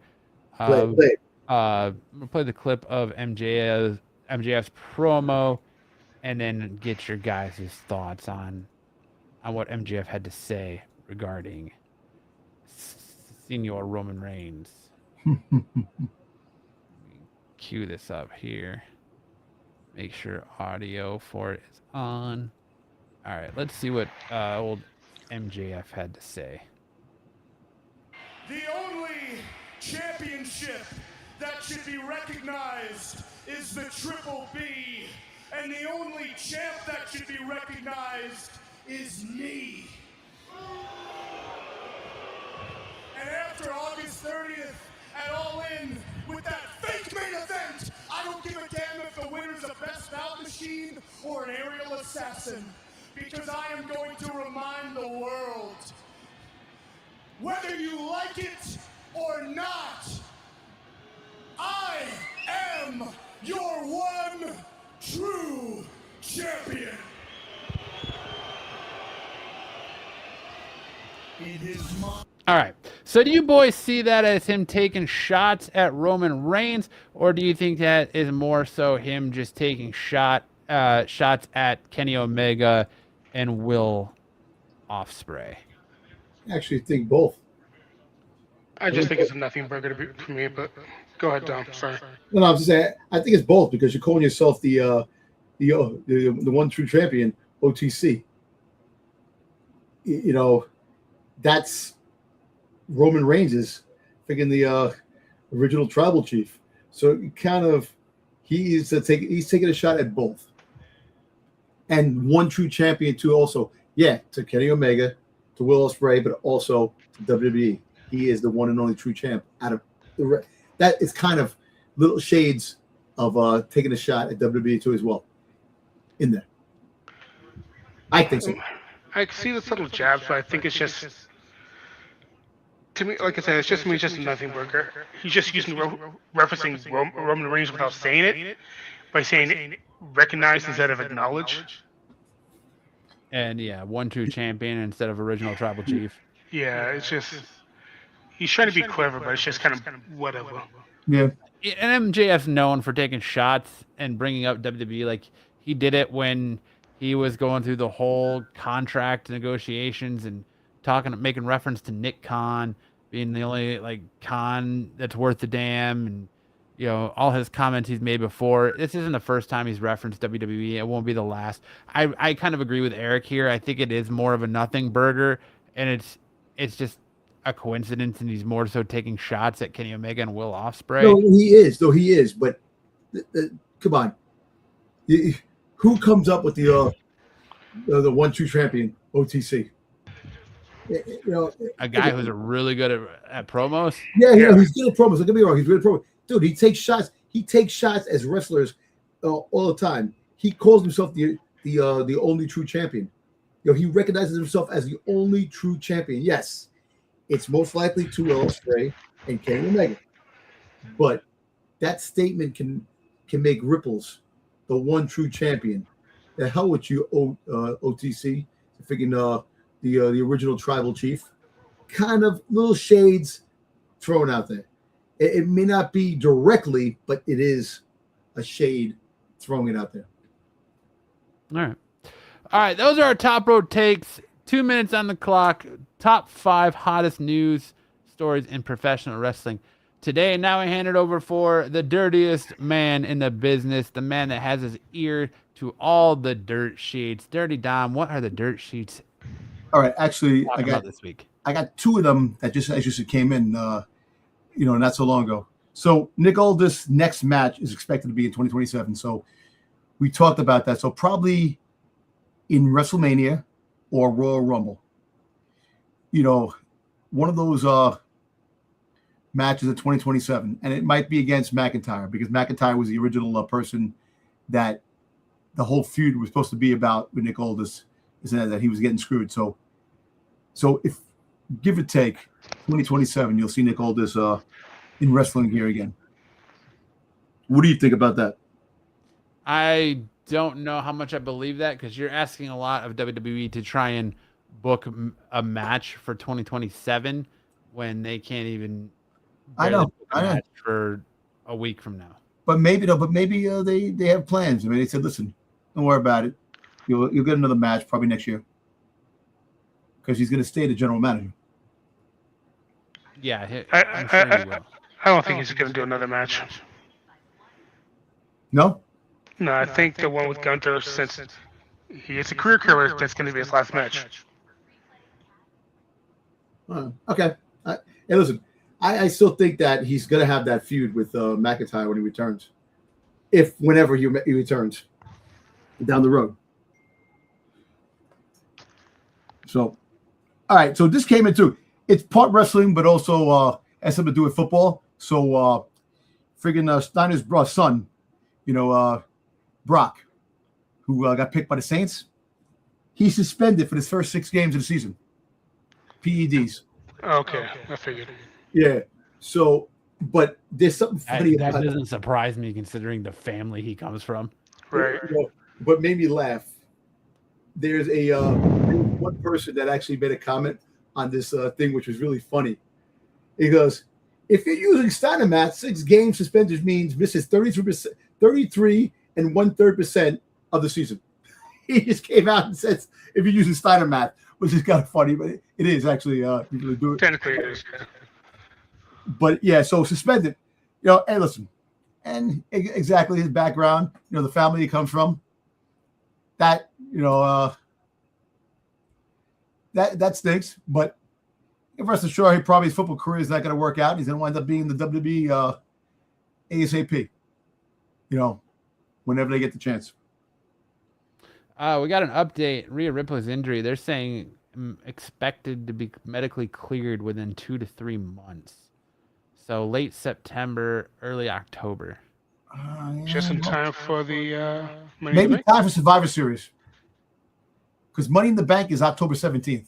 I'm going to play the clip of MJF's promo and then get your guys' thoughts on on what MJF had to say regarding Senior Roman Reigns. Cue this up here. Make sure audio for it is on. All right, let's see what old MJF had to say. The only championship that should be recognized is the Triple B, and the only champ that should be recognized is me. And after August 30th at All In with that fake main event, I don't give a damn if the winner's a Best Bout Machine or an aerial assassin, because I am going to remind the world, whether you like it or not, I am your one true champion. It is my... All right. So do you boys see that as him taking shots at Roman Reigns, or do you think that is more so him just taking shots at Kenny Omega and Will Ospreay? I actually think both. I just think it's a nothing burger for me, but go ahead, Dom. Sorry. No, I'm just saying. I think it's both because you're calling yourself the one true champion, OTC. You know, that's Roman Reigns is thinking the original tribal chief. So kind of he's taking a shot at both. And one true champion too also. Yeah, to Kenny Omega, to Will Ospreay, but also to WWE. He is the one and only true champ out of the that is kind of little shades of taking a shot at WWE too as well. In there. I think so. I see the subtle jabs, but I think it's just, to me, like I said, it's just a nothing burger. He's just using referencing Roman Reigns without saying it, by saying recognize instead of acknowledge. And yeah, one true champion instead of original tribal chief. Yeah, it's just he's trying to be clever, but it's just kind of whatever. Yeah. And MJF's known for taking shots and bringing up WWE. Like he did it when he was going through the whole contract negotiations and making reference to Nick Khan being the only like Khan that's worth the damn, and you know all his comments he's made before. This isn't the first time he's referenced WWE. It won't be the last. I kind of agree with Eric here. I think it is more of a nothing burger, and it's just a coincidence, and he's more so taking shots at Kenny Omega and Will Ospreay. No, he is. But come on, who comes up with the one true champion OTC? You know, a guy who's really good at promos. Yeah, he's good at promos. Don't get me wrong, he's good at promos. Dude, he takes shots. He takes shots as wrestlers all the time. He calls himself the only true champion. You know, he recognizes himself as the only true champion. Yes, it's most likely to Will Ospreay and Kenny Omega, but that statement can make ripples. The one true champion. The hell with you, OTC. Figuring the original tribal chief. Kind of little shades thrown out there. It may not be directly, but it is a shade throwing it out there. All right. Those are our top road takes. 2 minutes on the clock. Top 5 hottest news stories in professional wrestling today. Now I hand it over for the dirtiest man in the business, the man that has his ear to all the dirt sheets. Dirty Dom, what are the dirt sheets? All right, actually, I got this week. I got 2 of them that just came in, not so long ago. So Nick Aldis' next match is expected to be in 2027. So we talked about that. So probably in WrestleMania or Royal Rumble. You know, one of those matches in 2027, and it might be against McIntyre because McIntyre was the original person that the whole feud was supposed to be about with Nick Aldis, is that he was getting screwed. So if give or take 2027, you'll see Nick Aldis in wrestling gear again. What do you think about that? I don't know how much I believe that because you're asking a lot of WWE to try and book a match for 2027 when they can't even. I know. For a week from now. But maybe they have plans. I mean, they said, listen, don't worry about it. You'll get another match probably next year. because he's going to stay the general manager. Yeah, I'm sure he will. I don't think he's going to do another match. No? No, I think the one with Gunther, since he is a career killer, that's going to be his last match. Okay. And listen, I still think that he's going to have that feud with McIntyre when he returns. Whenever he returns down the road. So, all right. So this came into, it's part wrestling, but also has something to do with football. So, friggin' Steiner's son, Brock, who got picked by the Saints, he's suspended for his first 6 games of the season. PEDs. Okay, I figured. Yeah. So, but there's something funny That about doesn't surprise me considering the family he comes from. Right. What made me laugh, there's one person that actually made a comment on this thing, which was really funny. He goes, if you're using Steiner math, 6 game suspension means misses 33 and 1/3% of the season. He just came out and says, if you're using Steiner math, which is kind of funny, but it is actually, you can do it. Technically it is. But yeah, so suspended, hey, listen, and exactly his background, the family he comes from, that, that stinks, but rest assured, his football career is not going to work out. He's going to wind up being the WWE ASAP, whenever they get the chance. We got an update. Rhea Ripley's injury. They're saying expected to be medically cleared within 2 to 3 months. So late September, early October. Just in time for the maybe time for Survivor Series. Because Money in the Bank is October 17th.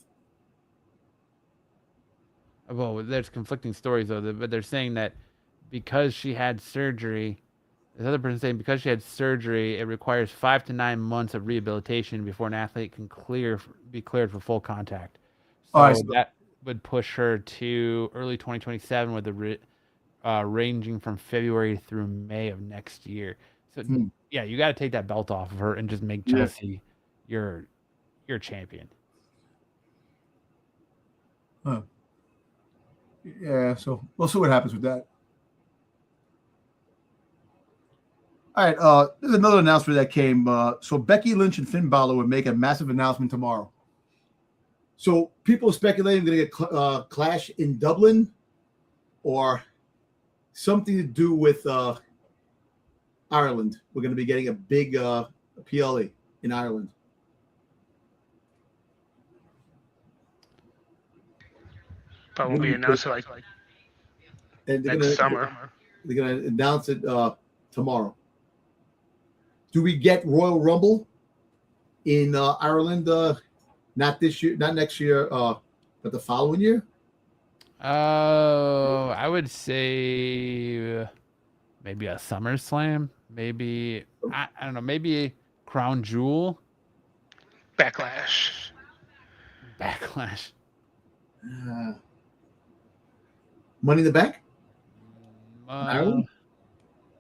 Well, there's conflicting stories, though. But they're saying that because she had surgery, this other person saying because she had surgery, it requires 5 to 9 months of rehabilitation before an athlete can be cleared for full contact. So that would push her to early 2027 with the ranging from February through May of next year. So yeah, you got to take that belt off of her and just make Chelsea your champion. Huh. Yeah, so we'll see what happens with that. All right, there's another announcement that came. So Becky Lynch and Finn Balor would make a massive announcement tomorrow. So people are speculating they're going to get Clash in Dublin or something to do with Ireland. We're going to be getting a big PLE in Ireland. Probably announce it next summer. They're going to announce it tomorrow. Do we get Royal Rumble in Ireland? Not this year, not next year, but the following year? I would say maybe a SummerSlam. Maybe, I don't know, maybe Crown Jewel. Backlash. Money in the Bank? Ireland?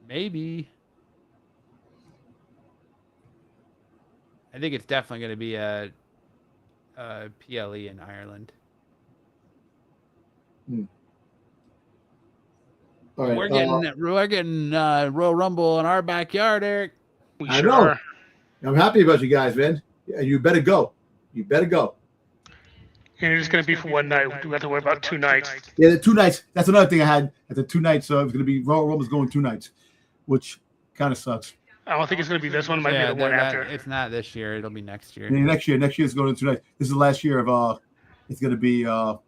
Maybe. I think it's definitely going to be a PLE in Ireland. All right, we're getting Royal Rumble in our backyard, Eric. I know. I'm happy about you guys, man. You better go. And it's going to be for one night. We have to worry about 2 nights. Yeah, the 2 nights. That's another thing I had at the 2 nights. So it was going to be Royal Rumble's going 2 nights, which kind of sucks. I don't think it's going to be this one. It might be the one after. It's not this year. It'll be next year. Next year is going to 2 nights. This is the last year of it's going to be so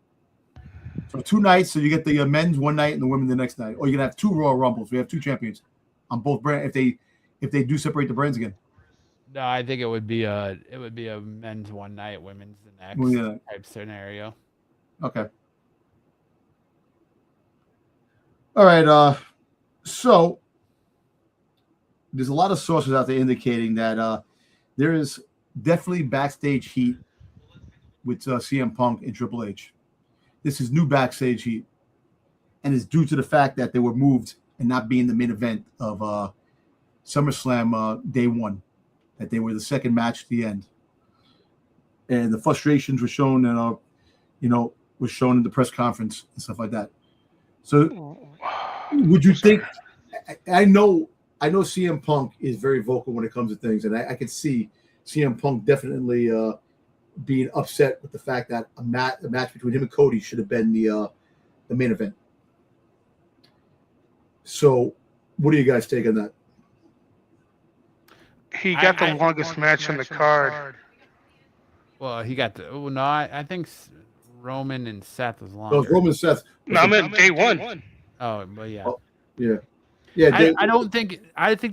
2 nights. So you get the men's 1 night and the women the next night. Or you're going to have 2 Royal Rumbles. We have 2 champions on both brands if they do separate the brands again. No, I think it would be a men's 1 night, women's the next type scenario. Okay. All right. So there's a lot of sources out there indicating that there is definitely backstage heat with CM Punk and Triple H. This is new backstage heat, and it's due to the fact that they were moved and not being the main event of SummerSlam day 1, that they were the second match at the end. and the frustrations were shown and was shown in the press conference and stuff like that. So, would you think? I know CM Punk is very vocal when it comes to things, and I could see CM Punk definitely being upset with the fact that a match between him and Cody should have been the main event. So, what do you guys take on that? He got the longest match on the card. Well, he got the. Oh, no, I think Roman and Seth was longer. No, it's Roman and Seth. No, I'm in day one. Oh, but yeah. Oh, yeah. Yeah. I don't think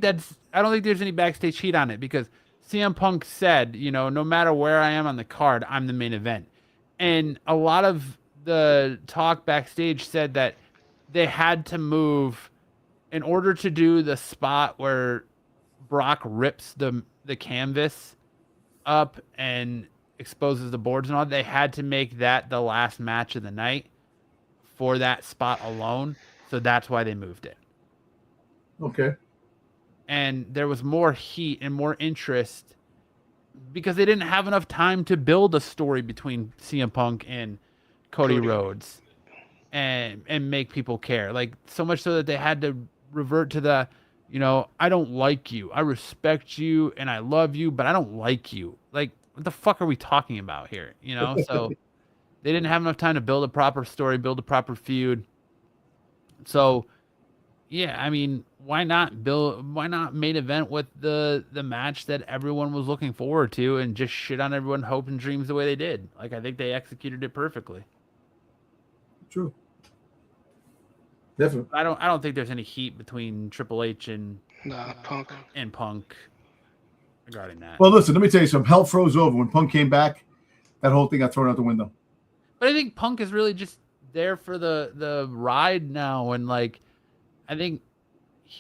there's any backstage heat on it because CM Punk said, no matter where I am on the card, I'm the main event. And a lot of the talk backstage said that they had to move in order to do the spot where Brock rips the canvas up and exposes the boards and all. They had to make that the last match of the night for that spot alone. So that's why they moved it. Okay. And there was more heat and more interest because they didn't have enough time to build a story between CM Punk and Cody Rhodes and make people care. Like, so much so that they had to revert to the, I don't like you. I respect you and I love you, but I don't like you. Like, what the fuck are we talking about here? So they didn't have enough time to build a proper story, build a proper feud. So, yeah, I mean, why not main event with the match that everyone was looking forward to and just shit on everyone's hope and dreams the way they did? Like, I think they executed it perfectly. True. Definitely. I don't think there's any heat between Triple H and Punk regarding that. Well, listen, let me tell you something. Hell froze over when Punk came back. That whole thing got thrown out the window. But I think Punk is really just there for the ride now, and like, I think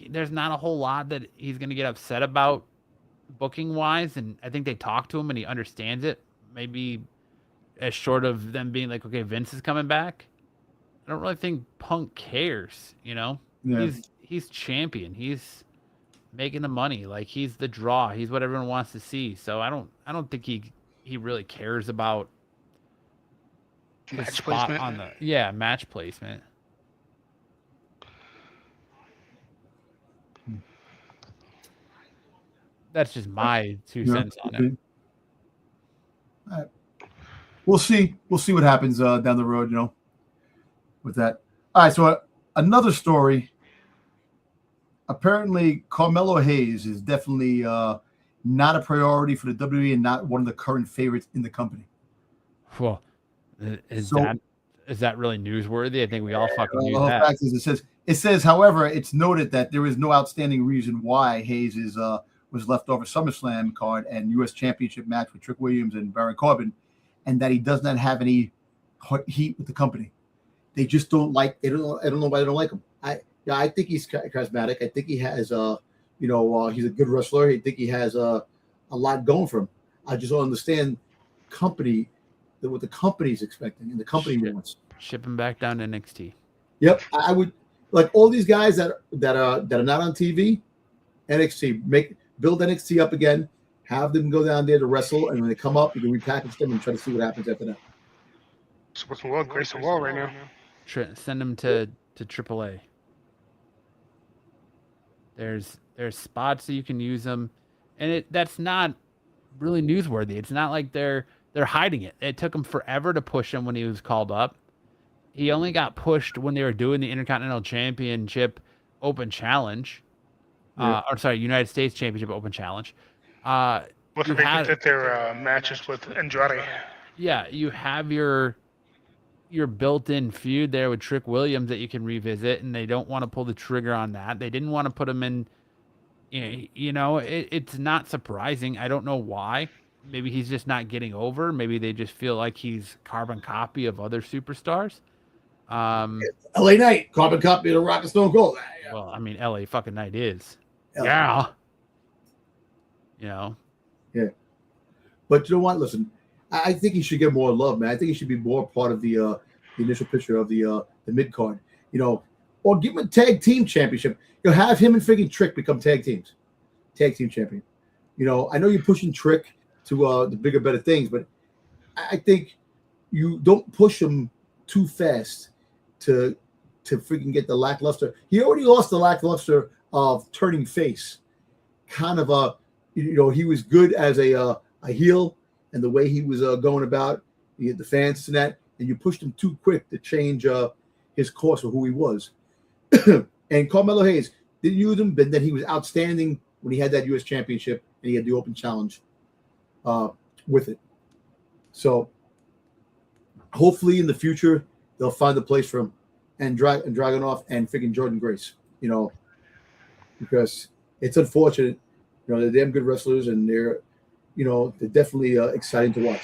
there's not a whole lot that he's going to get upset about booking wise, and I think they talk to him and he understands it. Maybe as short of them being like, okay, Vince is coming back. I don't really think Punk cares, Yeah. He's champion. He's making the money. Like, he's the draw. He's what everyone wants to see. So I don't think he really cares about match placement. Match placement. That's just my 2 cents on it. All right. We'll see what happens down the road, with that. All right, so another story. Apparently, Carmelo Hayes is definitely not a priority for the WWE and not one of the current favorites in the company. Well, is that really newsworthy? I think we all fucking knew that. The fact is, it says, however, it's noted that there is no outstanding reason why Hayes was left over SummerSlam card and U.S. Championship match with Trick Williams and Baron Corbin, and that he does not have any heat with the company. They just don't like. I don't know why they don't like him. I think he's charismatic. I think he has he's a good wrestler. I think he has a lot going for him. I just don't understand what the company's expecting and the company wants. Ship him back down to NXT. Yep, I would like all these guys that are not on TV. NXT, build NXT up again, have them go down there to wrestle, and when they come up, you can repackage them and try to see what happens after that. It's working well, Grayson Wall right now. Send them to AAA. There's spots that you can use them, and that's not really newsworthy. It's not like they're hiding it. It took them forever to push him when he was called up. He only got pushed when they were doing the Intercontinental Championship Open Challenge. United States Championship Open Challenge. That their matches with Andrade. Yeah, you have your built-in feud there with Trick Williams that you can revisit, and they don't want to pull the trigger on that. They didn't want to put him in. It's not surprising. I don't know why. Maybe he's just not getting over. Maybe they just feel like he's carbon copy of other superstars. LA Knight, carbon copy of the Rock and Stone Cold. Well, I mean, LA fucking Knight is. Yeah. Yeah. But you know what? Listen, I think he should get more love, man. I think he should be more part of the initial picture of the mid card, or give him a tag team championship. You'll have him and freaking Trick become tag team champion. I know you're pushing Trick to the bigger, better things, but I think you don't push him too fast to freaking get the lackluster. He already lost the lackluster of turning face. Kind of he was good as a heel, and the way he was going about the fans and that, and you pushed him too quick to change his course of who he was. And Carmelo Hayes didn't use him, but then he was outstanding when he had that U.S. Championship and he had the open challenge with it. So hopefully in the future they'll find a place for him and Dragunov and freaking Jordan Grace, because it's unfortunate. They're damn good wrestlers and they're definitely exciting to watch.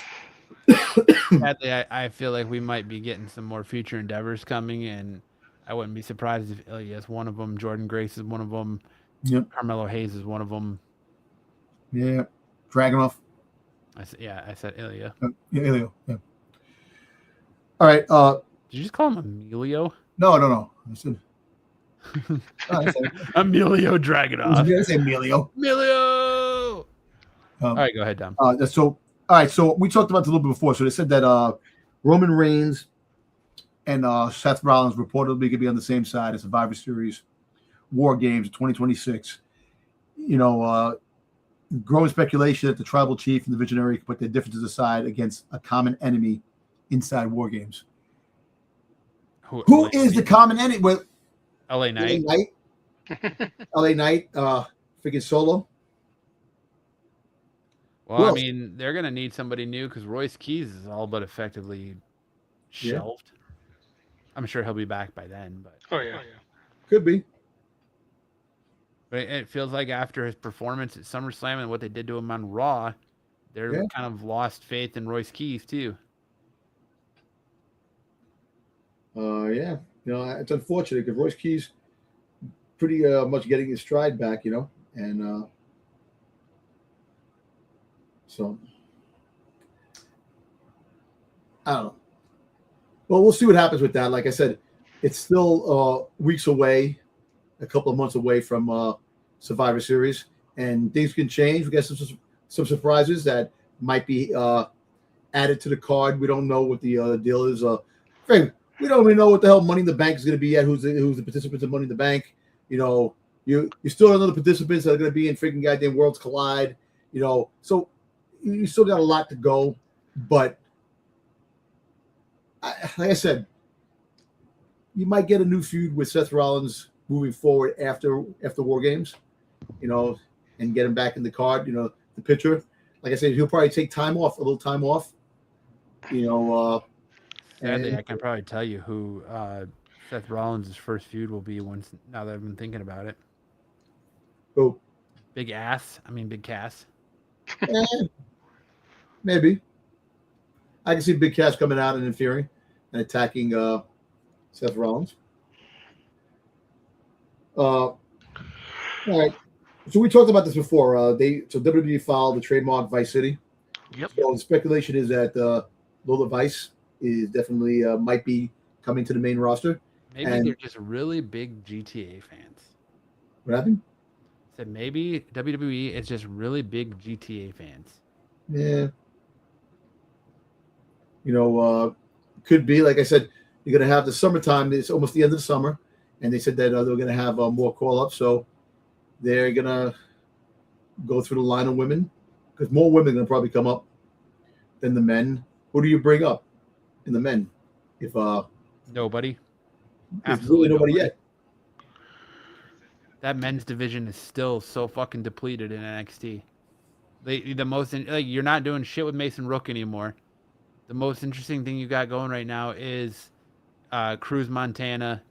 Sadly, I feel like we might be getting some more future endeavors coming, and I wouldn't be surprised if Ilya is one of them, Jordan Grace is one of them, Yep. Carmelo Hayes is one of them. Yeah, Dragunov. I said Ilya. Yeah, Ilya. Yeah. All right. Did you just call him Emilio? No. I said Emilio Dragunov. I said Emilio. Emilio. All right, go ahead, Dom. All right, so we talked about this a little bit before. So they said that Roman Reigns and Seth Rollins reportedly could be on the same side as Survivor Series War Games 2026. Growing speculation that the tribal chief and the visionary could put their differences aside against a common enemy inside War Games. Who is the common enemy? Well, LA Knight. LA Knight, freaking Solo. Well, I mean, they're going to need somebody new because Royce Keys is all but effectively shelved. I'm sure he'll be back by then. But Could be. But it feels like after his performance at SummerSlam and what they did to him on Raw, they're kind of lost faith in Royce Keys, too. It's unfortunate because Royce Keys pretty much getting his stride back, and so I don't know. Well, we'll see what happens with that. Like I said, it's still weeks away, a couple of months away from Survivor Series, and things can change. We got some surprises that might be added to the card. We don't know what the deal is. We don't really know what the hell Money in the Bank is going to be yet. Who's the participants of Money in the Bank? You still have other participants that are going to be in freaking goddamn Worlds Collide. So you still got a lot to go. But like I said, you might get a new feud with Seth Rollins moving forward after War Games, and get him back in the card. The picture. Like I said, he'll probably take a little time off. Sadly, I can probably tell you who Seth Rollins' first feud will be now that I've been thinking about it. Who? Big Cass. Maybe. I can see Big Cass coming out and interfering and attacking Seth Rollins. All right. So we talked about this before. WWE filed the trademark Vice City. Yep. So the speculation is that Lola Vice is definitely might be coming to the main roster. Maybe they're just really big GTA fans. What happened? Said maybe WWE is just really big GTA fans. Yeah. Could be. Like I said, you're going to have the summertime. It's almost the end of the summer. And they said that they're going to have more call-ups. So they're going to go through the line of women because more women are going to probably come up than the men. Who do you bring up in the men? If nobody. Absolutely nobody yet. That men's division is still so fucking depleted in NXT. You're not doing shit with Mason Rook anymore. The most interesting thing you got going right now is Cruz Montana,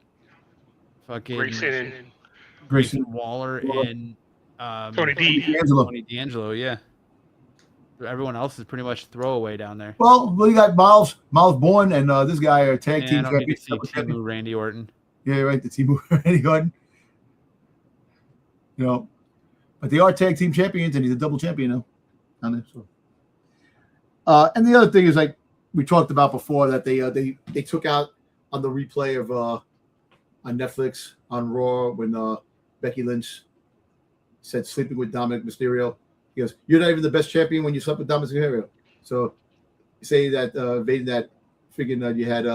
fucking Grayson Waller, and Tony D'Angelo. Yeah. Everyone else is pretty much throwaway down there. Well, you got Miles Bourne, and this guy are tag team. I don't need to see Timu Randy Orton. Yeah, right. The Timu Randy Orton. But they are tag team champions, and he's a double champion now. And the other thing is, like we talked about before, that they took out on the replay of on Netflix on Raw when Becky Lynch said sleeping with Dominic Mysterio. He goes, "You're not even the best champion when you slept with Dominic Mysterio." So say that you had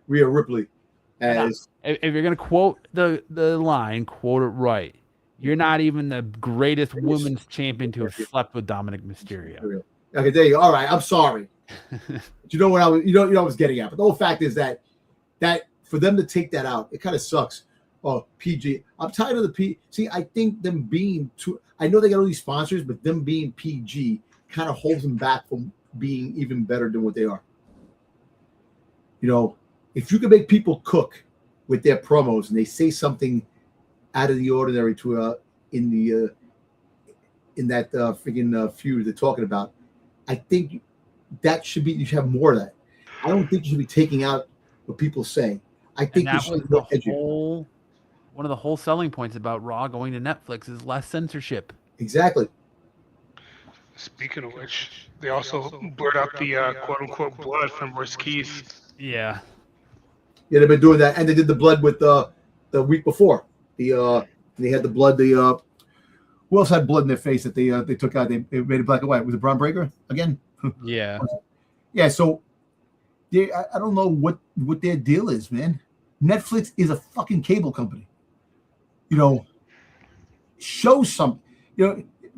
Rhea Ripley as. If you're gonna quote the line, quote it right. You're not even the greatest women's champion to have slept with Dominic Mysterio. Okay, there you go. All right, I'm sorry. You know what I was getting at. But the whole fact is that for them to take that out, it kind of sucks. Oh, PG. I'm tired of the P. See, I think them being too. I know they got all these sponsors, but them being PG kind of holds them back from being even better than what they are. If you can make people cook with their promos and they say something out of the ordinary to in that freaking feud they're talking about, I think that should be. You should have more of that. I don't think you should be taking out what people say. I think that was one of the whole selling points about Raw going to Netflix is less censorship. Exactly. Speaking of which, they also blurred out the quote-unquote blood from Royce Keys. Yeah. Yeah, they've been doing that, and they did the blood with the week before. They had the blood. Who else had blood in their face that they took out? They made it black and white. Was it Braun Breaker again? Yeah. Yeah. So, I don't know what their deal is, man. Netflix is a fucking cable company. Show something.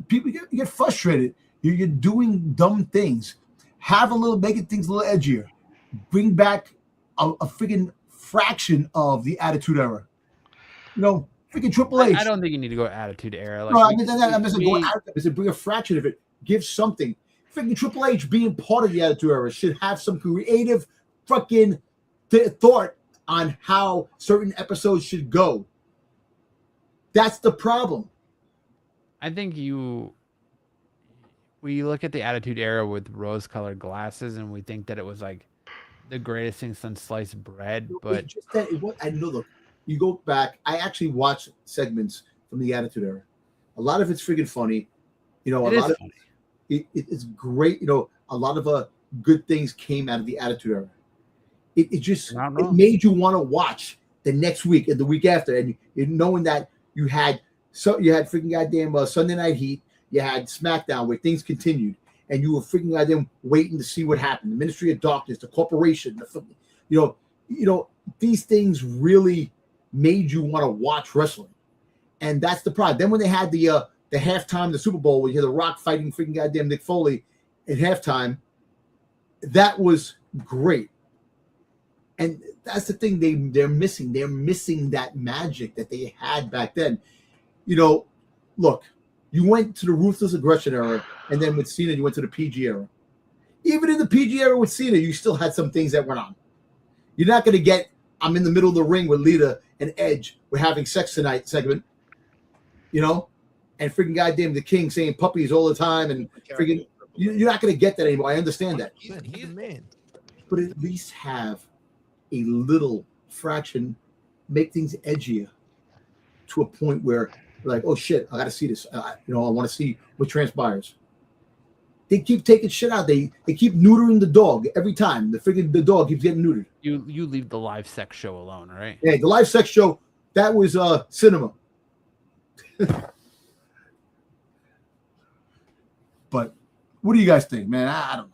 People get frustrated. You're doing dumb things. Making things a little edgier. Bring back a freaking fraction of the Attitude Era. Freaking Triple H. I don't think you need to go Attitude Era. I'm just going out there. Bring a fraction of it. Give something. Freaking Triple H being part of the Attitude Era should have some creative fucking thought on how certain episodes should go. That's the problem. I think we look at the Attitude Era with rose-colored glasses, and we think that it was like the greatest thing since sliced bread. But I know. Look, you go back. I actually watched segments from the Attitude Era. A lot of it's freaking funny. It's great. A lot of good things came out of the Attitude Era. It made you want to watch the next week and the week after, and knowing that you had freaking goddamn Sunday Night Heat, you had SmackDown where things continued, and you were freaking goddamn waiting to see what happened. The Ministry of Darkness, the Corporation, these things really made you want to watch wrestling, and that's the problem. Then when they had the halftime, the Super Bowl, where you hear The Rock fighting freaking goddamn Mick Foley at halftime, that was great. And that's the thing they're missing. They're missing that magic that they had back then. Look, you went to the Ruthless Aggression Era, and then with Cena, you went to the PG era. Even in the PG era with Cena, you still had some things that went on. You're not going to get, I'm in the middle of the ring with Lita and Edge. We're having sex tonight segment. And freaking goddamn the King saying puppies all the time. And freaking, you're not going to get that anymore. I understand that. He's a man. But at least have a little fraction, make things edgier to a point where, like, oh shit, I got to see this. I want to see what transpires. They keep taking shit out. They keep neutering the dog every time. The dog keeps getting neutered. You leave the live sex show alone, right? Yeah, the live sex show, that was cinema. But what do you guys think, man? I don't know.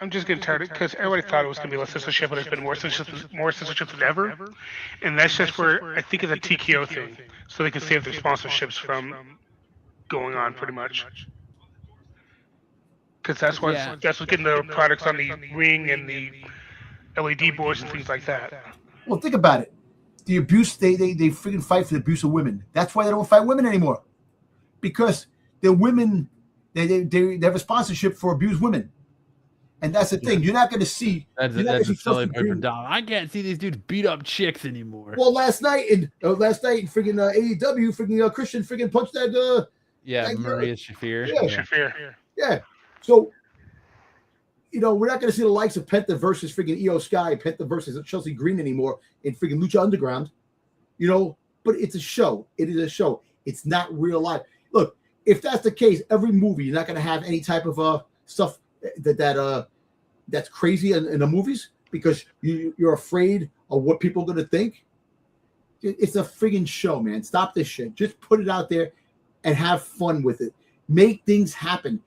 I'm just getting tired because everybody thought it was going to be less censorship, but it's been more censorship than ever. And that's just where I think it's a TKO thing, so they can save their sponsorships from going on pretty much. Because that's what's getting the products on the ring and the LED boards and things like that. Well, think about it. The abuse, they freaking fight for the abuse of women. That's why they don't fight women anymore. Because they're women, they have a sponsorship for abused women. And that's the thing. You're not going to see. That's a silly point for Dom. I can't see these dudes beat up chicks anymore. Well, last night in freaking AEW, freaking Christian freaking punched that. Maria Shafir. Yeah. So, we're not going to see the likes of Penta versus freaking Io Sky, Penta versus Chelsea Green anymore in freaking Lucha Underground. But it's a show. It is a show. It's not real life. Look, if that's the case, every movie you're not going to have any type of stuff that's crazy in the movies because you're afraid of what people are going to think. It's a friggin' show, man. Stop this shit. Just put it out there and have fun with it. Make things happen.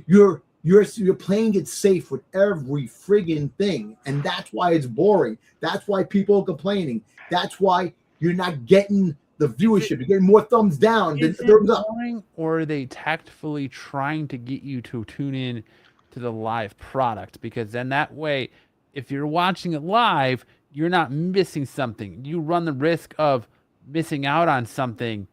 you're playing it safe with every friggin' thing, and that's why it's boring. That's why people are complaining. That's why you're not getting the viewership. You're getting more thumbs down than thumbs up. Or are they tactfully trying to get you to tune in to the live product? Because then that way, if you're watching it live, you're not missing something. You run the risk of missing out on something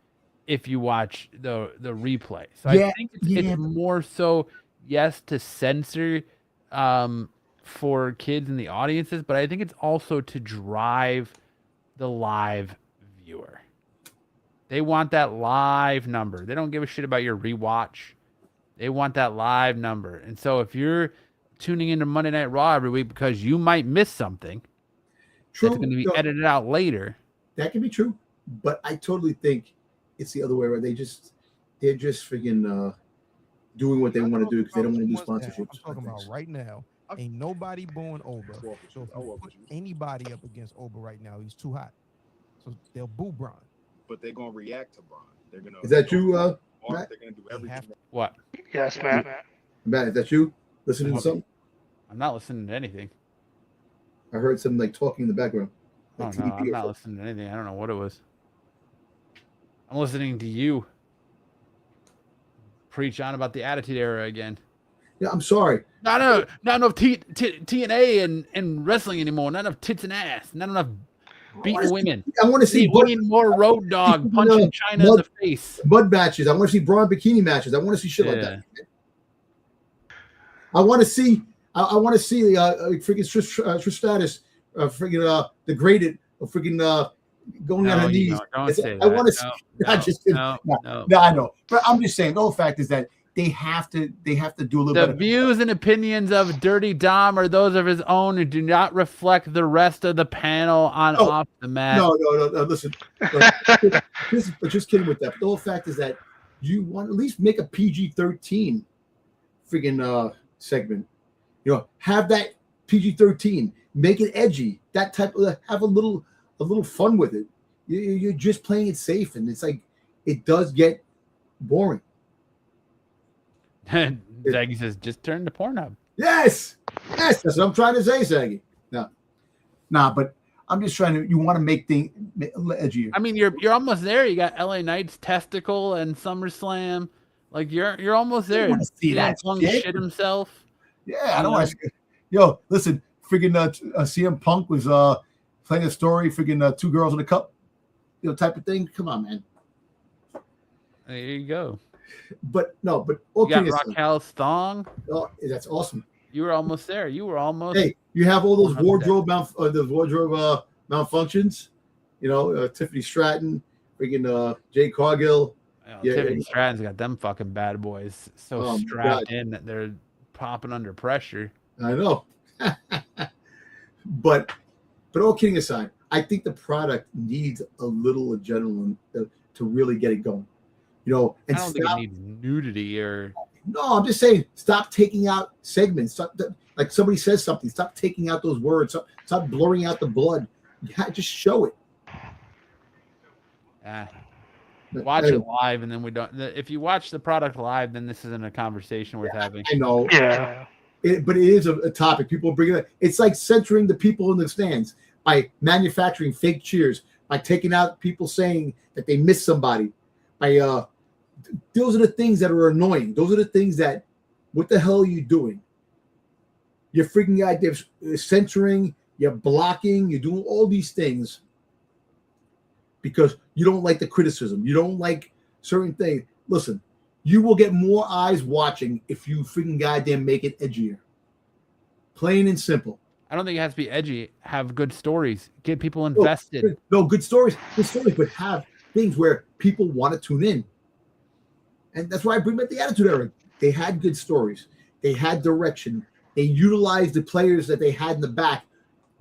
if you watch the replay. So I think it's more so, yes, to censor for kids and the audiences, but I think it's also to drive the live viewer. They want that live number. They don't give a shit about your rewatch. They want that live number. And so if you're tuning into Monday Night Raw every week because you might miss something that's going to be edited out later. That can be true, but I totally think it's the other way around. They're just freaking doing what they want to do because they don't want to do sponsorships. I'm talking about right now. Ain't nobody booing Oba. So if you put anybody up against Oba right now, he's too hot. So they'll boo Braun. But they're gonna react to Braun. They're gonna. Is that you, Matt? They're gonna do everything. What? Yes, Matt. Matt, is that you? Listening to something? I'm not listening to anything. I heard some like talking in the background. Oh Like no, TDP I'm or not something. listening to anything. I don't know what it was. I'm listening to you preach on about the Attitude Era again. Yeah, I'm sorry. Not enough TNA and wrestling anymore. Not enough tits and ass. Not enough beating women. I want to see we need more Road Dogg punching China in the face. Mud matches. I want to see Braun bikini matches. I want to see shit like that. I want to see. I want to see freaking Trish Stratus, freaking degraded, freaking going on her knees. Don't say that. I want to see. I just no, I know, but I'm just saying. The whole fact is that they have to do a little bit. The views and opinions of Dirty Dom are those of his own and do not reflect the rest of the panel on off the mat. No. Listen, but just kidding with that. But the whole fact is that you want to at least make a PG-13 friggin' segment. You know, have that PG-13, make it edgy. That type of have a little fun with it. You're just playing it safe, and it's like it does get boring. Zaggy says, just turn to Pornhub. Yes, that's what I'm trying to say, Zaggy. No, but I'm just trying to. You want to make things edgier. I mean, you're almost there. You got LA Knight's testicle and SummerSlam. Like you're almost there. I want to see that shit himself. Yeah, I don't want to. Yo, listen, freaking CM Punk was playing a story, freaking two girls in a cup, type of thing. Come on, man. There you go. But okay, you got Raquel's thong. Oh, that's awesome. You were almost there. You were almost. Hey, you have all those wardrobe malfunctions. Tiffany Stratton, freaking Jay Cargill. Tiffany Stratton's got them fucking bad boys so strapped in that they're popping under pressure. I know. but all kidding aside, I think the product needs a little adrenaline to really get it going. And I don't think it needs nudity or. No, I'm just saying, stop taking out segments. Stop, like somebody says something, stop taking out those words. Stop blurring out the blood. Just show it. Watch it live, and then we don't. If you watch the product live, then this isn't a conversation worth having. I know. Yeah. But it is a topic. People bring it up. It's like censoring the people in the stands by manufacturing fake cheers, by taking out people saying that they missed somebody. Those are the things that are annoying. Those are the things that, what the hell are you doing? You're freaking out. You're censoring. You're blocking. You're doing all these things because you don't like the criticism. You don't like certain things. Listen, you will get more eyes watching if you freaking goddamn make it edgier. Plain and simple. I don't think it has to be edgy. Have good stories. Get people invested. No, good stories, but have things where people want to tune in. And that's why I bring back the Attitude Era. They had good stories. They had direction. They utilized the players that they had in the back,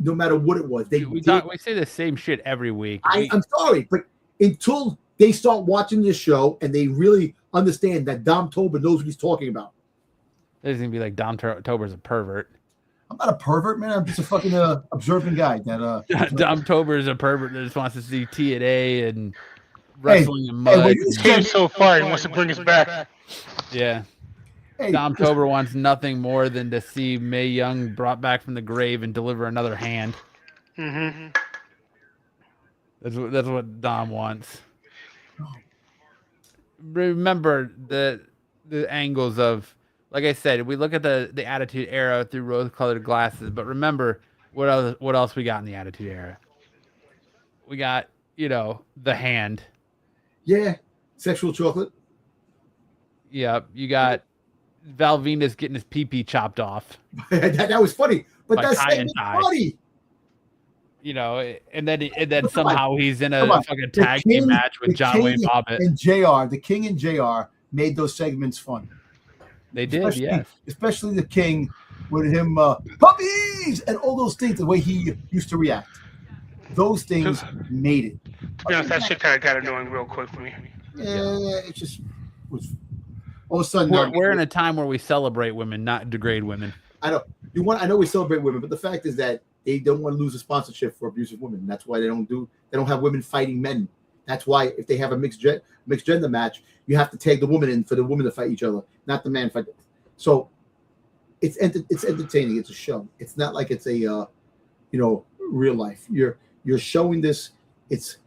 no matter what it was. We say the same shit every week. I'm sorry, but until they start watching this show and they really understand that Dom Tober knows what he's talking about. There's going to be like Dom Tober's a pervert. I'm not a pervert, man. I'm just a fucking observant guy. Dom Tober is a pervert that just wants to see TNA and wrestling and mud. He came so far, he wants to bring us back. Yeah. Hey, Dom Tober wants nothing more than to see Mae Young brought back from the grave and deliver another hand. Mm-hmm. That's what Dom wants. Remember the angles of, like I said, we look at the Attitude Era through rose-colored glasses, but remember what else we got in the Attitude Era? We got, the hand. Yeah, sexual chocolate. Yep, you got Val Venus getting his pee-pee chopped off. that was funny, but By that's tie and tie. funny. And then somehow he's in a fucking The tag team match with John Wayne King Bobbitt. and JR. The King and JR made those segments fun. They did, yes. Especially the King with him, puppies, and all those things, the way he used to react. Those things made it. To be honest, that shit kind of got annoying real quick for me. Yeah, it just was. All of a sudden, We're in a time where we celebrate women, not degrade women. I know we celebrate women, but the fact is that they don't want to lose a sponsorship for abusive women. That's why they don't have women fighting men. That's why if they have a mixed gender match, you have to tag the woman in for the woman to fight each other, not the man fight. So it's entertaining. It's a show. It's not like it's a real life. You're showing this. It's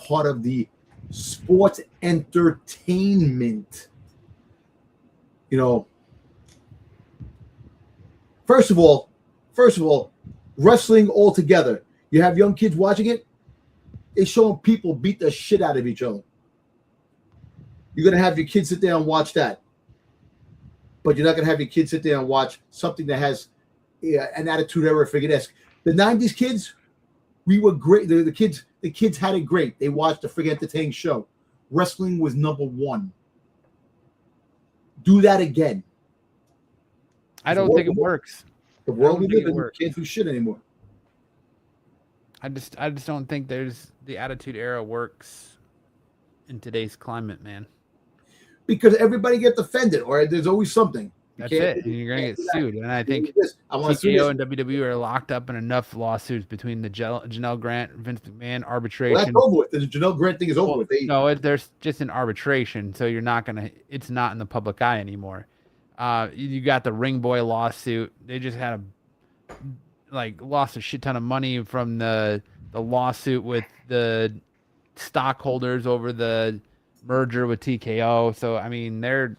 part of the sports entertainment. First of all, wrestling altogether. You have young kids watching it. It's showing people beat the shit out of each other. You're going to have your kids sit there and watch that. But you're not going to have your kids sit there and watch something that has an Attitude Era figure-esque. The 90s kids, we were great. The kids had it great. They watched a friggin' entertaining show. Wrestling was number one. Do that again. I don't think it works. The world we live in can't do shit anymore. I just don't think the Attitude Era works in today's climate, man. Because everybody gets offended, or there's always something. That's it. And you're gonna get sued. And I think TKO and WWE are locked up in enough lawsuits between the Janelle Grant, Vince McMahon arbitration. Well, that's over with. The Janelle Grant thing is over with. There's just an arbitration, so it's not in the public eye anymore. You got the Ring Boy lawsuit. They just had lost a shit ton of money from the lawsuit with the stockholders over the merger with TKO. So I mean, they're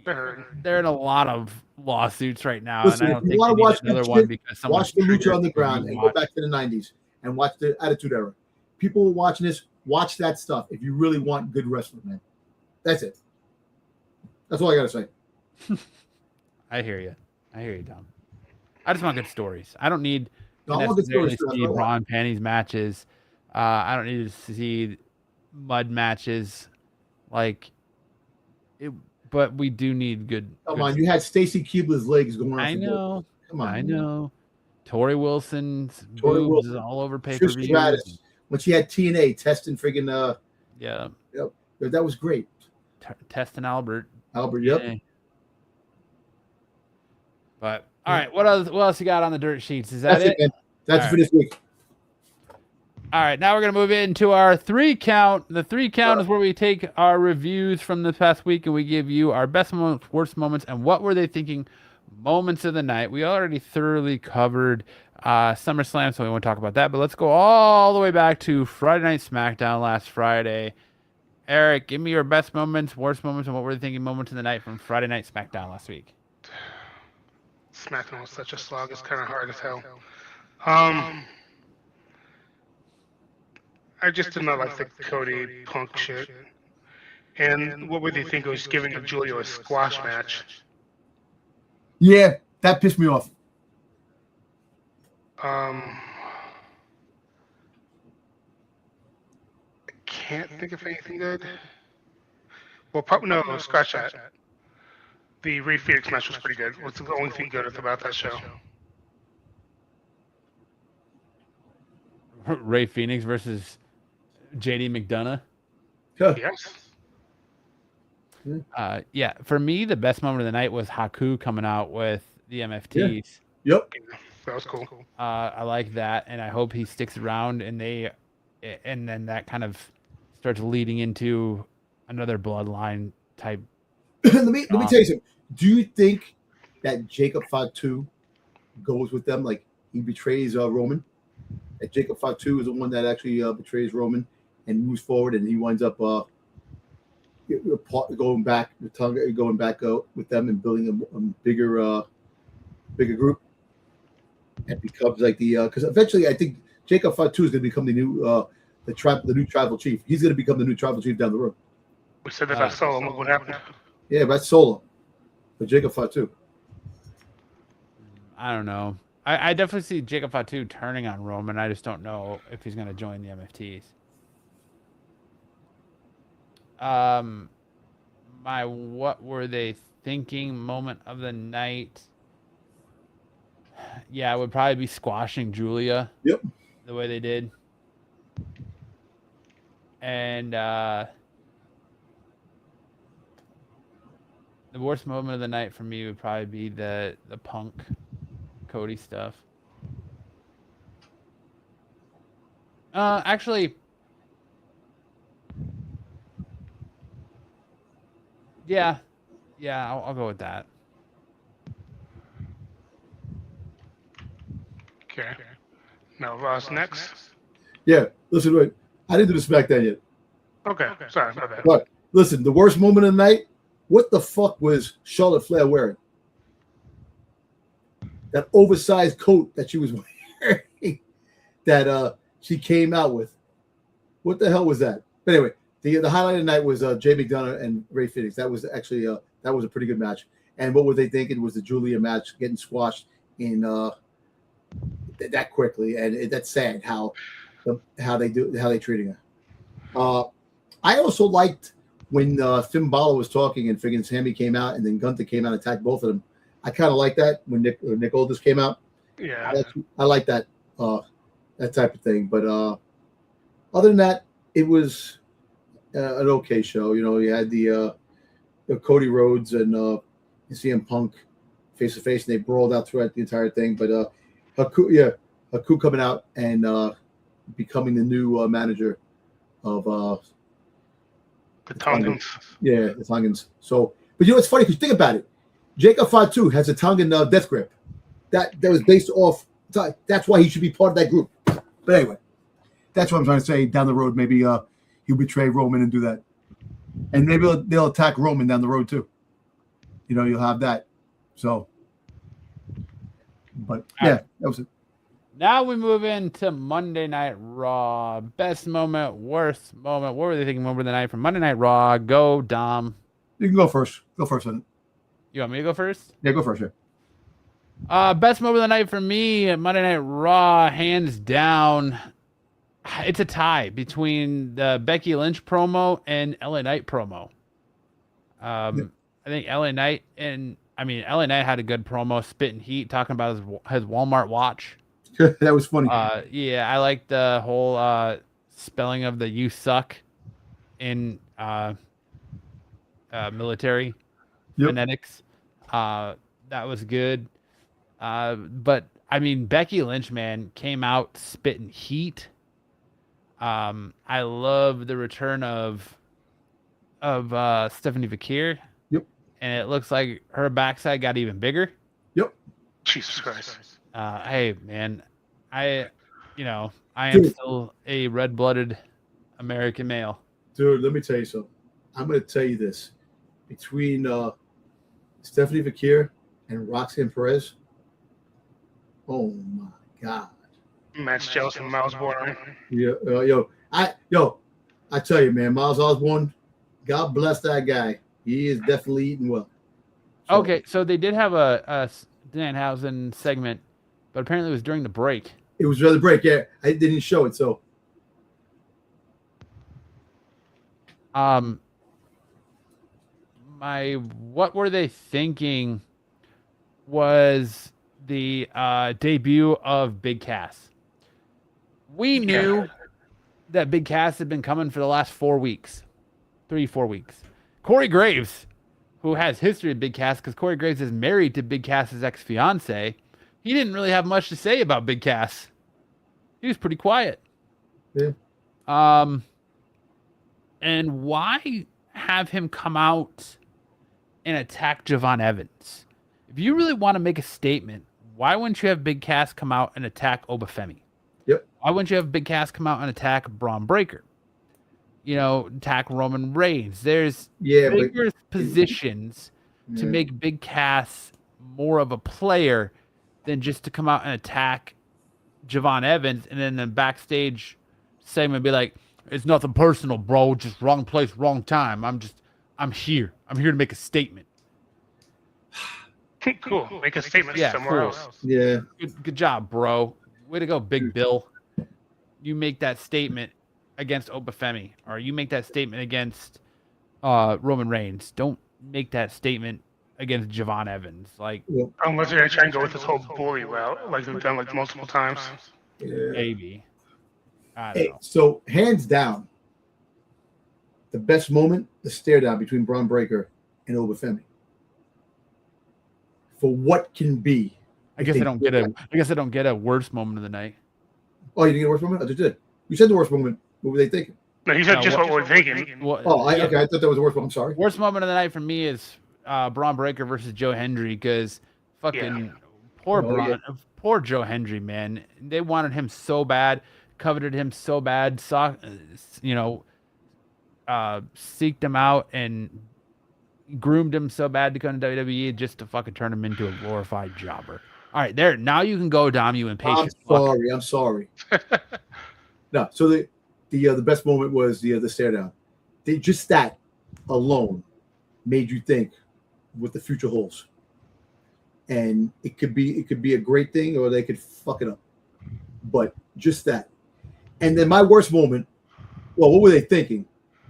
in a lot of lawsuits right now. Listen, and I don't think you need another one because someone watch the Lucha Underground and go back to the 90s and watch the Attitude Era. People who are watching this, watch that stuff if you really want good wrestling, man. That's it. That's all I gotta say. I hear you, Tom. I just want good stories. I don't need to I want good necessarily stories, see bra and panties matches. I don't need to see mud matches, but we do need good. Come on, you had Stacy Keibler's legs going on. I know. Gold. Come on, I know. Tori Wilson's boobs is all over pay-per-view. When she had TNA testing friggin' yeah. Yep. That was great. Testing Albert. Yep. Yeah. But all right, what else you got on the dirt sheets? Is that it? Man. That's it for this week. All right, now we're going to move into our 3 count. The 3 count is where we take our reviews from the past week and we give you our best moments, worst moments, and what were they thinking moments of the night. We already thoroughly covered SummerSlam, so we won't talk about that. But let's go all the way back to Friday Night SmackDown last Friday. Eric, give me your best moments, worst moments, and what were they thinking moments of the night from Friday Night SmackDown last week. SmackDown was such a slog. It's kind of hard as hell. I just did not like the Cody Punk shit. And what would they think of giving Julio a squash match? Yeah, that pissed me off. I can't think of anything good. Well, probably no, scratch that. The Rey Fenix match was pretty good. What's the only thing good about that show? Rey Fenix versus JD McDonough. Yes. Yeah, for me, the best moment of the night was Haku coming out with the MFTs. Yeah. Yep. That was cool. I like that, and I hope he sticks around, and then that kind of starts leading into another bloodline type. let me tell you something. Do you think that Jacob Fatu goes with them? Like he betrays Roman? That Jacob Fatu is the one that actually betrays Roman and moves forward, and he winds up going back with them and building a bigger group, and becomes like the because eventually I think Jacob Fatu is going to become the new the new tribal chief. He's going to become the new tribal chief down the road. We said that about Solo. Look what happened. Yeah, that's Solo, but Jacob Fatu. I don't know. I definitely see Jacob Fatu turning on Roman. I just don't know if he's going to join the MFTs. My what were they thinking moment of the night? Yeah, it would probably be squashing Julia. Yep. The way they did. And the worst moment of the night for me would probably be the Punk Cody stuff. Actually, yeah, I'll go with that. Okay. Now Raw's next. Yeah, listen, wait. I didn't do the SmackDown yet. Okay. Sorry about that. But listen, the worst moment of the night. What the fuck was Charlotte Flair wearing? That oversized coat that she was wearing, that she came out with. What the hell was that? But anyway, the highlight of the night was Jay McDonough and Ray Phoenix. That was actually that was a pretty good match. And what were they thinking was the Julia match getting squashed in that quickly, and that's sad how they treating her. I also liked when Finn Balor was talking and friggin' Sammy came out and then Gunther came out and attacked both of them. I kind of like that when Nick Aldis came out. Yeah, I like that that type of thing. But other than that, it was an okay show. You know, you had the Cody Rhodes and CM Punk face to face, and they brawled out throughout the entire thing. But Haku coming out and becoming the new manager of the Tongans. Yeah, the Tongans. So, but you know what's funny? Because think about it, Jacob Fatu has a Tongan death grip. That was based off. That's why he should be part of that group. But anyway, that's what I'm trying to say. Down the road, maybe he'll betray Roman and do that, and maybe they'll attack Roman down the road too. You know, you'll have that. So, but yeah, that was it. Now we move into Monday Night Raw. Best moment, worst moment. What were they thinking over the night from Monday Night Raw? Go, Dom. You can go first. Go first. On it. You want me to go first? Yeah, go first. Yeah. Best moment of the night for me at Monday Night Raw, hands down. It's a tie between the Becky Lynch promo and LA Knight promo. I think LA Knight had a good promo, spitting heat, talking about his Walmart watch. That was funny. Yeah, I like the whole spelling of the "you suck" in military phonetics. That was good. But I mean, Becky Lynch, man, came out spitting heat. I love the return of Stephanie Vakir. Yep. And it looks like her backside got even bigger. Yep. Jesus Christ. Hey, man, I am still a red-blooded American male. Dude, let me tell you something. I'm going to tell you this. Between Stephanie Vakir and Roxanne Perez, oh my God. Matt's jealous of Miles Born. Yeah, I tell you, man, Miles Osborne, God bless that guy. He is definitely eating well. So, Okay, so they did have a Danhausen segment, but apparently it was during the break. it was during the break. Yeah, I didn't show it. So, what were they thinking was the debut of Big Cass. We knew that Big Cass had been coming for the last 4 weeks, 3-4 weeks. Corey Graves, who has history of Big Cass, because Corey Graves is married to Big Cass's ex-fiance, he didn't really have much to say about Big Cass. He was pretty quiet. Yeah. And why have him come out and attack Javon Evans. If you really want to make a statement, why wouldn't you have Big Cass come out and attack Obafemi? Yep. Why wouldn't you have Big Cass come out and attack Braun Breaker? Attack Roman Reigns. There's bigger positions to make Big Cass more of a player than just to come out and attack Javon Evans and then the backstage segment be like, it's nothing personal, bro. Just wrong place, wrong time. I'm here. I'm here to make a statement. Cool. Make a statement somewhere else. Yeah. Good job, bro. Way to go, Big Bill. You make that statement against Obafemi, or you make that statement against Roman Reigns. Don't make that statement against Javon Evans. Unless they're gonna try and go with this whole bully route, like they've done multiple times. Yeah. Maybe. I don't know. So hands down, the best moment, the stare down between Braun Breaker and Obafemi. For what can be. I guess I don't get a worst moment of the night. Oh, you didn't get a worst moment? I just did. You said the worst moment. What were they thinking? No, he said just what we're thinking. I thought that was the worst one. I'm sorry. Worst moment of the night for me is Braun Breaker versus Joe Hendry, because poor Joe Hendry, man. They wanted him so bad, coveted him so bad, seeked him out and groomed him so bad to come to WWE just to fucking turn him into a glorified jobber. All right, there. Now you can go, Dom. You impatient. I'm sorry. No, so the best moment was the stare down. Just that alone made you think what the future holds, and it could be a great thing, or they could fuck it up. But just that, and then my worst moment. Well, what were they thinking?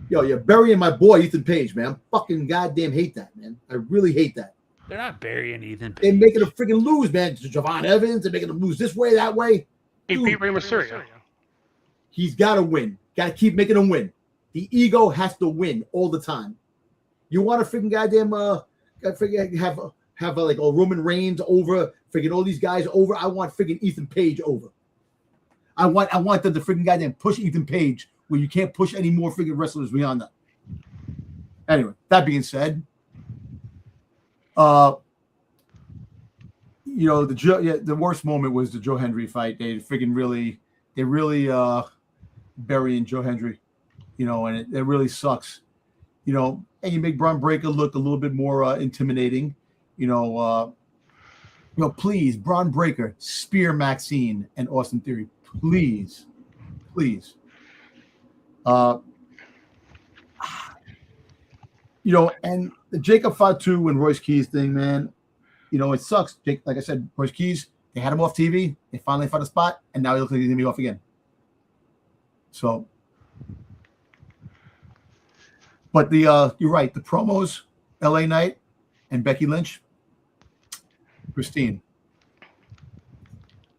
Yo, you're burying my boy Ethan Page, man. I fucking goddamn hate that, man. I really hate that. They're not burying Ethan Page. They're making him freaking lose, man. Javon Evans, they're making him lose this way, that way. He beat Rey Mysterio. He's got to win. Got to keep making him win. The ego has to win all the time. You want to freaking goddamn have like a Roman Reigns over, freaking all these guys over. I want freaking Ethan Page over. I want them to freaking goddamn push Ethan Page where you can't push any more freaking wrestlers beyond that. Anyway, that being said, the worst moment was the Joe Hendry fight. They really burying Joe Hendry, and it really sucks, and you make Braun Breaker look a little bit more intimidating, please, Braun Breaker, spear Maxine and Austin Theory, please. And the Jacob Fatu and Royce Keys thing, man, it sucks. Like I said, Royce Keys, they had him off TV. They finally found a spot, and now he looks like he's going to be off again. So, but you're right. The promos, LA Knight and Becky Lynch, pristine.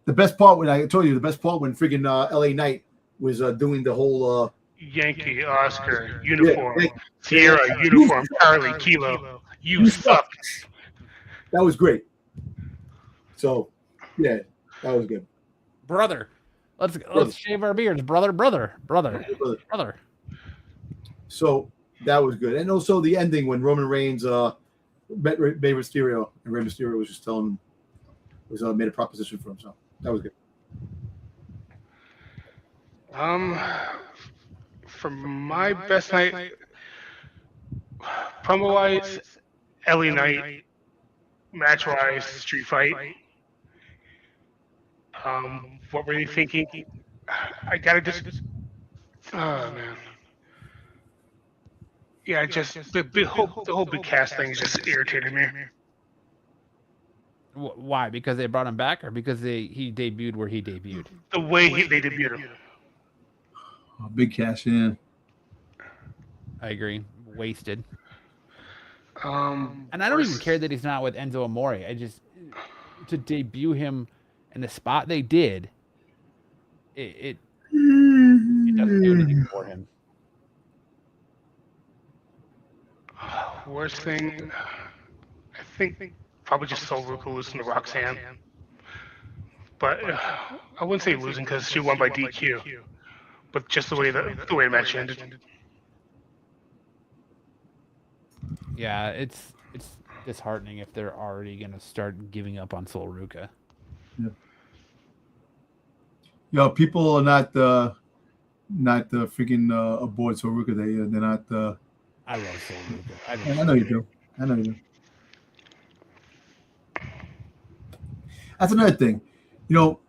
The best part when freaking LA Knight was doing the whole Yankee, Oscar, uniform, Sierra, uniform, Charlie, Kilo, you suck. That was great. So, yeah, that was good. Brother. Let's shave our beards, brother. So that was good, and also the ending when Roman Reigns met Rey Mysterio, and Rey Mysterio was just telling him, made a proposition for him. So that was good. For my best night, promo-wise, LA Knight, match-wise, street fight. What were you thinking? I gotta just. Oh man. Yeah, just the whole big cast thing just irritated me. Why? Because they brought him back, or because he debuted where he debuted? The way they debuted him. Oh, big cash in. I agree. Wasted. And I don't even care that he's not with Enzo Amore. I just to debut him in the spot they did. It doesn't do anything for him. Worst thing, I think probably just Sol Ruka losing to Roxanne. But I wouldn't say losing because she won by DQ. But just the way the match ended. Yeah, it's it's disheartening if they're already gonna start giving up on Sol Ruca. Yo, people are not freaking aboard Soruka. They're not. I love Sol Ruca. I know you do. I know you do. That's another thing. You know,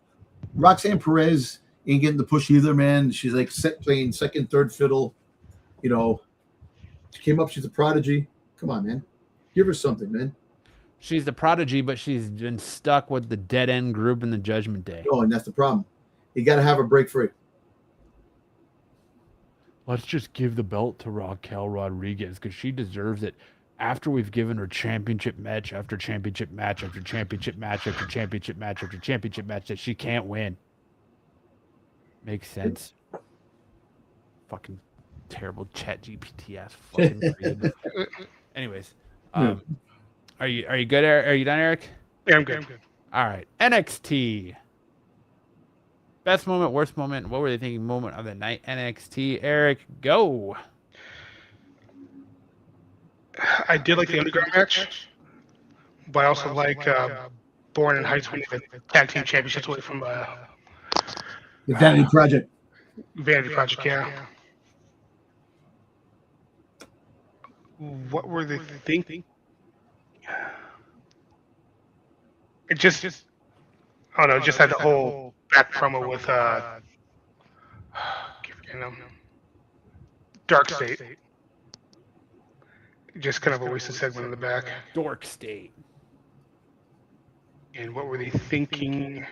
Roxanne Perez ain't getting the push either, man. She's like playing second, third fiddle. You know, she came up. She's a prodigy. Come on, man. Give her something, man. She's the prodigy, but she's been stuck with the dead end group in the Judgment Day. Oh, and that's the problem. You got to have her break free. Let's just give the belt to Raquel Rodriguez because she deserves it. After we've given her championship match after championship match after championship match after championship match after championship match that she can't win. Makes sense. Fucking terrible chat GPT ass fucking creative. Anyways, are you good? Are you done, Eric? Yeah, I'm good. All right, NXT. Best moment, worst moment. What were they thinking? Moment of the night. NXT. Eric, go. I did like the underground match, but I also like Born in Heights winning the tag team championships away from The Vanity Project. Vanity Project. Yeah. What were they thinking? It just I don't know. Just had the whole back promo with Dark State. Just kind of a wasted segment in the back. Dork State. And what were they thinking?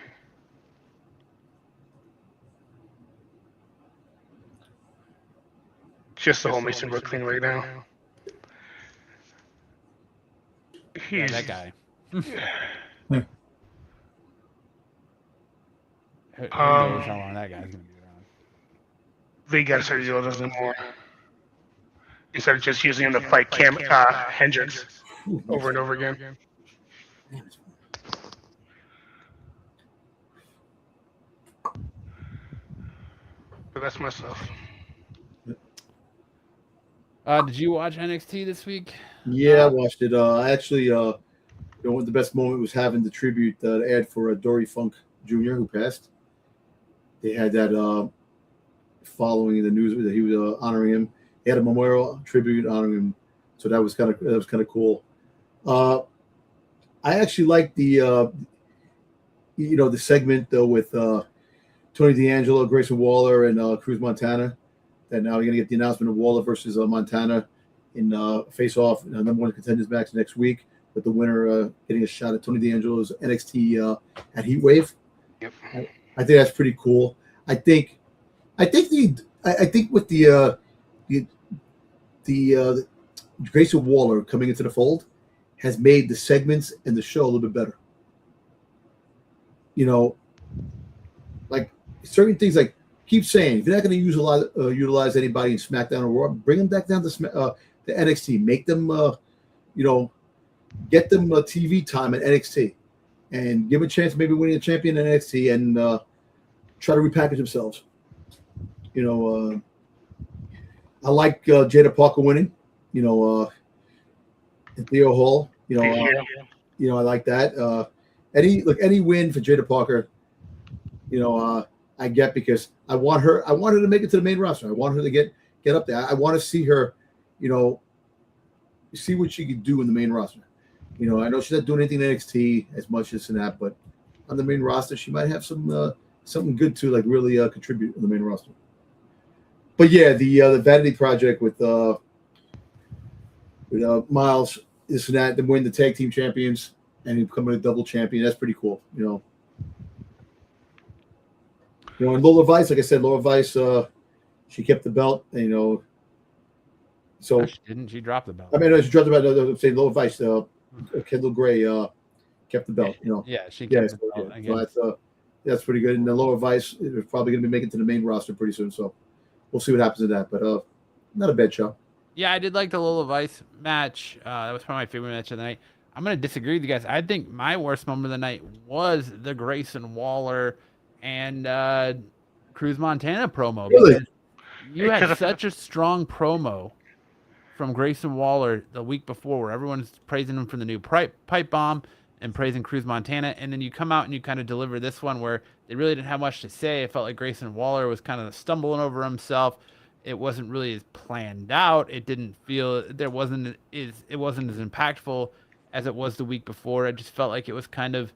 Just the whole Mason Brook thing right now. Yeah, that guy. Who knows how long that guy's gonna be around? They got to start doing those more. Instead of just using him to fight Hendricks over and over again. But that's my stuff. Did you watch NXT this week? Yeah, I watched it. I actually, the best moment was having the tribute ad for Dory Funk Jr., who passed. They had that following the news that he was honoring him. They had a memorial tribute honoring him, so that was kind of cool. I actually liked the the segment though with Tony D'Angelo, Grayson Waller, and Cruz Montana. That now you're gonna get the announcement of Waller versus Montana in face-off number one contenders match next week, with the winner getting a shot at Tony D'Angelo's NXT at Heatwave. Yep. I think that's pretty cool. I think with the Grayson Waller coming into the fold has made the segments and the show a little bit better. You know, like certain things, like keep saying if you're not going to utilize anybody in SmackDown or Raw, bring them back down to NXT. Make them, get them TV time at NXT, and give them a chance of maybe winning a champion in NXT and try to repackage themselves. I like Jada Parker winning. And Theo Hall. I like that. Any win for Jada Parker, I get, because I want her to make it to the main roster. I want her to get up there. I want to see her, see what she can do in the main roster. I know she's not doing anything in NXT as much as in that, but on the main roster, she might have some something good to like really contribute on the main roster. But yeah, the Vanity Project with Miles, this and that, them win the tag team champions and becoming a double champion. That's pretty cool. And Lola Vice, like I said, she kept the belt. So No, she didn't. She dropped the belt. I mean, she dropped the belt. I'm saying Lola Vice, Kendall Gray kept the belt. Yeah, she kept the belt. Yeah. So that's pretty good. And the Lola Vice is probably going to be making it to the main roster pretty soon. So we'll see what happens to that. But not a bad show. Yeah, I did like the Lola Vice match. That was probably my favorite match of the night. I'm going to disagree with you guys. I think my worst moment of the night was the Grayson Waller and Cruz Montana promo. Really? You had such a strong promo from Grayson Waller the week before, where everyone's praising him for the new pipe bomb and praising Cruz Montana, and then you come out and you kind of deliver this one where they really didn't have much to say. It felt like Grayson Waller was kind of stumbling over himself. It wasn't really as planned out. It didn't feel it wasn't as impactful as it was the week before. It just felt like it was kind of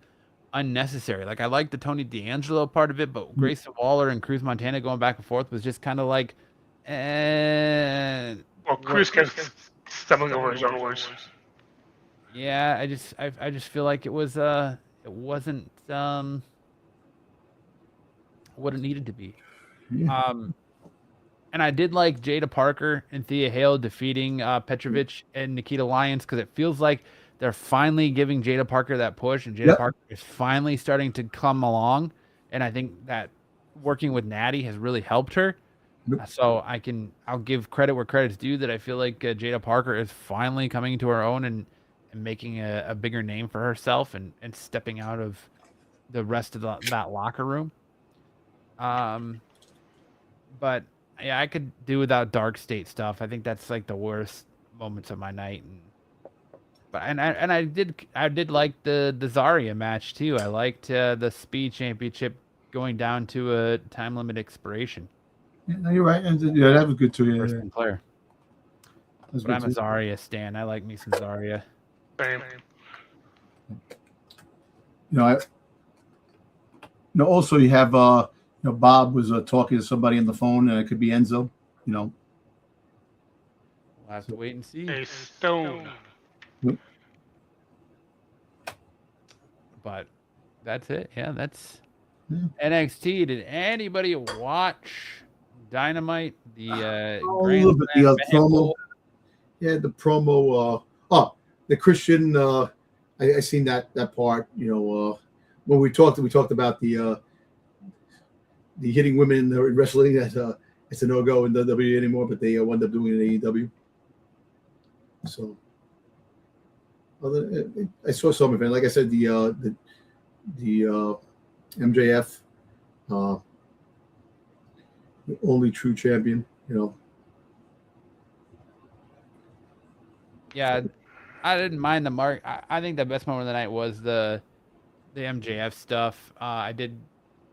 unnecessary. Like, I like the Tony D'Angelo part of it, but Grayson Waller and Cruz Montana going back and forth was just kind of like, Well, Cruz kept stumbling over his own words. yeah, I just feel like it wasn't what it needed to be. Yeah. And I did like Jada Parker and Thea Hale defeating Petrovic and Nikita Lyons, because it feels like they're finally giving Jada Parker that push, and Jada Parker is finally starting to come along. And I think that working with Natty has really helped her. So I'll give credit where credit's due, that I feel like Jada Parker is finally coming into her own and making a bigger name for herself and stepping out of the rest of that locker room. But yeah, I could do without Dark State stuff. I think that's like the worst moments of my night. And I did like the Zarya match too. I liked the Speed Championship going down to a time limit expiration. Yeah, no, you're right. And yeah, that was good too. Yeah, First Sinclair. But I'm a Zarya stan. I like me some Zarya. Same. Also you have Bob was talking to somebody on the phone, and it could be Enzo. We'll have to wait and see. A stone. But that's it. Yeah, that's NXT. Did anybody watch Dynamite? The promo. Yeah, the promo. The Christian. I seen that part. When we talked about the hitting women in the wrestling. It's a no-go in WWE anymore, but they wound up doing it in AEW. So I saw some of it. Like I said, the MJF, the only true champion. Yeah, I didn't mind the mark. I think the best moment of the night was the MJF stuff. I did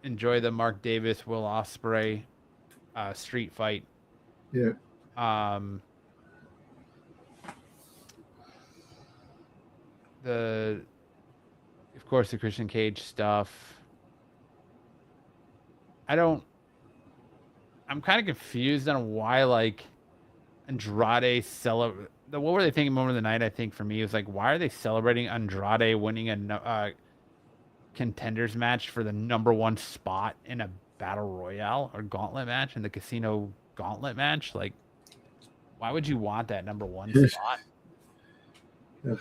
enjoy the Mark Davis, Will Ospreay street fight. Yeah. Of course, the Christian Cage stuff. I'm kind of confused on why, like, Andrade celebrate. What were they thinking moment of the night? I think for me, it was like, why are they celebrating Andrade winning a contenders match for the #1 spot in a battle royale or gauntlet match in the casino gauntlet match? Like, why would you want that #1 spot? Yeah.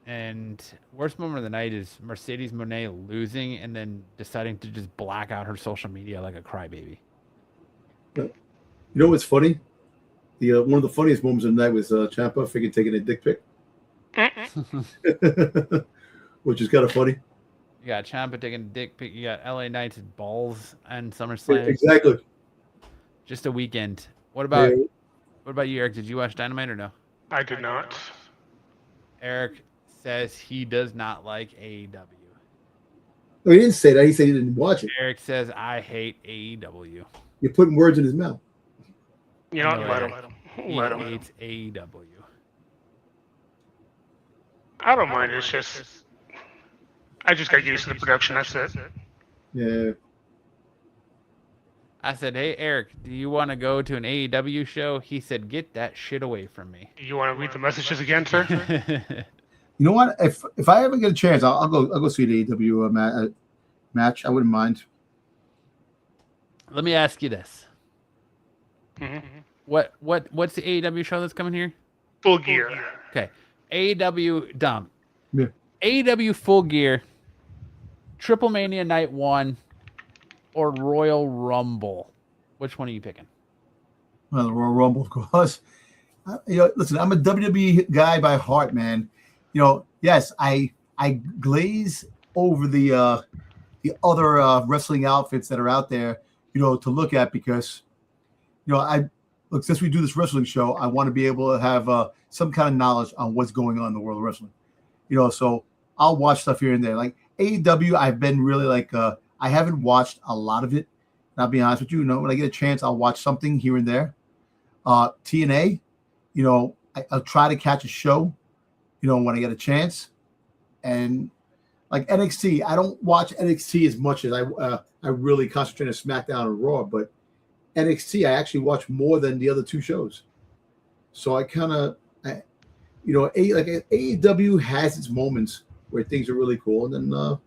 And worst moment of the night is Mercedes Moné losing and then deciding to just black out her social media like a crybaby. You know what's funny? One of the funniest moments of the night was Ciampa freaking taking a dick pic. Which is kind of funny. You got Ciampa taking a dick pic. You got LA Knight's balls and SummerSlam. Exactly. Just a weekend. What about you, Eric? Did you watch Dynamite or no? I did not. Eric says he does not like AEW. No, he didn't say that. He said he didn't watch it. Eric says, I hate AEW. You're putting words in his mouth. You know, let him. He hates AEW. I don't mind. It's just, I just got used to the production. That's it. Yeah. I said, hey, Eric, do you want to go to an AEW show? He said, get that shit away from me. You want to read the messages again, sir? You know what? If I ever get a chance, I'll go see the AEW match. I wouldn't mind. Let me ask you this. Mm-hmm. What's the AEW show that's coming here? Full Gear. Okay. AEW dumb. Yeah. AEW Full Gear, Triple Mania Night 1, or Royal Rumble. Which one are you picking? Well, the Royal Rumble, of course. Listen, I'm a WWE guy by heart, man. Yes, I glaze over the other wrestling outfits that are out there, to look at because, look, since we do this wrestling show, I want to be able to have some kind of knowledge on what's going on in the world of wrestling. So I'll watch stuff here and there. Like AEW, I've been really like I haven't watched a lot of it. And I'll be honest with you. When I get a chance, I'll watch something here and there. TNA, I'll try to catch a show, when I get a chance. And like NXT, I don't watch NXT as much as I really concentrate on SmackDown and Raw, but NXT I actually watch more than the other two shows. So I kind of, like AEW has its moments where things are really cool, and then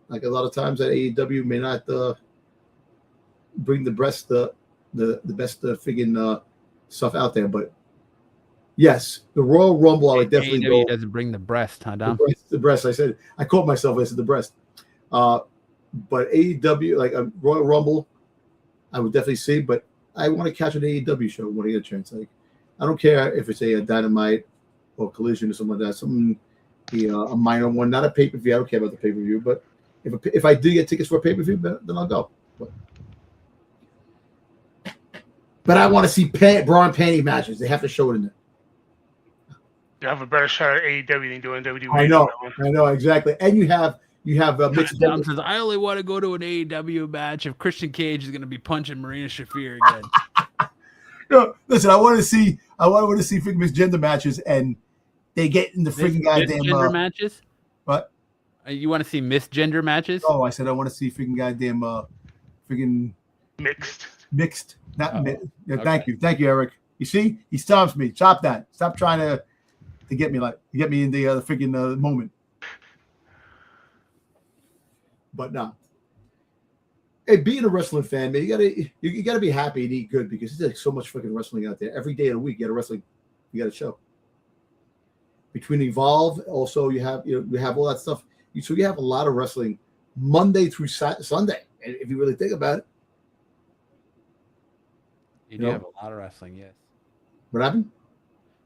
like a lot of times that AEW may not bring the best friggin' stuff out there, but yes, the Royal Rumble I would definitely AEW go. doesn't bring the breast, huh, Dom? The breast. I caught myself. I said the breast. But AEW, like a Royal Rumble, I would definitely see. But I want to catch an AEW show when I get a chance. Like, I don't care if it's a Dynamite or Collision or something like that. Something, a minor one, not a pay per view. I don't care about the pay per view. But if I do get tickets for a pay per view, then I'll go. But I want to see bra and panty matches. They have to show it in there. You have a better shot at AEW than doing WWE. I know exactly. And you have mixed. Dom says, I only want to go to an AEW match if Christian Cage is going to be punching Marina Shafir again. No, listen. I want to see freaking mixed gender matches, and they get in the freaking goddamn gender matches. What? You want to see misgender matches? Oh, I said I want to see freaking goddamn freaking mixed. Not Oh, Thank okay. you, Eric. You see, he stops me. Stop that. Stop trying to get me in the freaking moment. But no. Hey, being a wrestling fan, man, you gotta be happy and eat good, because there's like so much freaking wrestling out there. Every day of the week, you got a show. Between Evolve, also you have all that stuff. So you have a lot of wrestling Monday through Sunday, if you really think about it. You do have a lot of wrestling, yes. What happened?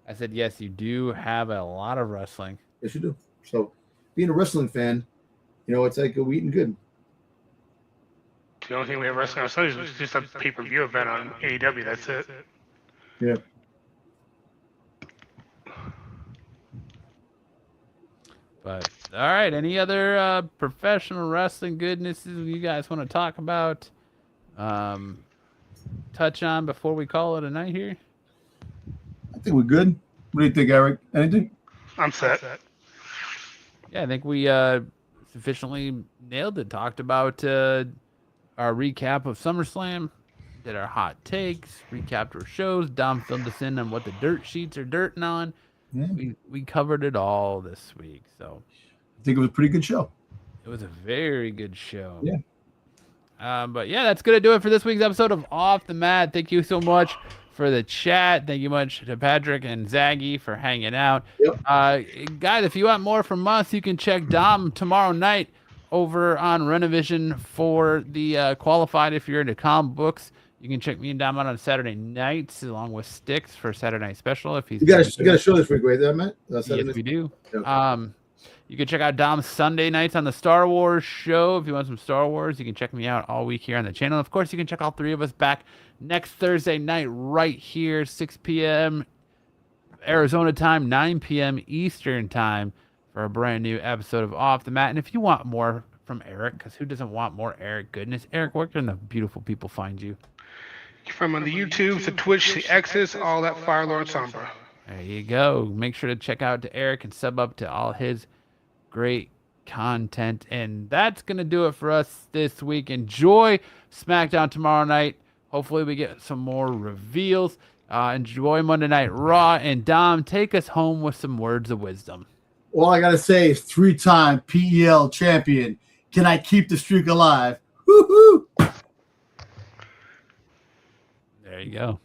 I said, yes, you do have a lot of wrestling. Yes, you do. So being a wrestling fan, it's like we're eating good. The only thing we have wrestling on Sundays is just a pay-per-view event on AEW. That's it. Yeah. But all right, any other professional wrestling goodnesses you guys want to talk about? Touch on before we call it a night here? I think we're good. What do you think, Eric? Anything? I'm set. Yeah, I think we sufficiently nailed it. Talked about our recap of SummerSlam, did our hot takes, recapped our shows. Dom filled us in on what the dirt sheets are dirting on. Yeah. We covered it all this week, so I think it was a pretty good show. it was a very good show. Yeah. But yeah, that's gonna do it for this week's episode of Off the Mat. Thank you so much for the chat. Thank you much to Patrick and Zaggy for hanging out. Yep. Guys, if you want more from us, you can check Dom tomorrow night over on Renovision for the Qualified. If you're into comic books, you can check me and Dom out on Saturday nights along with Sticks for Saturday Night Special. If he's You got a show this week, right there, Matt? yes, we do. Okay. You can check out Dom's Sunday nights on the Star Wars show. If you want some Star Wars, you can check me out all week here on the channel. Of course, you can check all three of us back next Thursday night right here, 6 p.m. Arizona time, 9 p.m. Eastern time for a brand new episode of Off the Mat. And if you want more from Eric, because who doesn't want more Eric goodness? Eric, where can the beautiful people find you? From on the YouTube, the Twitch, the X's, all that Fire Lord Sombra. There you go. Make sure to check out to Eric and sub up to all his great content. And that's going to do it for us this week. Enjoy SmackDown tomorrow night. Hopefully we get some more reveals. Enjoy Monday Night Raw. And Dom, take us home with some words of wisdom. All I got to say is 3-time PEL champion. Can I keep the streak alive? Woo-hoo! There you go.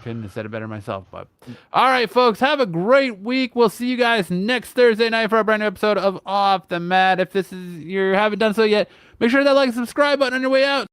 Couldn't have said it better myself, but all right, folks, have a great week. We'll see you guys next Thursday night for a brand new episode of Off the Mat. If you haven't done so yet, make sure to hit that like and subscribe button on your way out.